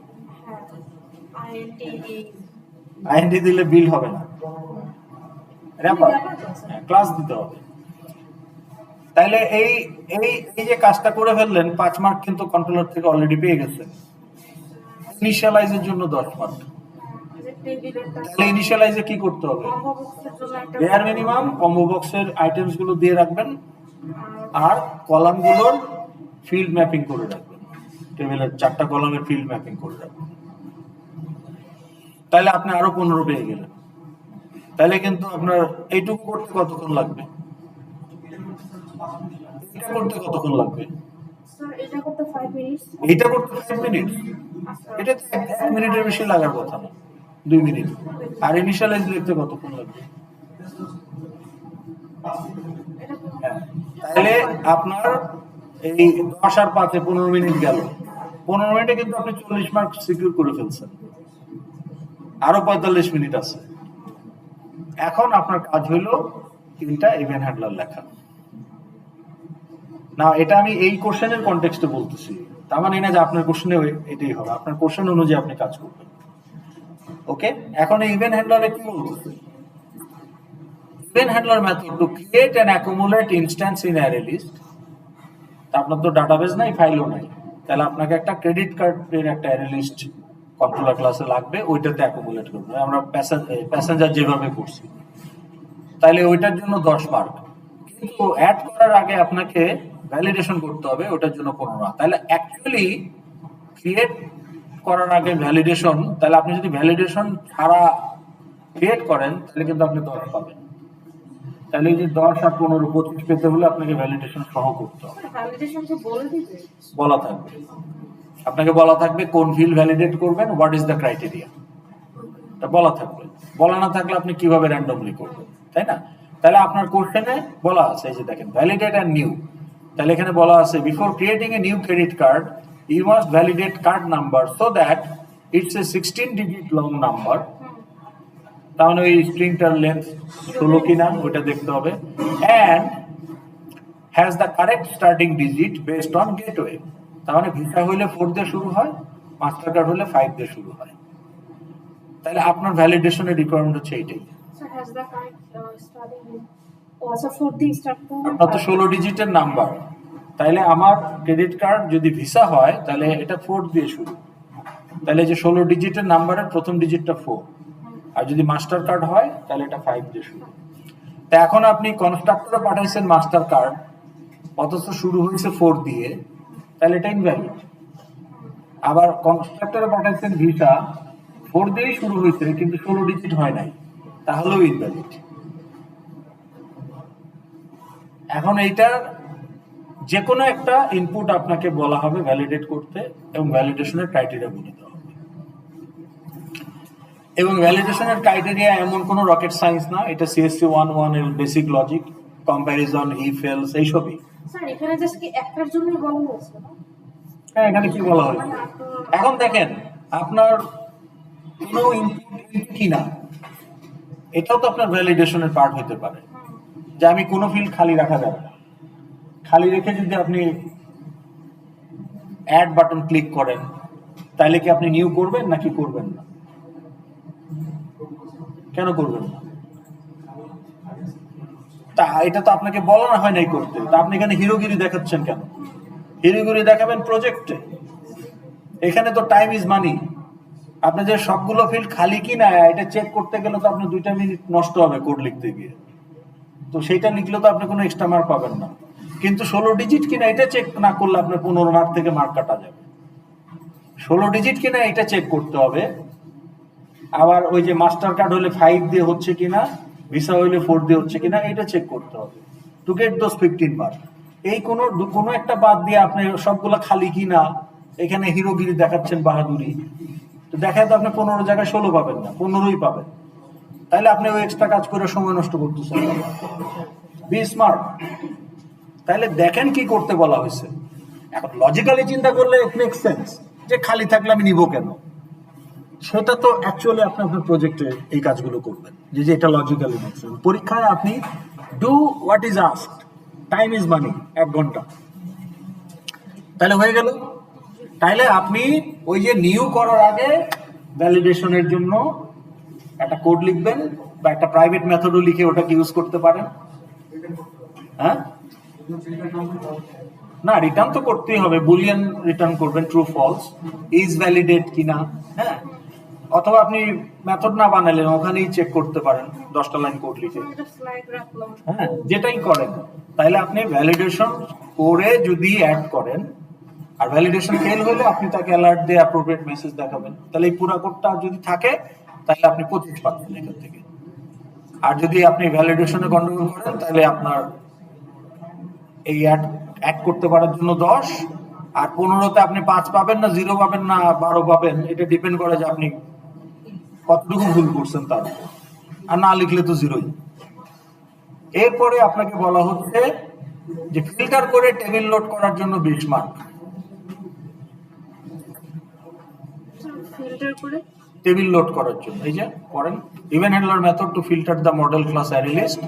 INT. INT দিলে বিল হবে না, র্যাপার ক্লাস দিতে হবে। তাইলে এই এই এই যে কাজটা করে ফেললেন, 5 মার্ক কিন্তু কন্ট্রোলার থেকে অলরেডি পেয়ে গেছেন। ইনিশিয়ালাইজের জন্য 10 মার্ক। তাহলে ইনিশিয়ালাইজে কি করতে হবে? বেয়ার মিনিমাম কম্বো বক্সের আইটেমস গুলো দিয়ে রাখবেন, আর কলামগুলোর ফিল্ড ম্যাপিং করে রাখবেন। টেবিলের 4টা কলামের ফিল্ড ম্যাপিং করে রাখবেন। তাহলে আপনি আরো 15 পেয়ে গেলেন। তাহলে কিন্তু আপনার এইটুকু করতে কতক্ষণ লাগবে? এটা করতে কতক্ষণ লাগবে? স্যার এটা করতে 5 মিনিট। এইটা করতে 5 মিনিট? এটা তো 1 মিনিটের বেশি লাগার কথা না, 2 মিনিট। আর ইনিশিয়ালাইজ লিখতে কতক্ষণ লাগবে? হ্যাঁ, তাহলে আপনার এই 10 আর 5 এ 15 মিনিট গেল। 15 মিনিটে কিন্তু আপনি 40 মার্ক সিকিউর করে ফেলছেন। আরো 45 মিনিট আছে। এখন আপনার কাজ হলো 3টা ইভেন্ট হ্যান্ডলার লেখা। না, এটা আমি এই কোশ্চেনের কনটেক্সটে বলতেছি, তার মানে না যে আপনার কোশ্চেনে এটাই হবে। আপনার কোশ্চেন অনুযায়ী আপনি কাজ করবেন। ওকে, এখন এই ইভেন্ট হ্যান্ডলারে কি বলতেছে? Event handler method to create and accumulate instance in array list. আপনার তো ডাটাবেস নাই, ফাইলও নাই, তাহলে আপনাকে একটা ক্রেডিট কার্ডের একটা অ্যারে লিস্ট কন্ট্রোলার ক্লাসে লাগবে, ওইটাতে অ্যাকুমুলেট করবে। আমরা প্যাসেঞ্জার যেভাবে করছি, তাহলে ওইটার জন্য 10 মার্ক। কিন্তু অ্যাড করার আগে আপনাকে ভ্যালিডেশন করতে হবে, ওটার জন্য 15। তাহলে অ্যাকচুয়ালি ক্রিয়েট করার আগে ভ্যালিডেশন, তাহলে আপনি যদি ভ্যালিডেশন ছাড়া ক্রিয়েট করেন তাহলে কিন্তু আপনি 10 পাবেন। তাহলে এই যে 10 আর 15 25 পেতে হলে আপনাকে ভ্যালিডেশন সহ করতে হবে। ভ্যালিডেশন তো বলে দিবে। বলা থাকবে, আপনাকে বলা থাকবে কোন ফিল্ড ভ্যালিডেট করবেন, হোয়াট ইজ দ্য ক্রাইটেরিয়া, এটা বলা থাকবে। বলা না থাকলে আপনি কিভাবে র্যান্ডমলি করবেন, তাই না? তাহলে আপনার কোশ্চেনে বলা আছে, এই যে দেখেন ভ্যালিডেট এন্ড নিউ। তাহলে এখানে বলা আছে before creating a new credit card you must validate card number so that it's a 16 digit long number. তাহলে ওই স্ট্রিংটার লেন্থ 16 কিনা ওইটা দেখতে হবে, and has the correct starting digit based on gateway. তার মানে ভিসা হইলে 4 দিয়ে শুরু হয়, মাস্টার কার্ড হলে 5 দিয়ে শুরু হয়। তাহলে আপনার ভ্যালিডেশনের রিকোয়ারমেন্ট হচ্ছে এইটাই। Sir has the correct starting. ও আচ্ছা 4 দিয়ে স্টার্ট করব। আপনার তো 16 ডিজিটের নাম্বার, তাইলে আমার ক্রেডিট কার্ড যদি ভিসা হয় তাহলে এটা 4 দিয়ে শুরু। তাহলে যে 16 ডিজিটের নাম্বারের প্রথম ডিজিটটা 4, আর যদি মাস্টার কার্ড হয় তাহলে এটা 5 দিয়ে শুরু। তা এখন আপনি কনস্ট্রাক্টরে পাঠাইছেন মাস্টার কার্ড, অথচ শুরু হয়েছে 4 দিয়ে, তাহলে এটা ইনভ্যালিড। আবার কনস্ট্রাক্টরে পাঠাইছেন ভিসা, 4 দিয়েই শুরু হয়েছে কিন্তু 16 ডিজিট হয় নাই, তাহলেও ইনভ্যালিড। এখন এইটার যে কোনো একটা ইনপুট আপনাকে বলা হবে ভ্যালিডেট করতে, এবং ভ্যালিডেশনের ক্রাইটেরিয়া বলে দেওয়া হবে। এবং ভ্যালিডেশনের ক্রাইটেরিয়া এমন কোনো রকেট সায়েন্স না, এটা সিএসসি 1-1 এর basic logic, comparison, if else, এইসবই। স্যার এখানে জাস্ট কি একটার জন্যই বলা হয়েছে না? হ্যাঁ, এখানে কি বলা হয়েছে? এখন দেখেন আপনার কোনো ইনপুট কি না, এটাও তো আপনার ভ্যালিডেশনের পার্ট হতে পারে, যে আমি কোনো ফিল্ড খালি রাখা যাবে না। খালি রেখে যদি আপনি অ্যাড বাটন ক্লিক করেন তাহলে কি আপনি নিউ করবেন নাকি করবেন না? কেন করবেন না? তা এটা তো আপনাকে বলা না হয় নাই করতে, তা আপনি এখানে হিরোগিরি দেখাচ্ছেন কেন? হিরোগিরি দেখাবেন প্রজেক্টে, এখানে তো টাইম ইজ মানি। আপনি যে সবগুলো ফিল্ড খালি কি না এটা চেক করতে গেলে তো আপনার 2টা মিনিট নষ্ট হবে কোড লিখতে গিয়ে। তো সেইটা লিখলে তো আপনি কোনো এক্সট্রা মার্ক পাবেন না, কিন্তু 16 ডিজিট কিনা এটা চেক না করলে আপনার 15 মার্ক থেকে মার্ক কাটা যাবে। 16 ডিজিট কিনা এটা চেক করতে হবে। আবার ওই যে মাস্টার কার্ড হলে 5 দিয়ে হচ্ছে কিনা, ভিসা হইলে 4 দিয়ে হচ্ছে কিনা, এটা চেক করতে হবে টু গেট দোজ 15 মার্ক। এই কোনো একটা বাদ দিয়ে আপনি সবগুলো খালি কিনা এখানে হিরোগিরি দেখাচ্ছেন, বাহাদুরি, তো দেখায় তো আপনি 15 জায়গায় 16 পাবেন না, 15ই পাবেন। তাইলে আপনি ওই এক্সট্রা কাজ করে সময় নষ্ট করতেছেন। Be smart. তাহলে দেখেন কি করতে বলা হয়েছে। এখন লজিক্যালি চিন্তা করলে ইট মেক সেন্স যে খালি থাকলে আমি নিব কেন, সেটা তো অ্যাকচুয়ালি আপনি আপনার প্রজেক্টে এই কাজগুলো করবেন, যে এটা লজিক্যালি মেক সেন্স। পরীক্ষায় আপনি do what is asked, time is money, 1 ঘন্টা, তাহলে হয়ে গেল। তাইলে আপনি ওই যে নিউ করার আগে ভ্যালিডেশনের জন্য একটা কোড লিখবেন বা একটা প্রাইভেট মেথডও লিখে ওটাকে ইউজ করতে পারেন। হ্যাঁ, না রিটার্ন তো করতেই হবে, বুলিয়ান রিটার্ন করবেন, ট্রু ফলস, ইজ ভ্যালিডেট কিনা। হ্যাঁ, অথবা আপনি মেথড না বানালেন ওখানেই চেক করতে পারেন 10টা লাইন কোড লিখে। একটা স্লাইড রাখলাম। হ্যাঁ, যেটাই করেন, তাহলে আপনি ভ্যালিডেশন করে যদি অ্যাড করেন, আর ভ্যালিডেশন ফেল হলে আপনি তাকে অ্যালার্ট দিয়ে অ্যাপ্রোপ্রিয়েট মেসেজ দেখাবেন। তাহলে এই পুরো কোডটা যদি থাকে তাহলে আপনি 25 পাচ্ছেন এখান থেকে। আর যদি আপনি ভ্যালিডেশনে গন্ডগোল করেন তাহলে আপনার এই অ্যাড করতে পারার জন্য 10, আর 15তে আপনি 5 পাবেন না 0 পাবেন না 12 পাবেন, এটা ডিপেন্ড করে যে আপনি কতটুকু ভুল করছেন তার উপর। আর না লিখলে তো 0ই। এরপরে আপনাকে বলা হচ্ছে যে ফিল্টার করে টেবিল লোড করার জন্য 20 মার্ক। ফিল্টার করে টেবিল লোড করার জন্য এই যে করেন, event handler method to filter the model class array list.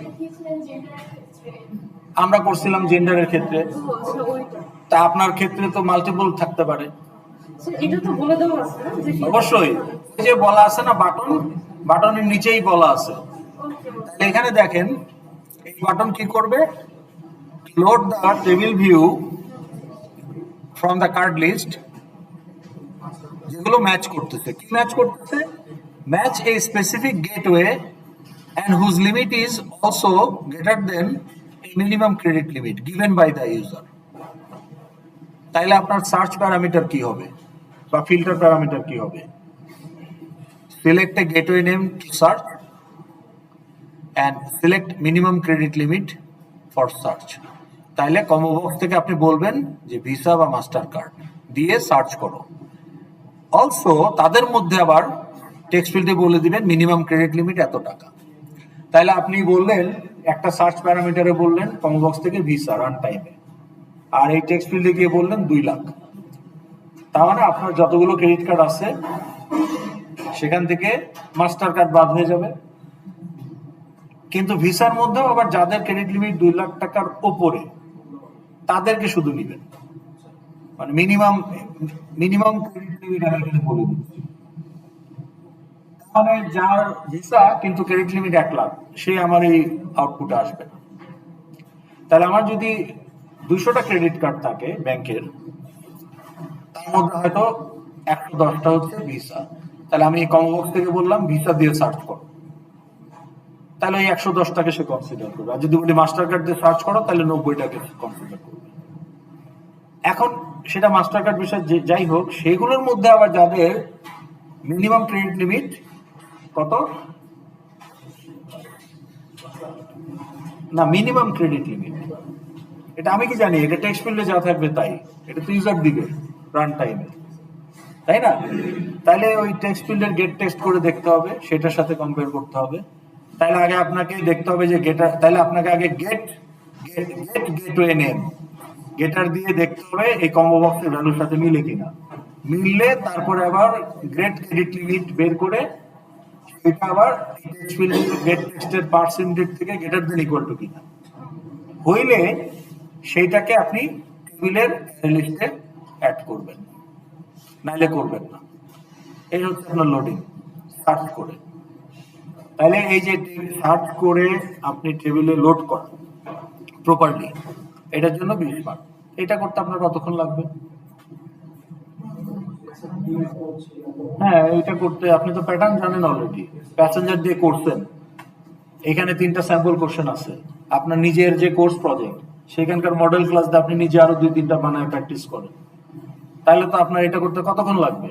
আমরা করছিলাম জেন্ডারের ক্ষেত্রে, ও আচ্ছা ওইটা। তা আপনার ক্ষেত্রে তো মাল্টিপল থাকতে পারে। স্যার এটা তো বলে দেওয়া আছে না যে অবশ্যই এই যে বলা আছে না বাটন, বাটনের নিচেই বলা আছে। ওকে তাহলে এখানে দেখেন এই বাটন কি করবে, load the table view from the card list, যেগুলো ম্যাচ করতেছে। কি ম্যাচ করতেছে? Match a specific gateway and whose limit is also greater than a minimum credit limit given by the user. তাইলে আপনার সার্চ প্যারামিটার কি হবে বা filter parameter কি হবে? Select a gateway name to search and select minimum credit limit for search. তাইলে combo box থেকে আপনি বলবেন যে ভিসা বা মাস্টার কার্ড দিয়ে সার্চ করো। অলসো তাদের মধ্যে আবার টেক্সট ফিল্ডে বলে দিবেন মিনিমাম ক্রেডিট লিমিট এত টাকা। তাহলে আপনি বললেন একটা সার্চ প্যারামিটারে বললেন কম্বো বক্স থেকে ভিসা রান টাইমে, আর এই টেক্সট ফিল্ডে গিয়ে বললেন 2 লাখ। তার মানে আপনার যতগুলো ক্রেডিট কার্ড আছে সেখান থেকে মাস্টার কার্ড বাদ হয়ে যাবে, কিন্তু ভিসার মধ্যেও আবার যাদের ক্রেডিট লিমিট 2 লাখ টাকার উপরে তাদেরকে শুধু নিবেন, মানে মিনিমাম ক্রেডিট লিমিট আমি এখানে বলে দিচ্ছি। মানে যার ভিসা কিন্তু ক্রেডিট লিমিট 1 লাখ, সে আমার এই আউটপুটে আসবে না। তাহলে আমার যদি 200টা ক্রেডিট কার্ড থাকে ব্যাংকের, তার মধ্যে হয়তো 110টা হচ্ছে ভিসা, তাহলে আমি কম্বো বক্স থেকে বললাম ভিসা দিয়ে সার্চ করো, তাহলে এই 110টাকে সে কনসিডার করবে। আর যদি বলি মাস্টার কার্ড দিয়ে সার্চ করো তাহলে 90টাকে কনসিডার করবে। এখন সেটা মাস্টার কার্ড বিষয় যাই হোক, সেগুলোর মধ্যে আবার যাদের মিনিমাম ক্রেডিট লিমিট কত না, মিনিমাম ক্রেডিট লিমিট, এটা আমি কি জানি, এটা টেক্সট ফিল্ডে যা থাকবে তাই, এটা তো ইউজার দিবে রান টাইমে, তাই না? তাহলে ওই টেক্সট ফিল্ডের গেট টেস্ট করে দেখতে হবে, সেটার সাথে কম্পেয়ার করতে হবে। তাহলে আগে আপনাকে দেখতে হবে যে তাহলে আপনাকে আগে গেটওয়ে নেম, গেটার দিয়ে দেখতে হবে এই কম্বো বক্সের ভ্যালুর সাথে মিলে কিনা। মিললে তারপরে আবার গ্রেট ক্রেডিট লিমিট বের করে এটা আবার টেক্সট ফিল্ডের গেট টেক্সটের পার্সেন্টেজ থেকে গ্রেটার দেন ইকুয়াল টু কিনা হইলে সেইটাকে আপনি টেবিলের লিস্টে অ্যাড করবেন, নাইলে করবেন না। এই হচ্ছে আপনার লোডিং সার্চ করে। তাহলে এই যে সার্চ করে আপনি টেবিলে লোড করেন প্রপারলি, এটার জন্য 20 মার্ক। এটা করতে আপনার কতক্ষণ লাগবে? হ্যাঁ, এটা করতে আপনি তো প্যাটার্ন জানেন অলরেডি, প্যাসেঞ্জার দিয়ে করছেন। এখানে 3টা স্যাম্পল কোশ্চেন আছে, আপনার নিজের যে কোর্স প্রজেক্ট সেখানকার মডেল ক্লাস দিয়ে আপনি নিজে আরো 2-3টা বানায় প্র্যাকটিস করেন, তাহলে তো আপনার এটা করতে কতক্ষণ লাগবে?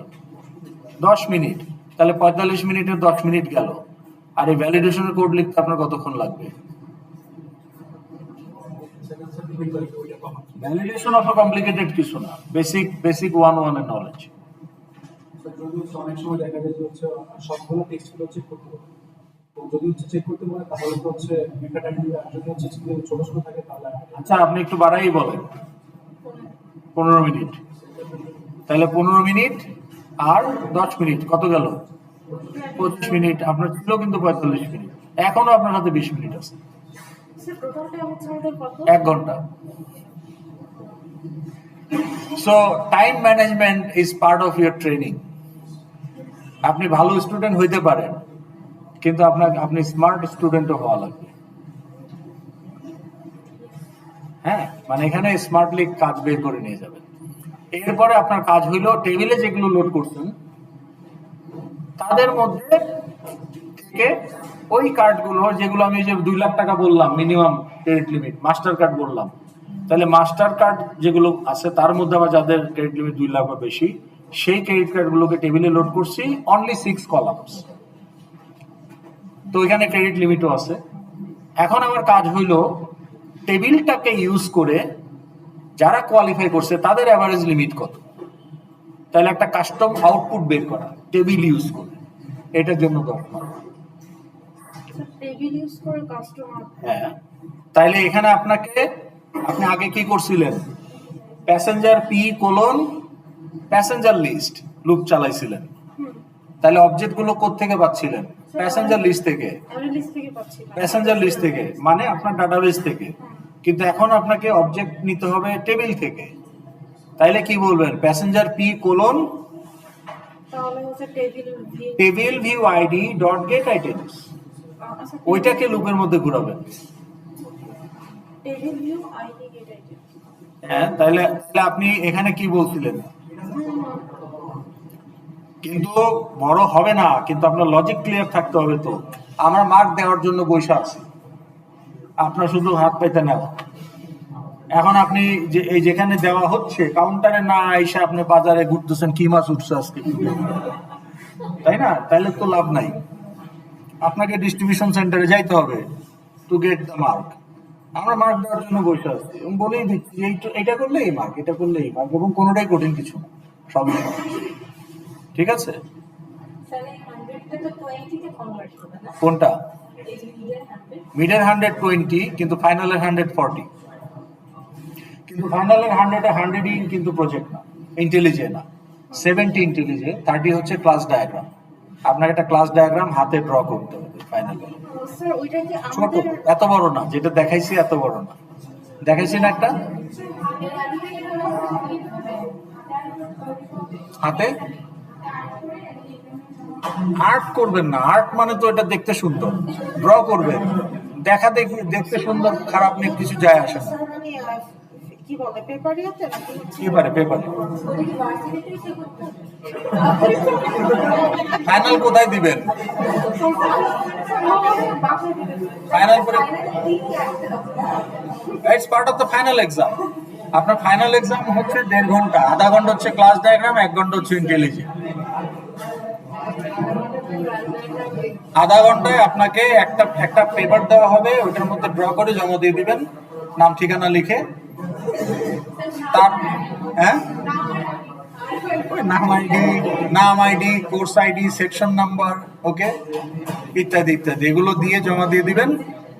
10 মিনিট। তাহলে 45 মিনিটের 10 মিনিট গেল। আর এই ভ্যালিডেশনের কোড লিখতে আপনার কতক্ষণ লাগবে? ভ্যালিডেশন অত কমপ্লিকেটেড কিছু না, বেসিক 101 এর নলেজ। যদি অনেক সময় দেখা যায় যে হচ্ছে সবগুলো টেক্সটগুলো চেক করতে হবে, তো যদি হচ্ছে চেক করতে বলে তাহলে তো হচ্ছে একটা টাইম দিবে, আর যদি হচ্ছে ছোট ছোট থাকে তাহলে আচ্ছা, আপনি একটু বাড়াই বলেন। 15 মিনিট। তাহলে 15 মিনিট আর 10 মিনিট কত গেল? 25 মিনিট। আপনার ছিল কিন্তু 45 মিনিট, এখনো আপনার হাতে 20 মিনিট আছে। স্যার টোটালটা হচ্ছে আমাদের কত? 1 ঘন্টা। So time management is part of your training. আপনি ভালো স্টুডেন্ট হইতে পারেন, কিন্তু আপনি স্মার্ট স্টুডেন্টও হওয়া লাগবে। হ্যাঁ, মানে এখানে স্মার্টলি কাজ বের করে নিয়ে যাবেন। এরপরে আপনার কাজ হইলো টেবিলে যেগুলো লোড করছেন তাদের মধ্যে থেকে ওই কার্ডগুলো, যেগুলো আমি যে 2 লাখ টাকা বললাম minimum credit limit, master card বললাম, তাহলে মাস্টার কার্ড যেগুলো আছে তার মধ্যে আবার যাদের ক্রেডিট লিমিট 2 লাখ বা বেশি, সেই ক্রেডিট কার্ডগুলোকে টেবিলে লোড করছি অনলি 6 কলামস। তো এখানে ক্রেডিট লিমিটও আছে। এখন আমার কাজ হইলো টেবিলটাকে ইউজ করে যারা কোয়ালিফাই করছে তাদের অ্যাভারেজ লিমিট কত, তাহলে একটা কাস্টম আউটপুট বের করা টেবিল ইউজ করে, এটার জন্য দরকার। টেবিল ইউজ করে কাস্টমার। হ্যাঁ, তাইলে এখানে আপনি আগে কি করছিলেন? Passenger p colon passenger list loop চালাইছিলেন। তাহলে অবজেক্ট গুলো কোত্থেকে পাচ্ছিলেন? প্যাসেঞ্জার লিস্ট থেকে। আমি লিস্ট থেকে পাচ্ছি না। প্যাসেঞ্জার লিস্ট থেকে মানে আপনার ডাটাবেস থেকে। কিন্তু এখন আপনাকে অবজেক্ট নিতে হবে টেবিল থেকে। তাইলে কি বলবেন? প্যাসেঞ্জার পি কোলন তাহলে হচ্ছে table view ID dot get items, ওইটাকে লুপের মধ্যে ঘুরাবেন। Table view ID get item. হ্যাঁ, তাহলে আপনি এখানে কি বলছিলেন? কিন্তু বড় হবে না, কিন্তু আপনার লজিক ক্লিয়ার থাকতে হবে। তো আমরা মার্ক দেওয়ার জন্য বৈশা আছি, আপনার শুধু হাত পাইতে নেওয়া। এখন আপনি যেখানে দেওয়া হচ্ছে কাউন্টারে না এসে আপনি বাজারে ঘুরতেছেন কি মাছ উঠছে আজকে, তাই না? তাহলে তো লাভ নাই। আপনাকে ডিস্ট্রিবিউশন সেন্টারে যাইতে হবে টু গেট দ্য মার্ক। আমরা মার্ক দেওয়ার জন্য বসে আছি এবং বলেই দিচ্ছি এটা করলে এই মার্ক, এটা করলে এই মার্ক, এবং কোনোটাই কঠিন কিছু না, সবই ঠিক আছে। কোনটা? মিডের 120 কিন্তু ফাইনালের 140। কিন্তু ফাইনালের 100 কিন্তু প্রজেক্ট না, ইন্টেলিজে না। 70 ইন্টেলিজে, 30 হচ্ছে ক্লাস ডায়াগ্রাম। আপনাকে একটা ক্লাস ডায়াগ্রাম হাতে ড্র করতে হবে ফাইনালে। স্যার ওইটা কি ছোট, আমাদের এত বড় না, যেটা দেখাইছি এত বড় না। দেখাইছি না একটা হাতে? আর্ট করবেন না, আর্ট মানে তো এটা দেখতে সুন্দর, ড্র করবেন। দেখতে সুন্দর খারাপ নেই, কিছু যায় আসে না। স্যার মানে কি বলে পেপারিয়াতে নাকি পেপারে ফাইনাল কোথায় দিবেন? Final it's part of the final exam. আপনার ফাইনাল এক্সাম হচ্ছে 1.5 ঘন্টা, আধা ঘন্টা হচ্ছে ক্লাস ডায়াগ্রাম, 1 ঘন্টা হচ্ছে ইন্টেলিজেন্ট। আধা ঘন্টায় আপনাকে একটা পেপার দেওয়া হবে, ওইটার মধ্যে ড্র করে জমা দিয়ে দিবেন, নাম ঠিকানা লিখে। তার হ্যাঁ, ওই নাম ID course ID section number okay ইত্যাদি ইত্যাদি এগুলো দিয়ে জমা দিয়ে দিবেন।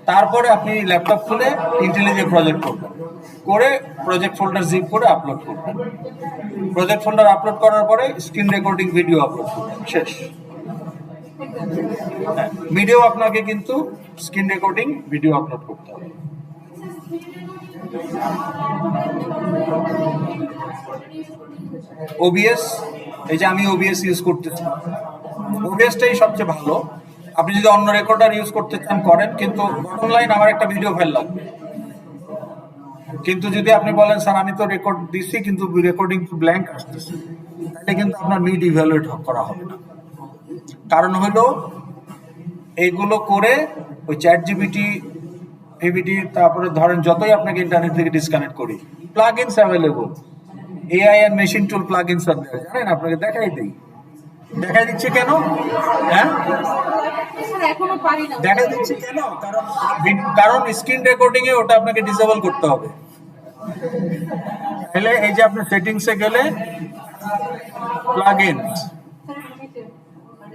তারপরে আপনি ল্যাপটপ খুলে ইন্টেলিজে প্রজেক্ট করবেন, করে প্রজেক্ট ফোল্ডার জিপ করে আপলোড করবেন। প্রজেক্ট ফোল্ডার আপলোড করার পরে স্ক্রিন রেকর্ডিং ভিডিও আপলোড করবেন, শেষ। ভিডিও আপনাকে কিন্তু স্ক্রিন রেকর্ডিং ভিডিও আপলোড করতে হবে। ওবিএস, এই যে আমি ওবিএস ইউজ করতেছি, ওবিএসটাই সবচেয়ে ভালো। আপনি যদি অন্য রেকর্ডার ইউজ করতে চান করেন, কিন্তু বটম লাইন আমার একটা ভিডিও ফাইল লাগবে। কিন্তু যদি আপনি বলেন স্যার আমি তো রেকর্ড দিচ্ছি কিন্তু রেকর্ডিং তো ব্ল্যাঙ্ক আসতেছে, তাহলে কিন্তু আপনার নিড ইভ্যালুয়েট করা হবে না। কারণ হলো এইগুলো করে ওই চ্যাট জিপিটি ভিভিডি, তারপরে ধরেন যতই আপনাকে ইন্টারনেট থেকে ডিসকানেক্ট করি, plugins available, AI and machine tool plugins আর দেয়, জানেন? আপনাকে দেখাই দিচ্ছে কেন? হ্যাঁ, স্যার এখনো পারি না। দেখা দিচ্ছে কেন? কারণ স্ক্রিন রেকর্ডিং এ ওটা আপনাকে ডিসেবল করতে হবে। তাহলে এই যে আপনি সেটিংসে গেলে প্লাগইনস,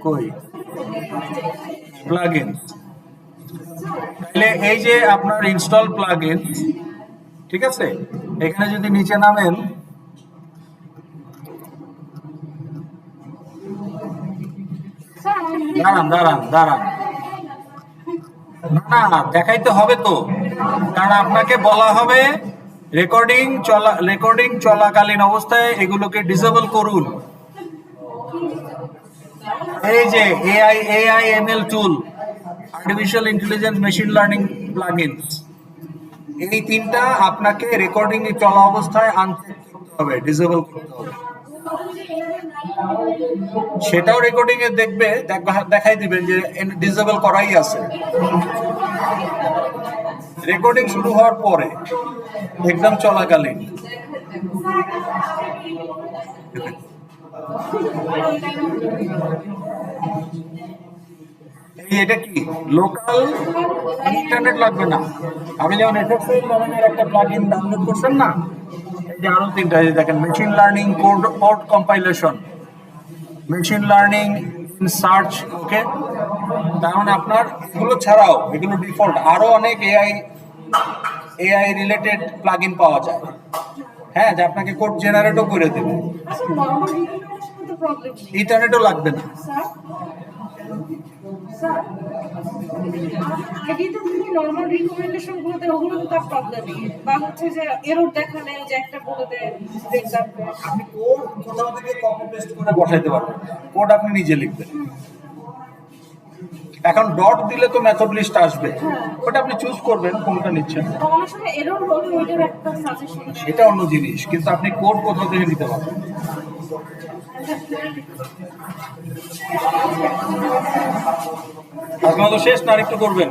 কই প্লাগইনস, তাহলে এই যে আপনার ইনস্টল প্লাগইন, ঠিক আছে? এখানে যদি নিচে নামেন, স্যার আমি দাঁড়ান, না দেখাইতে হবে তো, কারণ আপনাকে বলা হবে রেকর্ডিং চলাকালীন অবস্থায় এগুলোকে ডিসেবল করুন। এই যে AI ML tool, artificial intelligence, machine learning plugins, এই তিনটা আপনাকে রেকর্ডিং চলা অবস্থায় আনচেক করতে হবে, ডিসেবল করতে হবে। সেটাও রেকর্ডিং এ দেখাই দিবেন যে ডিসেবল করাই আছে। রেকর্ডিং শুরু হওয়ার পরে, এক্সাম চলাকালীন। এটা কি লোকাল ইন্টারনেট লাগবে না। আপনি যেমন এফএক্সএল নামের একটা প্লাগইন ডাউনলোড করছেন না, এই যে আরো তিনটা, এই যে দেখেন, machine learning code compilation, machine learning in search, okay. তার মানে আপনার এগুলো ছাড়াও, এগুলো ডিফল্ট, আরো অনেক এআই রিলেটেড প্লাগইন পাওয়া যায়, হ্যাঁ, যে আপনাকে কোড জেনারেটও করে দেবে। আচ্ছা নরমাল রিকমেন্ডেশন তো প্রবলেম নেই ইন্টারনেটও লাগবে না। স্যার আইডিতে তুমি নরমাল রিকমেন্ডেশন গুলোতে ওগুলো তো তার প্রবলেম নেই, বা হচ্ছে যে এরর দেখালে যে একটা বলে দেয় এক্সাম্পল। আপনি কোড কোথাও থেকে কপি পেস্ট করে বসাইতে পারবেন, কোড আপনি নিজে লিখবেন। এখন ডট দিলে তো মেথড লিস্ট আসবে, ওটা আপনি চুজ করবেন কোনটা নিচ্ছেন। অনেক সময় এরর হলে ওইটার একটা সাজেশন দেয়। সেটা অন্য জিনিস, কিন্তু আপনি কোড কোথাও থেকে নিতে পারবেন। আজকে মতো শেষ না, আর একটু করবেন?